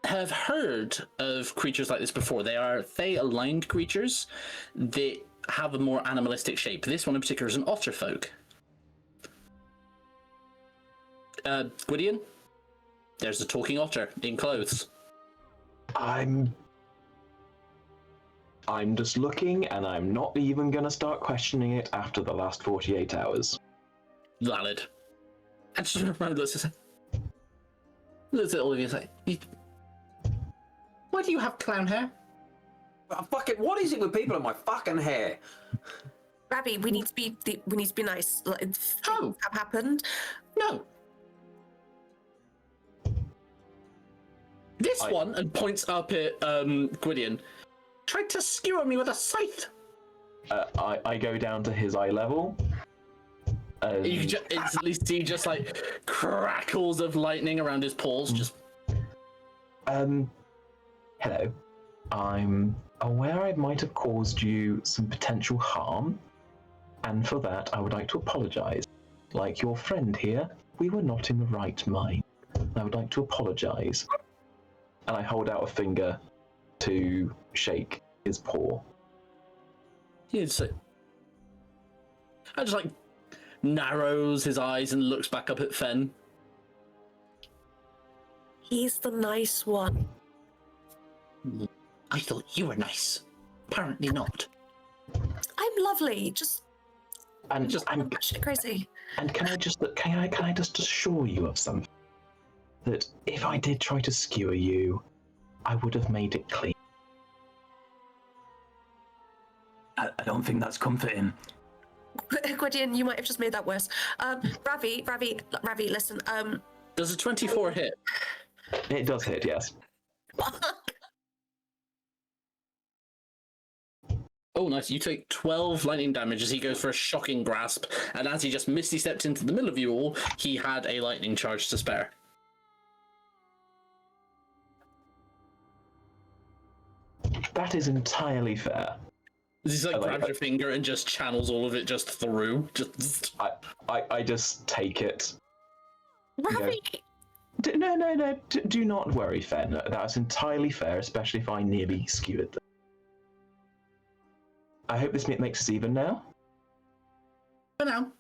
have heard of creatures like this before. They are Fey-aligned creatures that have a more animalistic shape. This one in particular is an otter folk. Gwydion, there's a talking otter in clothes.
I'm just looking, and I'm not even gonna start questioning it after the last 48 hours.
Valid. And just around, looks at all of you and say, why do you have clown hair?
Fucking, what is it with people in my fucking hair?
Bravi, we need to be nice. Like, things
Oh.
have happened.
No. This one, and points up at Gwydion, tried to skewer me with a scythe.
I go down to his eye level.
You can just instantly see just like crackles of lightning around his paws. Just
hello. I'm aware I might have caused you some potential harm, and for that I would like to apologize. Like your friend here, we were not in the right mind. I would like to apologize. And I hold out a finger to shake his paw.
he's like, I just like narrows his eyes and looks back up at Fen.
He's the nice one.
I thought you were nice. Apparently not.
I'm lovely. Just
And
I'm shit crazy.
And can I just assure you of something? That if I did try to skewer you, I would have made it clean.
I don't think that's comforting.
Gwydion, you might have just made that worse. Ravi, listen.
Does a 24 hit?
It does hit, yes.
Fuck.
Oh, nice. You take 12 lightning damage as he goes for a shocking grasp, and as he just misty stepped into the middle of you all, he had a lightning charge to spare.
That is entirely fair.
He like grabs your finger and just channels all of it just through. Just
I just take it.
Ravi!
No. Do not worry, Fen. That is entirely fair, especially if I nearly skewered them. I hope this makes us even now.
For now.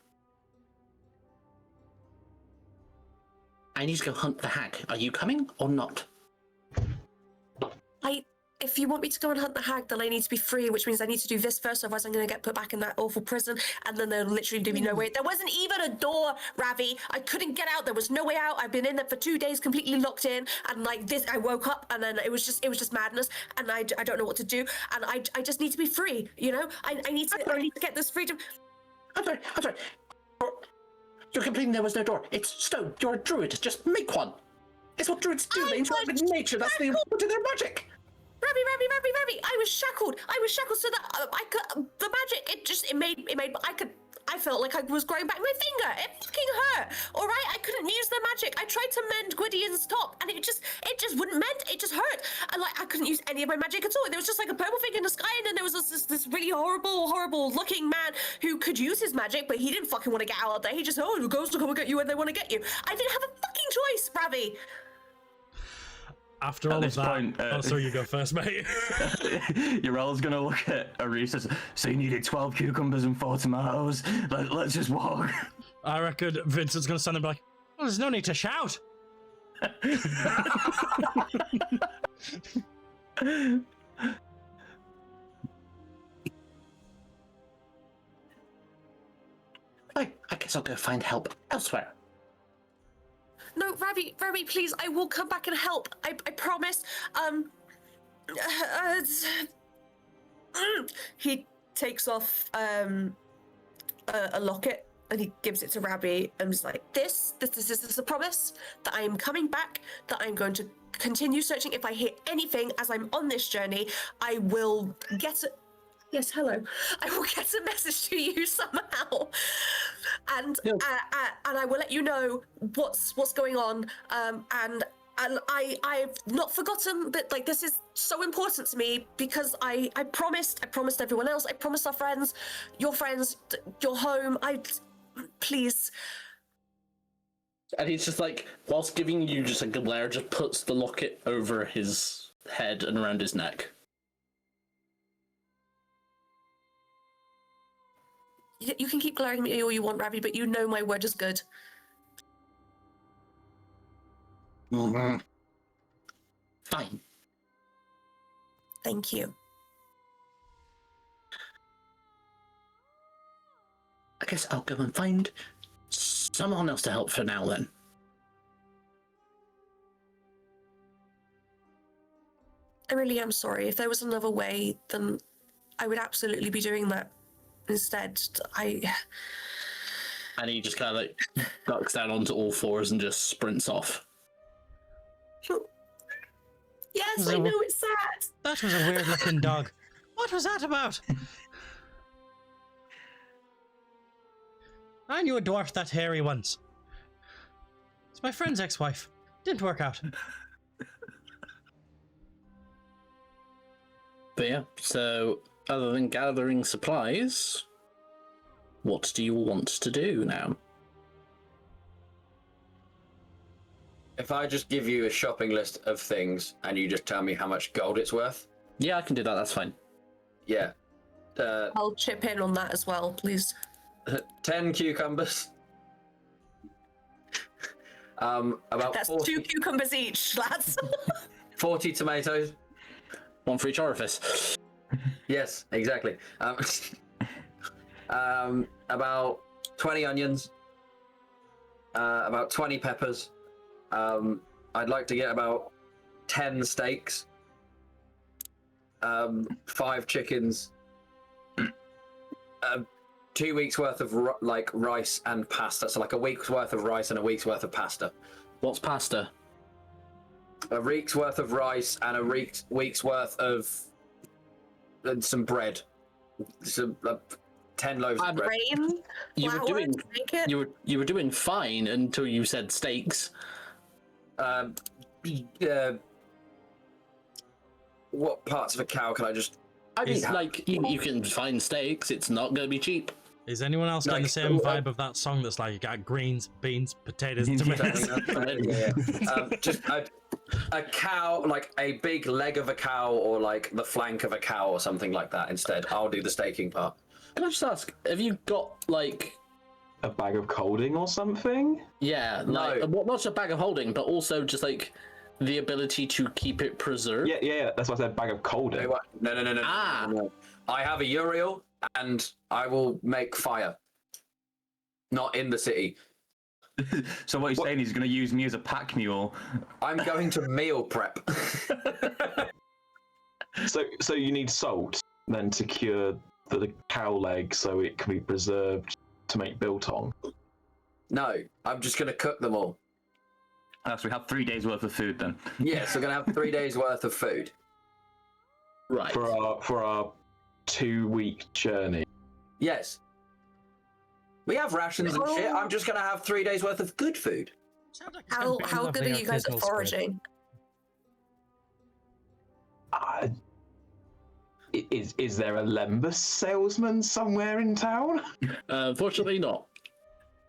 I need to go hunt the hag. Are you coming or not?
If you want me to go and hunt the hag, then I need to be free, which means I need to do this first, otherwise I'm going to get put back in that awful prison, and then there'll literally be no way. There wasn't even a door, Ravi. I couldn't get out. There was no way out. I've been in there for 2 days, completely locked in, and like this, I woke up, and then it was just madness, and I don't know what to do, and I just need to be free, you know? I need to get this freedom.
I'm sorry. You're complaining there was no door. It's stone. You're a druid. Just make one. It's what druids do. They interact with nature. That's the important of their magic.
Ravi, I was shackled so that I could, the magic, I felt like I was growing back my finger. It fucking hurt. All right, I couldn't use the magic. I tried to mend Gwydion's top, and it just wouldn't mend. It just hurt, and like I couldn't use any of my magic at all. There was just like a purple thing in the sky, and then there was this really horrible looking man who could use his magic, but he didn't fucking want to get out of there. He just, the ghosts will come and get you when they want to get you. I didn't have a fucking choice, Ravi.
After all of that, sorry, you go first, mate.
Urel's gonna look at Arisa. So you needed 12 cucumbers and 4 tomatoes. Let's just walk.
I reckon Vincent's gonna stand there and be like, well, there's no need to shout.
I guess I'll go find help elsewhere.
No, Ravi, please, I will come back and help. I promise. He takes off a locket and he gives it to Ravi and is like, this is a promise that I am coming back, that I'm going to continue searching. If I hear anything as I'm on this journey, I will get it. Yes, hello. I will get a message to you somehow, and I will let you know what's going on. And I've not forgotten that, like, this is so important to me because I promised everyone else. I promised our friends, your home. Please.
And he's just like, whilst giving you just a glare, just puts the locket over his head and around his neck.
You can keep glaring at me all you want, Ravi, but you know my word is good.
Mm-hmm. Fine.
Thank you.
I guess I'll go and find someone else to help for now, then.
I really am sorry. If there was another way, then I would absolutely be doing that. Instead,
And he just kind of like ducks down onto all fours and just sprints off.
Yes, I know it's sad.
That was a weird looking dog. What was that about? I knew a dwarf that hairy once. It's my friend's ex-wife. Didn't work out.
But yeah, so other than gathering supplies, what do you want to do now?
If I just give you a shopping list of things and you just tell me how much gold it's worth,
Yeah, I can do that. That's fine.
yeah.
I'll chip in on that as well, please.
10 cucumbers. About
That's
40,
2 cucumbers each, lads.
40 tomatoes.
One for each orifice.
Yes, exactly. About 20 onions. About 20 peppers. I'd like to get about 10 steaks. 5 chickens. 2 weeks worth of rice and pasta. So like a week's worth of rice and a week's worth of pasta.
What's pasta?
A week's worth of rice and a week's worth of some bread. Some 10 loaves of bread.
Grain,
You were
flour
doing
to make it.
you were doing fine until you said steaks.
What parts of a cow can I just?
I mean, like you can find steaks. It's not going to be cheap.
Is anyone else getting the same vibe of that song that's like you got greens, beans, potatoes, tomatoes?
Just a cow, like a big leg of a cow, or like the flank of a cow, or something like that. Instead, I'll do the staking part.
Can I just ask? Have you got like
A bag of colding or something?
yeah, like not just a bag of holding, but also just like the ability to keep it preserved?
Yeah. That's why I said bag of colding.
Wait, what? No.
Ah.
No. I have a Uriel, and I will make fire. Not in the city.
So what you're saying is he's going to use me as a pack mule.
I'm going to meal prep.
So you need salt then to cure the cow leg so it can be preserved to make biltong.
No, I'm just going to cook them all.
So we have 3 days worth of food then.
Yes, we're going to have 3 days worth of food.
Right.
For our 2-week journey.
Yes. We have rations and shit. I'm just going to have 3 days worth of good food.
How good are you guys at foraging?
Is there a Lembus salesman somewhere in town?
Unfortunately, not.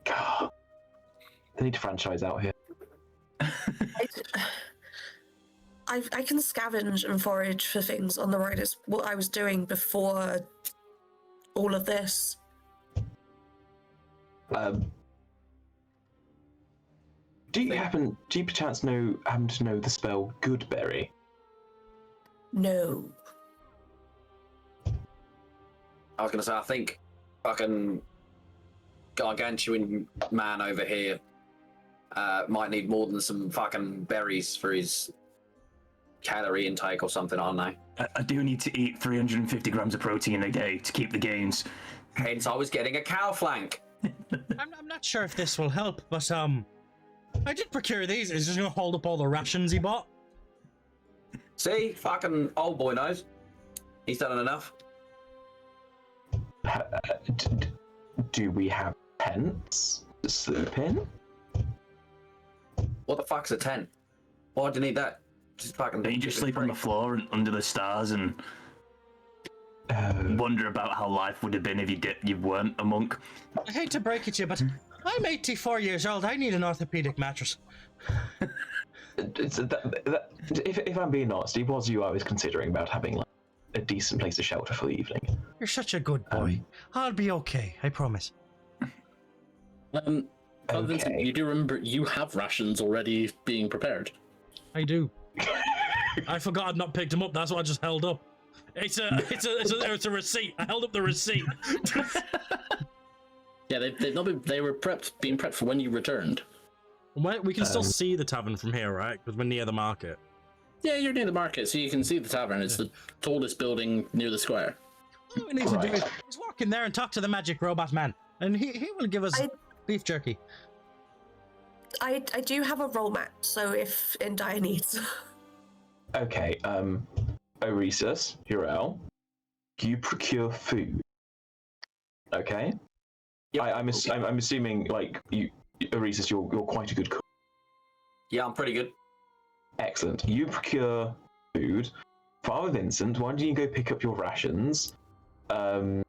God, they need to franchise out here.
I can scavenge and forage for things on the road. It's what I was doing before all of this.
Do you perchance happen to know the spell Goodberry?
No.
I was going to say, I think fucking gargantuan man over here might need more than some fucking berries for his calorie intake or something, aren't they?
I do need to eat 350 grams of protein a day to keep the gains.
Hence, I was getting a cow flank.
I'm not sure if this will help, but I did procure these. Is just gonna hold up all the rations he bought.
See, fucking old boy knows. He's done enough.
Do we have tents to sleep in?
What the fuck's a tent? Why do you need that? Just fucking.
Don't you just sleep on the floor and under the stars and wonder about how life would have been if you weren't a monk?
I hate to break it to you, but I'm 84 years old. I need an orthopedic mattress.
If I'm being honest, it was you I was considering about having like a decent place to shelter for the evening.
You're such a good boy. I'll be okay. I promise.
Okay.
You do remember you have rations already being prepared.
I do. I forgot I'd not picked them up. That's what I just held up. It's a receipt. I held up the receipt.
Yeah, they've not been. They were being prepped for when you returned.
We can still see the tavern from here, right? Because we're near the market.
Yeah, you're near the market, so you can see the tavern. It's the tallest building near the square.
All we need to do is walk in there and talk to the magic robot man, and he will give us beef jerky.
I do have a roll mat, so if in dire needs.
Okay, Oresus, Hurel, you procure food. Okay?
Yep.
I'm assuming, like, Oresus, you're quite a good cook.
Yeah, I'm pretty good.
Excellent. You procure food. Father Vincent, why don't you go pick up your rations? Fenin,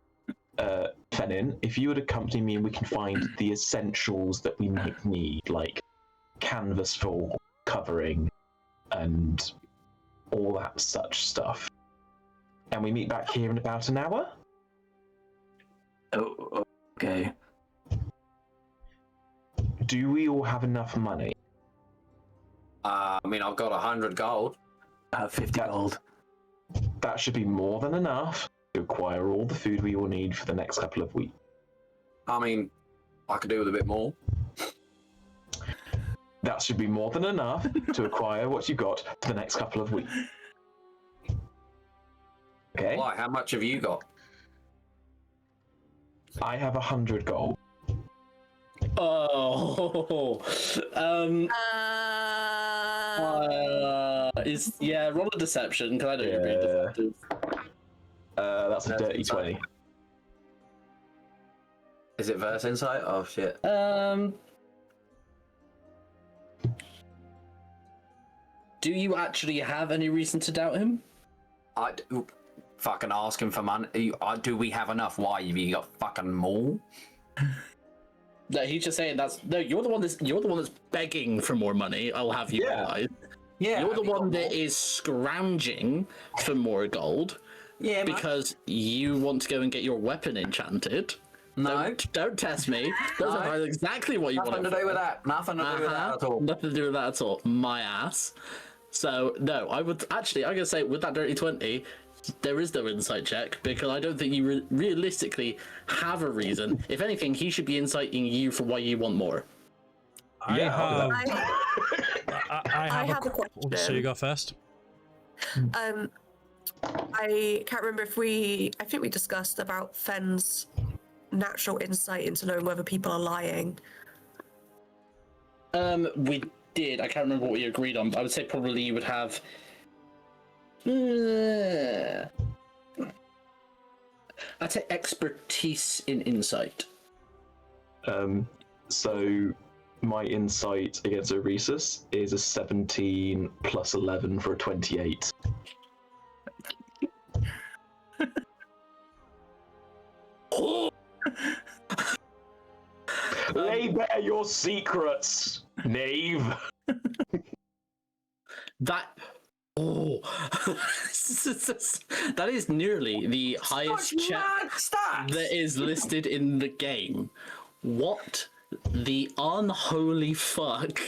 if you would accompany me and we can find the essentials that we might need, like canvas for covering and all that such stuff. And we meet back here in about an hour?
Oh, okay.
Do we all have enough money?
I mean, I've got 100 gold.
50 gold.
That should be more than enough to acquire all the food we will need for the next couple of weeks.
I mean, I could do with a bit more.
That should be more than enough to acquire what you've got for the next couple of weeks. Okay?
Why? How much have you got?
I have 100 gold.
Oh, roll a deception because I don't agree deceptive.
That's a dirty 20.
Is it verse insight? Oh shit.
Do you actually have any reason to doubt him?
I fucking ask him for money. Do we have enough? Why have you got fucking more?
No, he's just saying you're the one that's begging for more money. I'll have you realize.
Yeah,
you're the one that is scrounging for more gold.
Yeah,
because you want to go and get your weapon enchanted.
No,
don't test me. That's exactly what you want.
Nothing to do with that. Nothing to do with that at all.
Nothing to do with that at all. My ass. So no, I would actually. I'm gonna say with that dirty 20, there is no insight check because I don't think you realistically have a reason. If anything, he should be inciting you for why you want more.
I have a
question.
So you go first.
I can't remember if I think we discussed about Fen's natural insight into knowing whether people are lying.
We did. I can't remember what we agreed on, but I would say probably you would have. I'd say expertise in insight.
So my insight against Oresus is a 17 plus 11 for a 28. Lay bare your secrets, knave.
That that is nearly the highest check that is listed in the game. What the unholy fuck?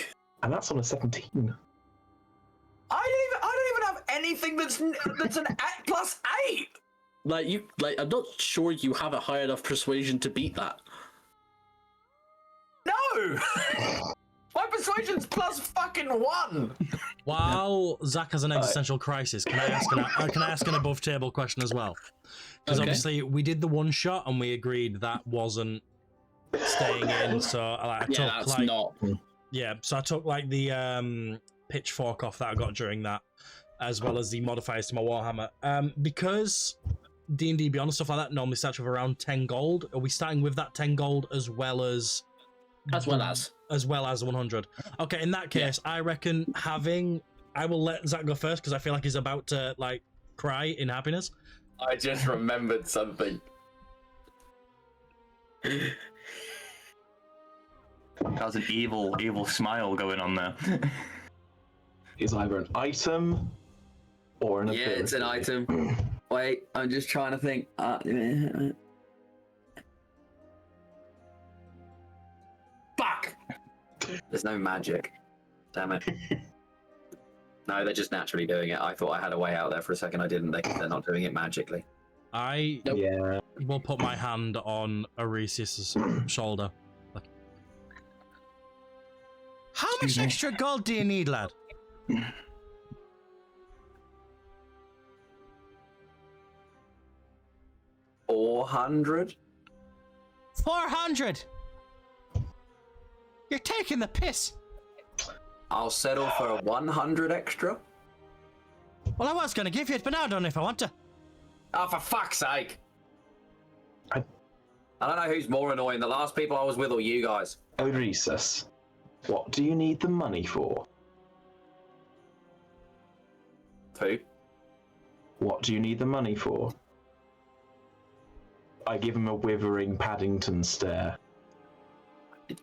And that's on a 17.
I don't even have anything that's an +8.
I'm not sure you have a high enough persuasion to beat that.
No. My persuasion's +1.
While Zach has an existential crisis, can I ask an above table question as well? Because obviously we did the one shot and we agreed that wasn't staying in. So I took the pitchfork off that I got during that, as well as the modifiers to my Warhammer. Because D&D Beyond and stuff like that normally starts with around 10 gold. Are we starting with that 10 gold as well as the 100? Okay, in that case, I reckon I will let Zach go first because I feel like he's about to cry in happiness.
I just remembered something.
That's an evil smile going on there.
Is either an item or an ability.
Yeah, it's an item. Wait, I'm just trying to think. Fuck! There's no magic. Damn it. No, they're just naturally doing it. I thought I had a way out there for a second. I didn't. They're not doing it magically.
I will put my hand on Oresus's shoulder. How much extra gold do you need, lad?
400?
400! You're taking the piss.
I'll settle for 100 extra.
Well, I was going to give you it, but now I don't know if I want to.
Oh, for fuck's sake!
I-
I don't know who's more annoying, the last people I was with or you guys.
Odysseus, what do you need the money for?
Who?
What do you need the money for? I give him a withering Paddington stare.
He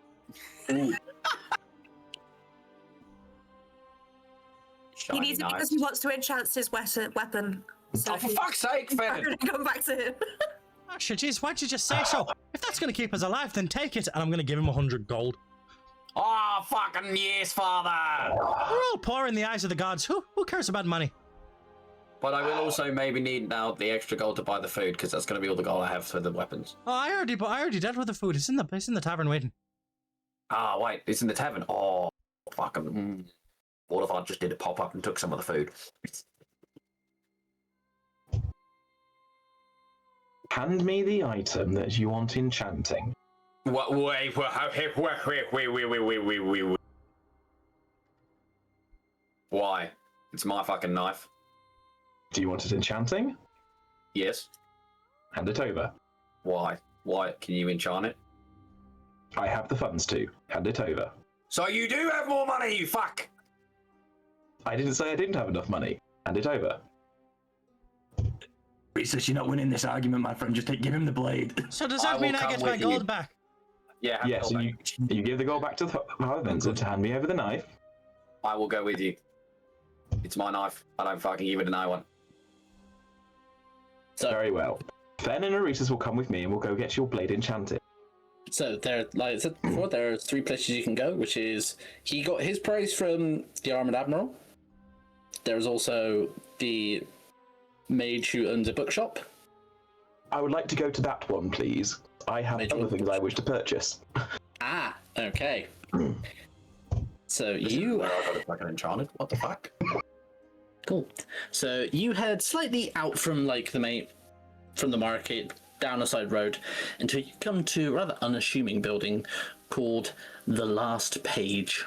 Shiny
needs it
knives.
because he wants to enchant his weapon. So
Oh, for
he's
fuck's sake, Fettered!
going to come back to him.
Actually, geez, why'd you just say so? If that's going to keep us alive, then take it, and I'm going to give him 100 gold.
Oh, fucking yes, father!
We're all poor in the eyes of the gods. Who cares about money?
But I will also maybe need now the extra gold to buy the food, because that's going to be all the gold I have for the weapons.
Oh, I already dealt with the food. It's in the tavern waiting.
Ah, wait, it's in the tavern. Oh, fucking... What if I just did a pop-up and took some of the food?
Hand me the item that you want enchanting.
What? Wait. Why? It's my fucking knife.
Do you want it enchanting?
Yes.
Hand it over.
Why? Why? Can you enchant it?
I have the funds to. Hand it over.
So you do have more money, you fuck!
I didn't say I didn't have enough money. Hand it over.
Reese, you're not winning this argument, my friend. Just give him the blade.
So does
I
that
will
mean I
come
get my
with you.
gold back?
Yeah, have
Yes,
it all
and
back.
you give the gold back to the Vincent to hand me over the knife.
I will go with you. It's my knife. I don't fucking give it to no one.
So,
Very well. Fen and Oresis will come with me and we'll go get your blade enchanted.
so there, like I said before, there are 3 places you can go, which is he got his price from the Armored Admiral. There's also the mage who owns a bookshop.
I would like to go to that one, please. I have
Major
other
one.
things I wish to purchase.
Ah, okay. So you
Where I got it fucking enchanted? What the fuck?
cool. So you head slightly out from like from the market down a side road until you come to a rather unassuming building called The Last Page.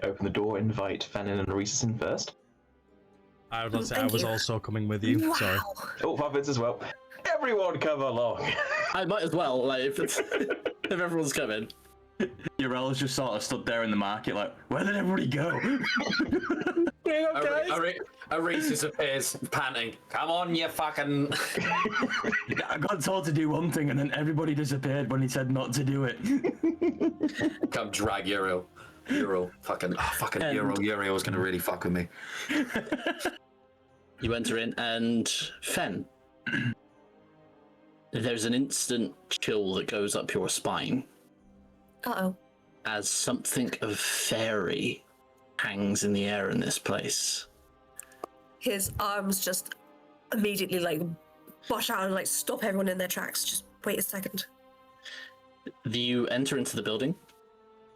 Open the door, invite Fennin and Oresis in first.
I would say I
Thank
was
you.
also coming with you.
Wow.
Sorry.
Oh, Puppets as well. Everyone come along.
I might as well, like, if everyone's coming.
Urel's just sort of stood there in the market like, where did everybody go?
Aresis appears, panting. Come on, you fucking...
I got told to do one thing and then everybody disappeared when he said not to do it.
Come drag Uriel. Fucking Uriel's gonna really fuck with me.
You enter in, and Fen, there's an instant chill that goes up your spine
Uh-oh.
as something of fairy hangs in the air in this place.
His arms just immediately like bush out and like stop everyone in their tracks. Just wait a second.
You enter into the building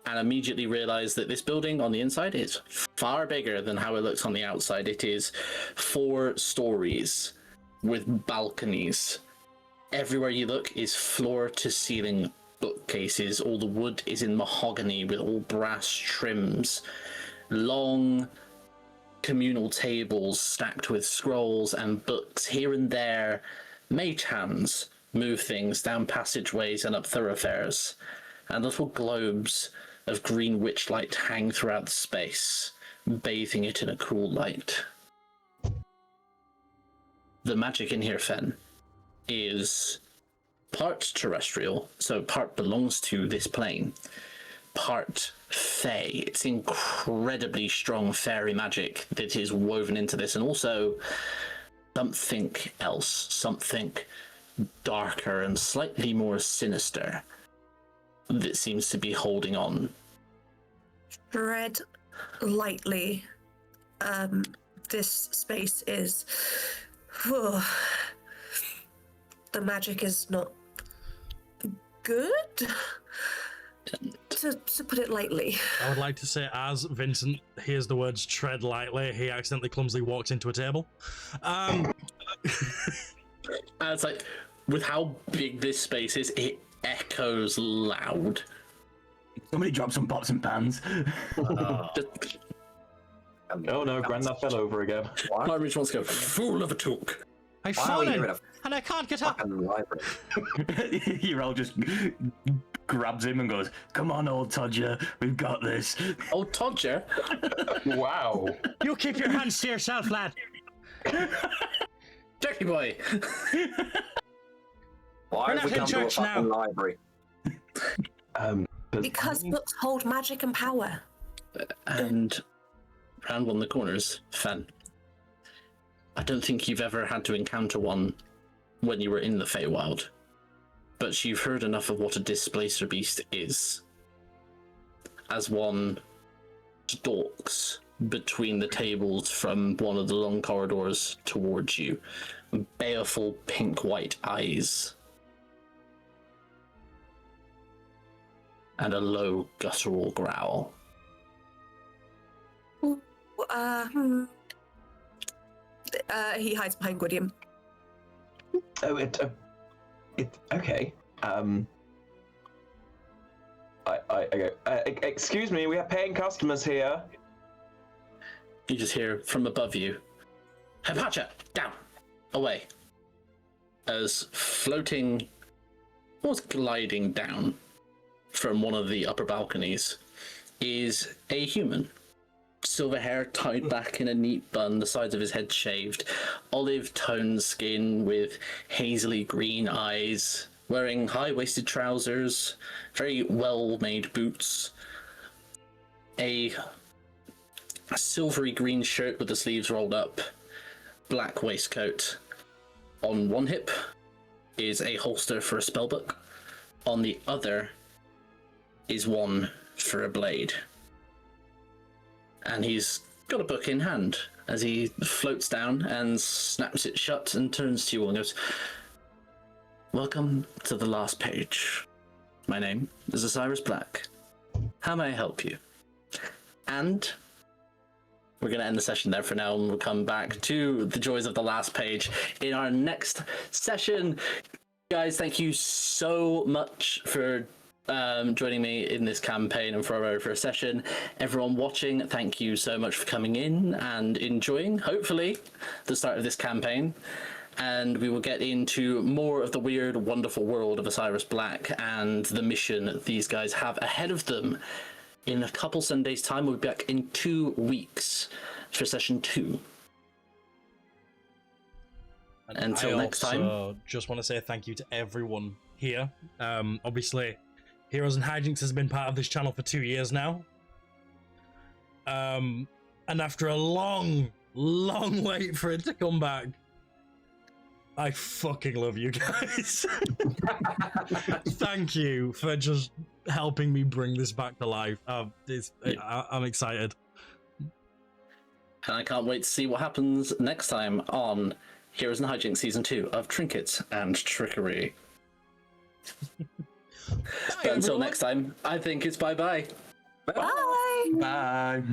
and immediately realize that this building on the inside is far bigger than how it looks on the outside. It is 4 stories with balconies. Everywhere you look is floor to ceiling bookcases. All the wood is in mahogany with all brass trims. Long communal tables stacked with scrolls and books. Here and there, mage hands move things down passageways and up thoroughfares. And little globes of green witchlight hang throughout the space, bathing it in a cool light. The magic in here, Fen, is part terrestrial, so part belongs to this plane, part fey. It's incredibly strong fairy magic that is woven into this, and also something else, something darker and slightly more sinister that seems to be holding on.
Tread lightly. This space is... the magic is not good, to put it lightly.
I would like to say, as Vincent hears the words tread lightly, he accidentally clumsily walks into a table.
And it's like, with how big this space is, it echoes loud.
Somebody drop some pots and pans.
Just-
Oh no, Grandad fell over again.
Hybridge wants to go, fool of a took.
I've
Why are we
fallen,
here in a
and I can't get up.
fucking library?
Urel just grabs him and goes, "Come on, old Todger, we've got this."
Oh, Todger.
Wow.
You keep your hands to yourself, lad.
Jackie boy.
Why
We're
have we
not in
come to a
church
fucking
now.
library?
Because books hold magic and power.
And round one of the corners, Fen. I don't think you've ever had to encounter one when you were in the Feywild, but you've heard enough of what a displacer beast is. As one stalks between the tables from one of the long corridors towards you, baleful pink-white eyes, and a low guttural growl.
He hides behind Gwydion.
Oh, okay. I go. Excuse me, we have paying customers here.
You just hear from above you, Hypatia, down, away. As floating, almost gliding down from one of the upper balconies is a human. Silver hair tied back in a neat bun, the sides of his head shaved, olive-toned skin with hazily green eyes, wearing high-waisted trousers, very well-made boots, a silvery green shirt with the sleeves rolled up, black waistcoat. On one hip is a holster for a spellbook, on the other is one for a blade. And he's got a book in hand as he floats down and snaps it shut and turns to you all and goes, "Welcome to the last page. My name is Osiris Black. How may I help you?" And we're going to end the session there for now, and we'll come back to the joys of the last page in our next session. Guys, thank you so much for joining me in this campaign and for our very first session. Everyone watching, thank you so much for coming in and enjoying, hopefully, the start of this campaign. And we will get into more of the weird, wonderful world of Osiris Black and the mission these guys have ahead of them. In a couple Sundays' time, we'll be back in 2 weeks for session 2. Until next time.
I just want to say thank you to everyone here. Obviously, Heroes and Hijinks has been part of this channel for 2 years now. And after a long wait for it to come back, I fucking love you guys. Thank you for just helping me bring this back to life. I'm excited.
And I can't wait to see what happens next time on Heroes and Hijinks Season 2 of Trinkets and Trickery. But until next time, I think it's bye-bye.
Bye!
Bye.